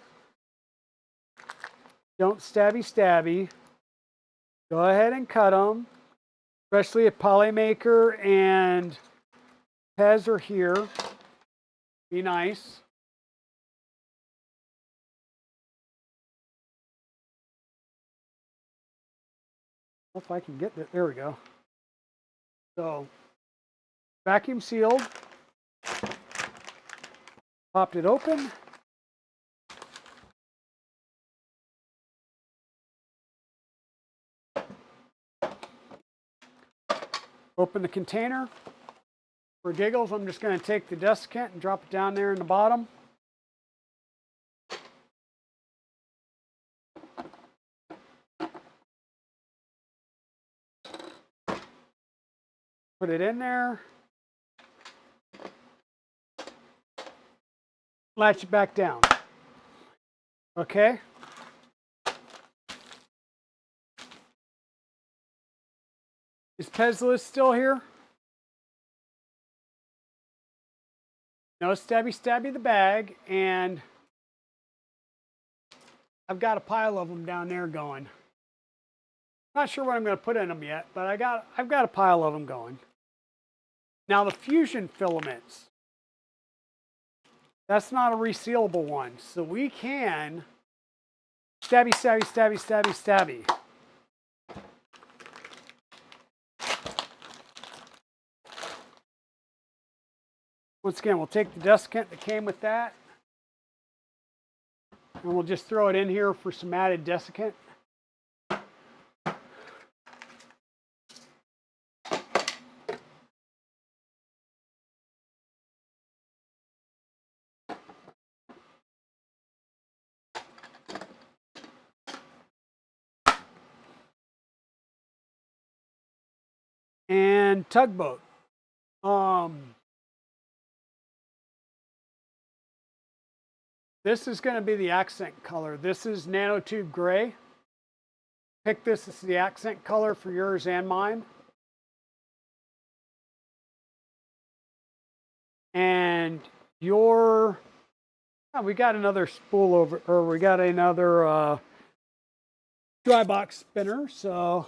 Don't stabby. Go ahead and cut them, especially if polymaker and Pez are here. Be nice. If I can get that, there we go. So, vacuum sealed. Popped it open. Open the container. For giggles, I'm just going to take the desiccant and drop it down there in the bottom. Put it in there. Latch it back down. Okay. Is Pezlist still here? No stabby the bag, and I've got a pile of them down there going. Not sure what I'm going to put in them yet, but I've got a pile of them going. Now the fusion filaments, that's not a resealable one, so we can stabby. Once again, we'll take the desiccant that came with that, and we'll just throw it in here for some added desiccant. And tugboat. This is going to be the accent color. This is nanotube gray. Pick this as the accent color for yours and mine. And your, oh, we got another spool over, or we got another dry box spinner. So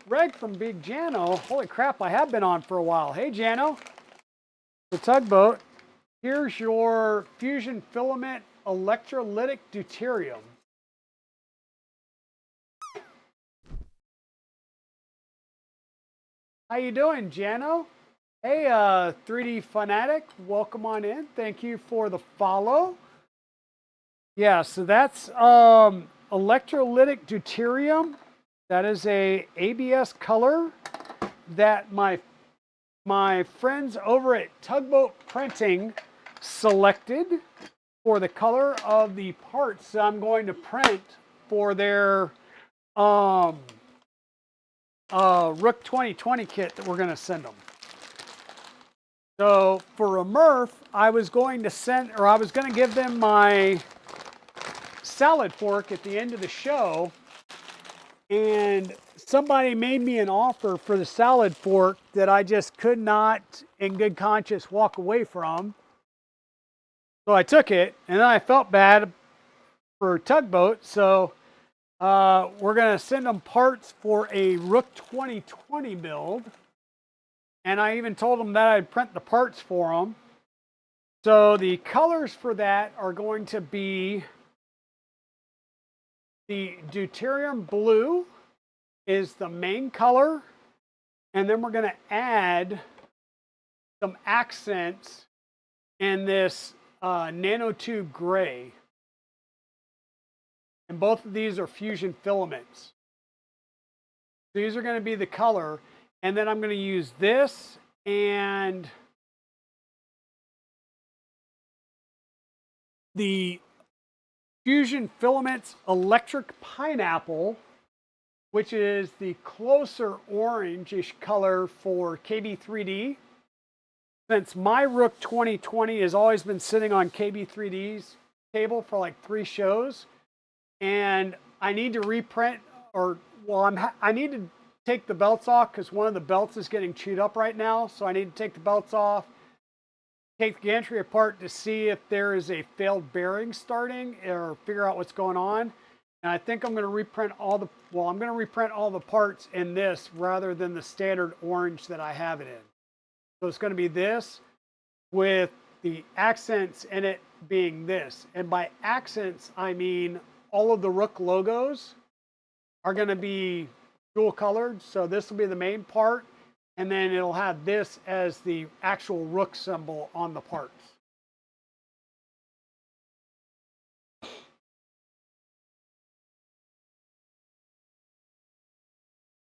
Greg from Big Jano, holy crap, I have been on for a while. Hey Jano, the tugboat. Here's your fusion filament electrolytic deuterium. How you doing, Jano? Hey, 3D Fanatic, welcome on in. Thank you for the follow. Yeah, so that's electrolytic deuterium. That is a ABS color that my friends over at Tugboat Printing selected for the color of the parts that I'm going to print for their Rook 2020 kit that we're going to send them. So for a Murph, I was going to give them my salad fork at the end of the show, and somebody made me an offer for the salad fork that I just could not, in good conscience, walk away from. So I took it, and then I felt bad for Tugboat. So we're going to send them parts for a Rook 2020 build. And I even told them that I'd print the parts for them. So the colors for that are going to be the deuterium blue is the main color. And then we're going to add some accents in this nanotube gray. And both of these are fusion filaments. These are going to be the color. And then I'm going to use this and the Fusion Filaments Electric Pineapple, which is the closer orangish color for KB3D. Since my Rook 2020 has always been sitting on KB3D's table for like 3 shows, and I need to reprint, I need to take the belts off because one of the belts is getting chewed up right now. So I need to take the belts off, take the gantry apart to see if there is a failed bearing starting or figure out what's going on. And I think I'm going to reprint all the parts in this rather than the standard orange that I have it in. So it's going to be this with the accents in it being this. And by accents, I mean all of the Rook logos are going to be dual colored. So this will be the main part, and then it'll have this as the actual Rook symbol on the parts.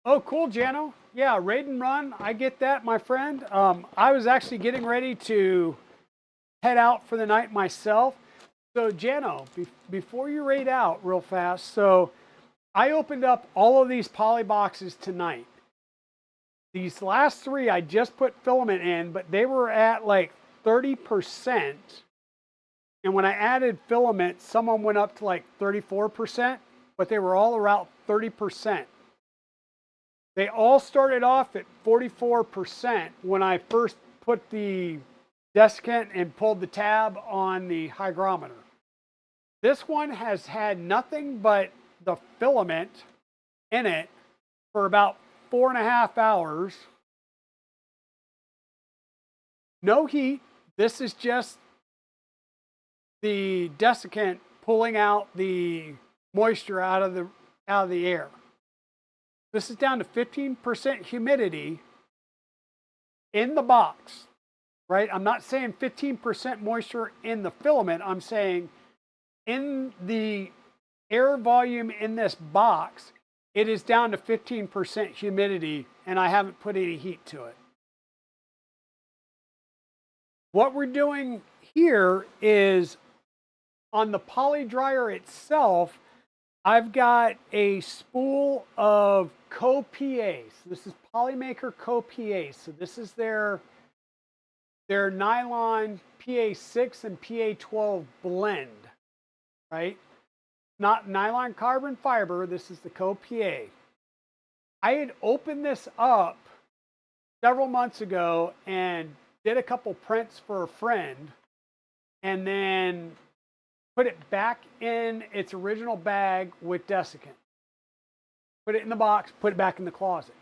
Oh, cool, Jano. Yeah, raid and run. I get that, my friend. I was actually getting ready to head out for the night myself. So, Jano, before you raid out real fast, so I opened up all of these poly boxes tonight. These last 3 I just put filament in, but they were at like 30%. And when I added filament, some of them went up to like 34%, but they were all around 30%. They all started off at 44% when I first put the desiccant and pulled the tab on the hygrometer. This one has had nothing but the filament in it for about 4.5 hours. No heat. This is just the desiccant pulling out the moisture out of the air. This is down to 15% humidity in the box, right? I'm not saying 15% moisture in the filament. I'm saying in the air volume in this box, it is down to 15% humidity, and I haven't put any heat to it. What we're doing here is on the poly dryer itself, I've got a spool of Co-PA. So this is Polymaker Co-PA. So this is their nylon PA6 and PA12 blend, right? Not nylon carbon fiber. This is the Co-PA. I had opened this up several months ago and did a couple prints for a friend, and then put it back in its original bag with desiccant. Put it in the box, put it back in the closet.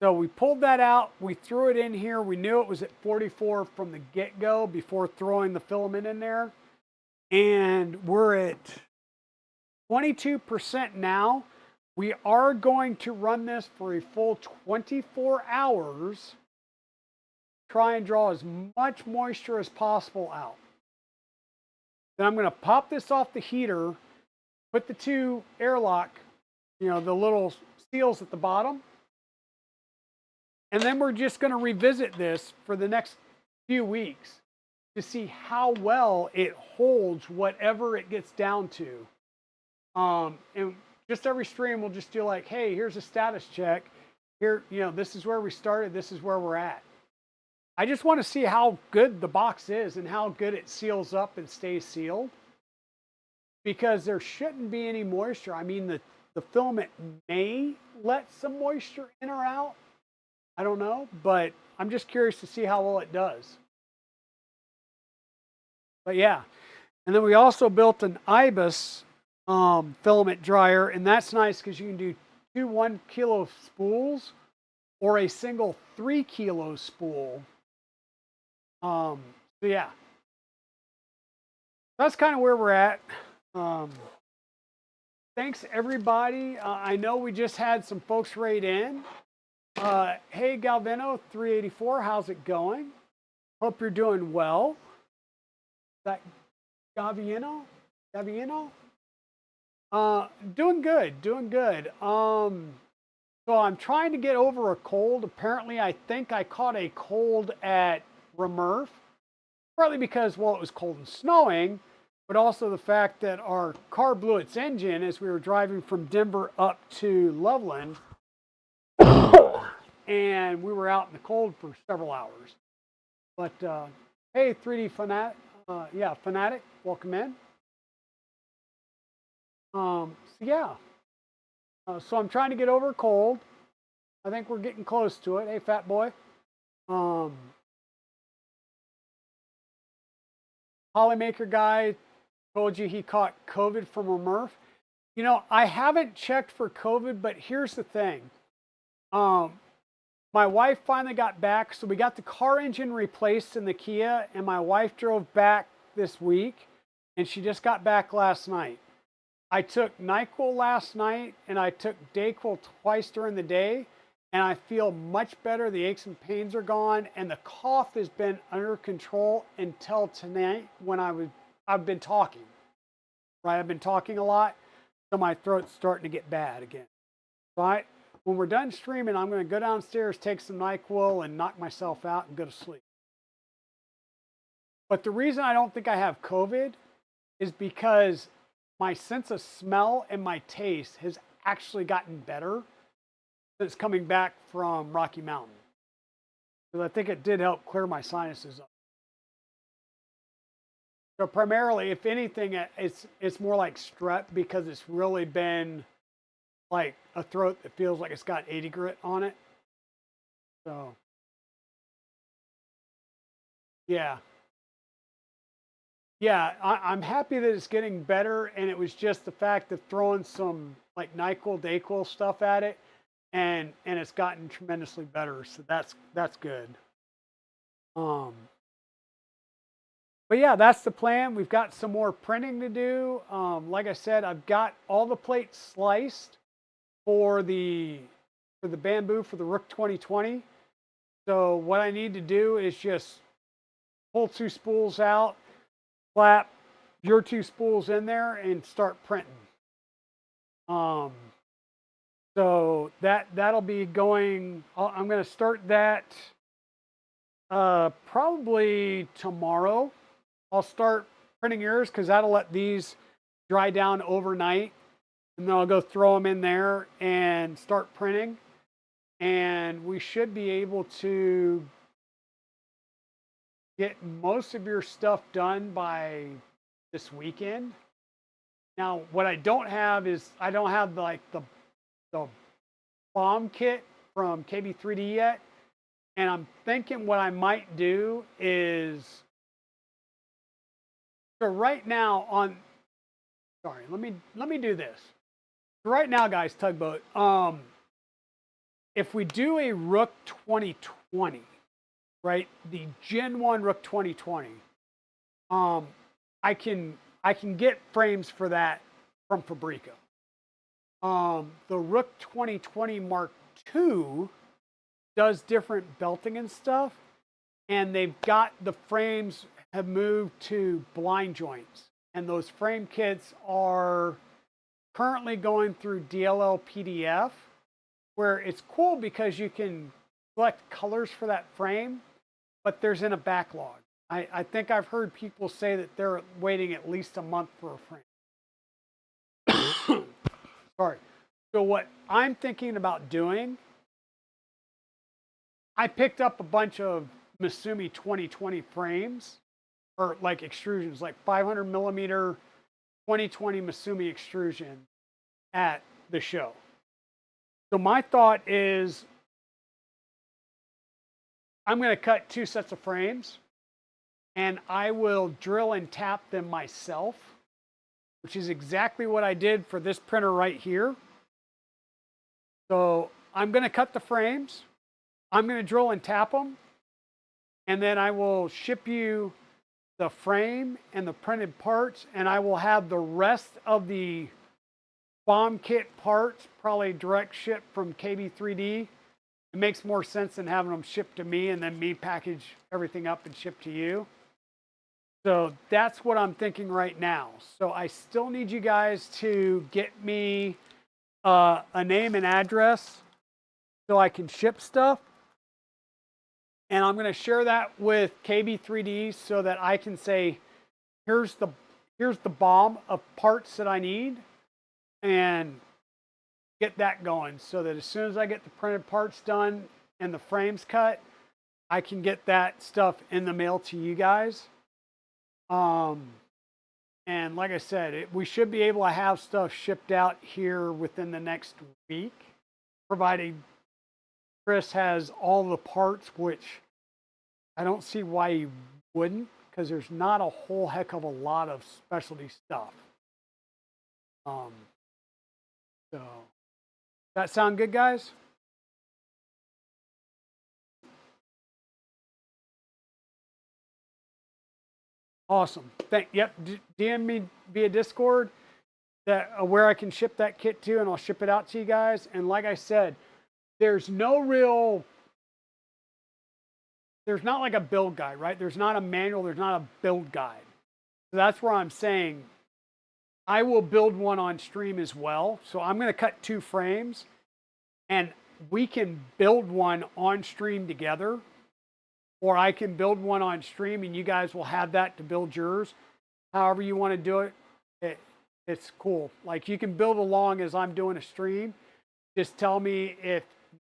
So we pulled that out, we threw it in here. We knew it was at 44 from the get-go before throwing the filament in there. And we're at 22% now. We are going to run this for a full 24 hours. Try and draw as much moisture as possible out. Then I'm going to pop this off the heater, put the 2 airlock, the little seals at the bottom. And then we're just going to revisit this for the next few weeks to see how well it holds whatever it gets down to. And just every stream we'll just do like, hey, here's a status check. Here, this is where we started. This is where we're at. I just want to see how good the box is and how good it seals up and stays sealed, because there shouldn't be any moisture. I mean, the filament may let some moisture in or out. I don't know, but I'm just curious to see how well it does. But yeah, and then we also built an IBIS filament dryer, and that's nice because you can do two 1 kilo spools or a single 3 kilo spool. So yeah, that's kind of where we're at. Um, Thanks everybody. I know we just had some folks rate in. Hey Galvino 384, how's it going? Hope you're doing well. Is that Gaviano? Gaviano? Doing good, doing good. So I'm trying to get over a cold. Apparently, I think I caught a cold at Remurf, partly because, well, it was cold and snowing, but also the fact that our car blew its engine as we were driving from Denver up to Loveland, and we were out in the cold for several hours. But hey, 3D Fanatic, yeah, Fanatic, welcome in. So yeah, so I'm trying to get over a cold. I think we're getting close to it. Hey, fat boy. Um, Hollymaker guy told you he caught COVID from a Murph. You know, I haven't checked for COVID, but here's the thing. Um, my wife finally got back, so we got the car engine replaced in the Kia, and my wife drove back this week, and she just got back last night. I took NyQuil last night, and I took Dayquil twice during the day, and I feel much better. The aches and pains are gone, and the cough has been under control until tonight when I've been talking. Right, I've been talking a lot, so my throat's starting to get bad again. Right, when we're done streaming, I'm going to go downstairs, take some NyQuil, and knock myself out and go to sleep. But the reason I don't think I have COVID is because my sense of smell and my taste has actually gotten better since coming back from Rocky Mountain. Because I think it did help clear my sinuses up. So primarily, if anything, it's more like strep because it's really been like a throat that feels like it's got 80 grit on it. So yeah. Yeah, I'm happy that it's getting better, and it was just the fact of throwing some like NyQuil, Dayquil stuff at it, and it's gotten tremendously better. So that's good. Um, but yeah, that's the plan. We've got some more printing to do. Like I said, I've got all the plates sliced for the bamboo for the Rook 2020. So what I need to do is just pull two spools out, slap your two spools in there, and start printing. So that'll be going. I'm going to start that probably tomorrow. I'll start printing yours because that'll let these dry down overnight, and then I'll go throw them in there and start printing. And we should be able to get most of your stuff done by this weekend. Now, what I don't have is I don't have like the bomb kit from KB3D yet. And I'm thinking what I might do is, so right now on, sorry, let me do this. So right now, guys, Tugboat, if we do a Rook 2020, right, the Gen 1 Rook 2020, I can get frames for that from Fabrico. The Rook 2020 Mark II does different belting and stuff, and they've got the frames have moved to blind joints, and those frame kits are currently going through DLL PDF, where it's cool because you can select colors for that frame, but there's in a backlog. I think I've heard people say that they're waiting at least a month for a frame. Sorry. So what I'm thinking about doing, I picked up a bunch of Misumi 2020 frames, or like extrusions, like 500 millimeter 2020 Misumi extrusion at the show. So my thought is I'm going to cut 2 sets of frames and I will drill and tap them myself, which is exactly what I did for this printer right here. So I'm going to cut the frames, I'm going to drill and tap them, and then I will ship you the frame and the printed parts, and I will have the rest of the bomb kit parts probably direct ship from KB3D. It makes more sense than having them shipped to me and then me package everything up and ship to you. So that's what I'm thinking right now. So I still need you guys to get me a name and address so I can ship stuff. And I'm going to share that with KB3D so that I can say, here's the bomb of parts that I need, and get that going so that as soon as I get the printed parts done and the frames cut, I can get that stuff in the mail to you guys. And like I said, we should be able to have stuff shipped out here within the next week, provided Chris has all the parts, which I don't see why he wouldn't, because there's not a whole heck of a lot of specialty stuff. So that sound good, guys? Awesome. Yep. DM me via Discord that where I can ship that kit to, and I'll ship it out to you guys. And like I said, there's not like a build guide, right? There's not a manual. There's not a build guide. So that's where I'm saying I will build one on stream as well. So I'm going to cut 2 frames, and we can build one on stream together. Or I can build one on stream and you guys will have that to build yours. However you want to do it, it's cool. Like you can build along as I'm doing a stream. Just tell me if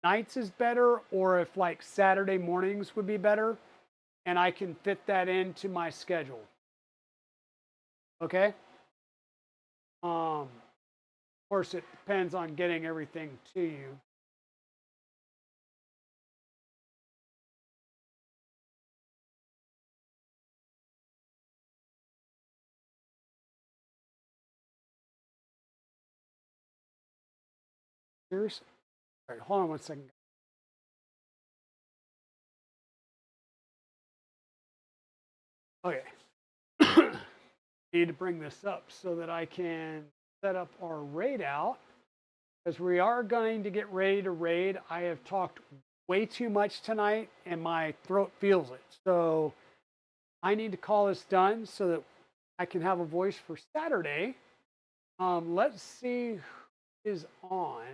nights is better or if like Saturday mornings would be better. And I can fit that into my schedule. Okay? Of course, it depends on getting everything to you. Seriously? All right, hold on one second. Okay. Need to bring this up so that I can set up our raid out, because we are going to get ready to raid. I have talked way too much tonight and my throat feels it. So I need to call this done so that I can have a voice for Saturday. Let's see who is on.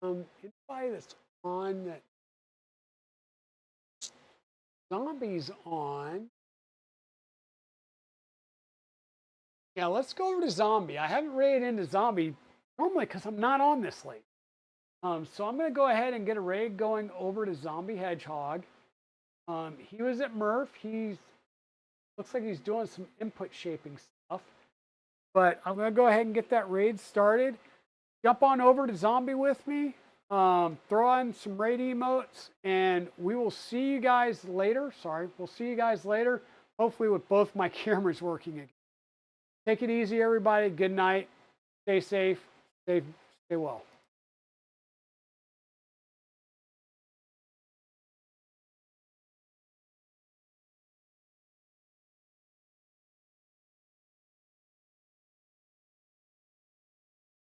Anybody that's on that Zombie's on. Yeah, let's go over to Zombie. I haven't raided into Zombie normally because I'm not on this late. So I'm going to go ahead and get a raid going over to Zombie Hedgehog. He was at Murph. Looks like he's doing some input shaping stuff. But I'm going to go ahead and get that raid started. Jump on over to Zombie with me. Throw on some raid emotes. And we will see you guys later. We'll see you guys later. Hopefully with both my cameras working again. Take it easy, everybody. Good night. Stay safe. Stay well.